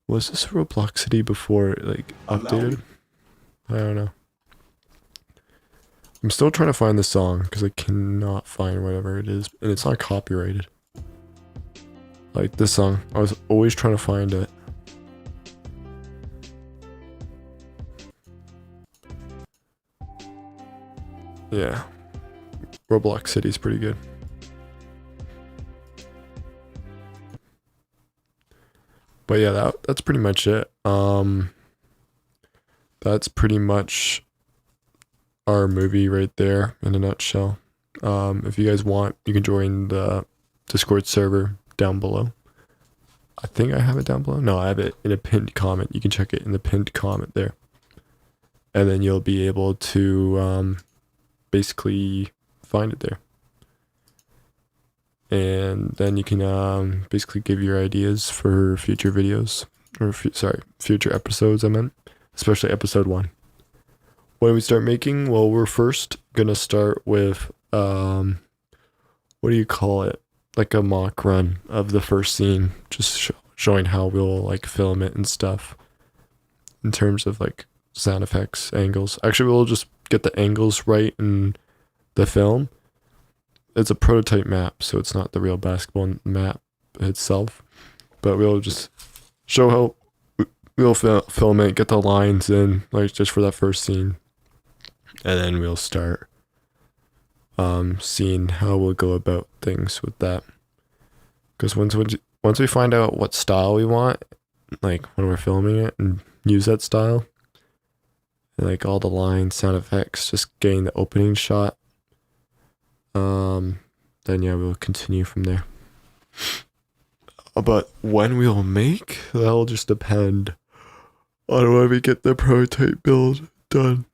[SPEAKER 1] Was this Robloxity before it, like, updated? I don't know. I'm still trying to find the song, because I cannot find whatever it is, and it's not copyrighted. Like, this song, I was always trying to find it. Yeah. Roblox City's pretty good. But yeah, that's pretty much it. That's pretty much our movie right there in a nutshell. If you guys want, you can join the Discord server down below. I think I have it down below. No, I have it in a pinned comment. You can check it in the pinned comment there. And then you'll be able to basically find it there. And then you can basically give your ideas for future videos. Or, future episodes, I meant. Especially episode 1. When we start making, well, we're first going to start with, what do you call it? Like a mock run of the first scene. Just showing how we'll, like, film it and stuff. In terms of, like, sound effects, angles. Actually, we'll just get the angles right in the film. It's a prototype map, so it's not the real basketball map itself. But we'll just show how we'll film it, get the lines in, like, just for that first scene. And then we'll start seeing how we'll go about things with that. Because once we find out what style we want, like when we're filming it, and use that style, and like all the lines, sound effects, just getting the opening shot, then yeah, we'll continue from there. But when we'll make, that'll just depend on when we get the prototype build done.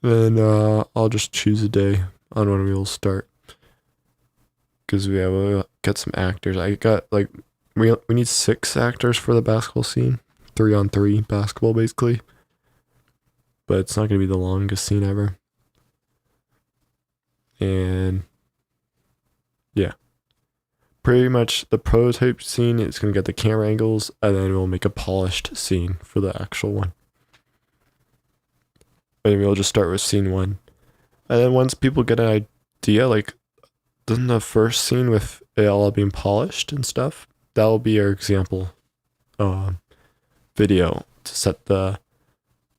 [SPEAKER 1] Then I'll just choose a day on when we'll start. Because we'll get some actors. I got like, we need 6 actors for the basketball scene. 3-on-3 basketball basically. But it's not going to be the longest scene ever. And yeah. Pretty much the prototype scene is going to get the camera angles, and then we'll make a polished scene for the actual one. And we'll just start with scene 1. And then once people get an idea, like, doesn't the first scene with it all being polished and stuff, that'll be our example video to set the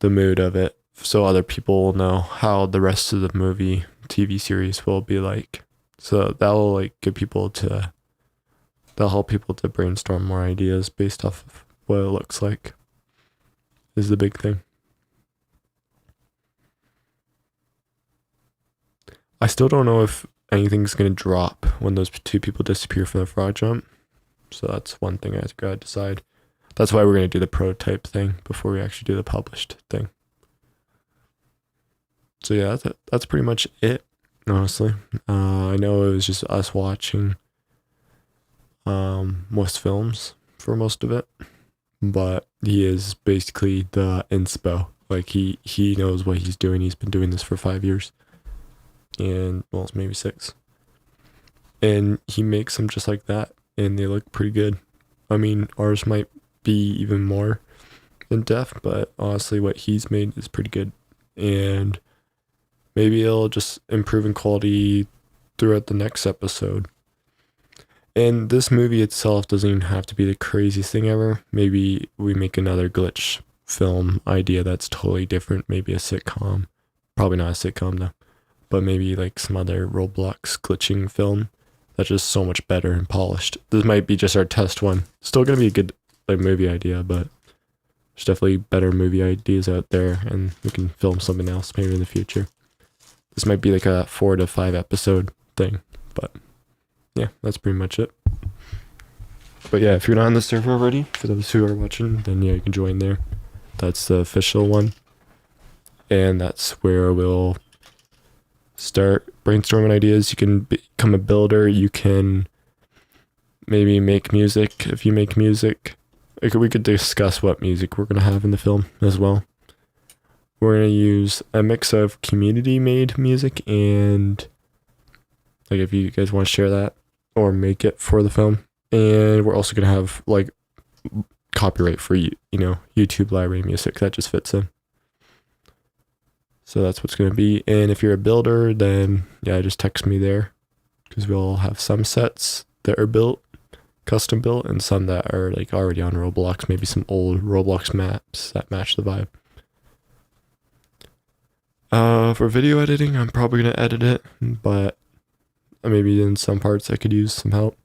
[SPEAKER 1] mood of it, so other people will know how the rest of the movie TV series will be like. So that'll like that'll help people to brainstorm more ideas based off of what it looks like, is the big thing. I still don't know if anything's going to drop when those 2 people disappear from the frog jump. So that's one thing I gotta decide. That's why we're going to do the prototype thing before we actually do the published thing. So yeah, that's pretty much it, honestly. I know it was just us watching most films for most of it. But he is basically the inspo. Like he knows what he's doing. He's been doing this for 5 years. And well, maybe 6. And he makes them just like that, and they look pretty good. I mean, ours might be even more in depth, but honestly what he's made is pretty good. And maybe it'll just improve in quality throughout the next episode. And this movie itself doesn't even have to be the craziest thing ever. Maybe we make another glitch film idea that's totally different. Maybe a sitcom. Probably not a sitcom though. But maybe like some other Roblox glitching film that's just so much better and polished. This might be just our test one. Still gonna be a good like movie idea, but there's definitely better movie ideas out there, and we can film something else maybe in the future. This might be like a 4 to 5 episode thing, but yeah, that's pretty much it. But yeah, if you're not on the server already, for those who are watching, then yeah, you can join there. That's the official one, and that's where we'll start brainstorming ideas. You can become a builder. You can maybe make music if you make music. We could discuss what music we're going to have in the film as well. We're going to use a mix of community made music and like if you guys want to share that or make it for the film. And we're also going to have like copyright free, YouTube library music that just fits in. So that's what's going to be. And if you're a builder, then yeah, just text me there, because we'll have some sets that are built, custom built, and some that are like already on Roblox, maybe some old Roblox maps that match the vibe. For video editing, I'm probably going to edit it, but maybe in some parts I could use some help.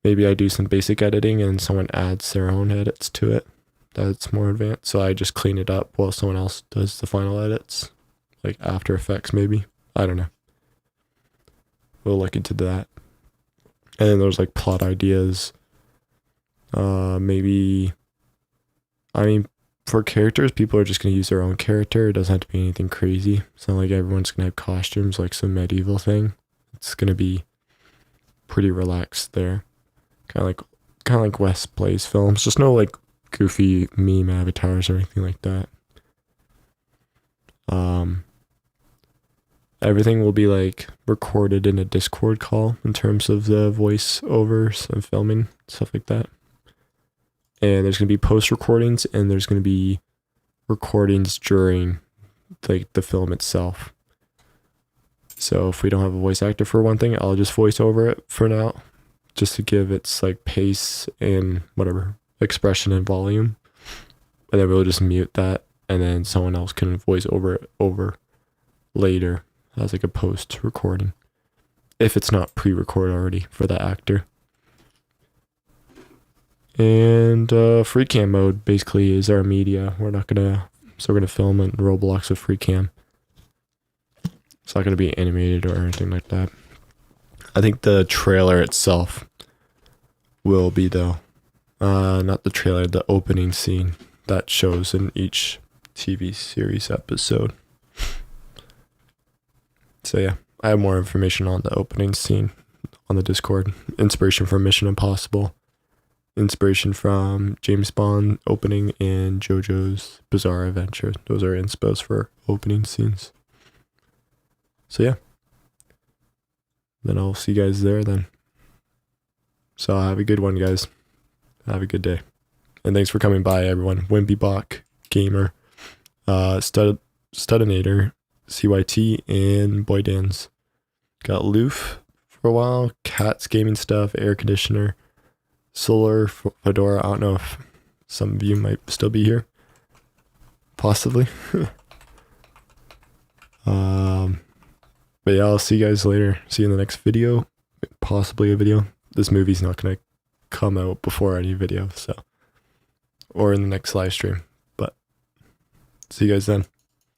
[SPEAKER 1] Maybe I do some basic editing and someone adds their own edits to it. That's more advanced. So I just clean it up while someone else does the final edits. like After Effects maybe. I don't know. We'll look into that. And then there's like plot ideas. Maybe, I mean, for characters, people are just going to use their own character. It doesn't have to be anything crazy. It's not like everyone's going to have costumes like some medieval thing. It's going to be pretty relaxed there. Kind of like Wes plays films. Just no like goofy meme avatars or anything like that. Everything will be like recorded in a Discord call in terms of the voiceovers and filming, stuff like that. And there's going to be post recordings, and there's going to be recordings during like the film itself. So if we don't have a voice actor for one thing, I'll just voice over it for now, just to give its like pace and whatever expression and volume. And then we'll just mute that, and then someone else can voice over it over later as like a post recording, if it's not pre-recorded already for the actor. And free cam mode basically is our media. We're gonna film in Roblox with free cam. It's not gonna be animated or anything like that. I think the trailer itself will be though. Not the trailer, the opening scene that shows in each TV series episode. So yeah, I have more information on the opening scene on the Discord. Inspiration from Mission Impossible. Inspiration from James Bond opening and JoJo's Bizarre Adventure. Those are inspos for opening scenes. So yeah. Then I'll see you guys there then. So have a good one, guys. Have a good day. And thanks for coming by, everyone. Wimpybach, Gamer, Studinator, CYT, and Boy Dans. Got Loof for a while, Cats Gaming Stuff, Air Conditioner, Solar, Fedora. I don't know if some of you might still be here. Possibly. But yeah, I'll see you guys later. See you in the next video. Possibly a video. This movie's not going to come out before any video, so. Or in the next live stream. But see you guys then.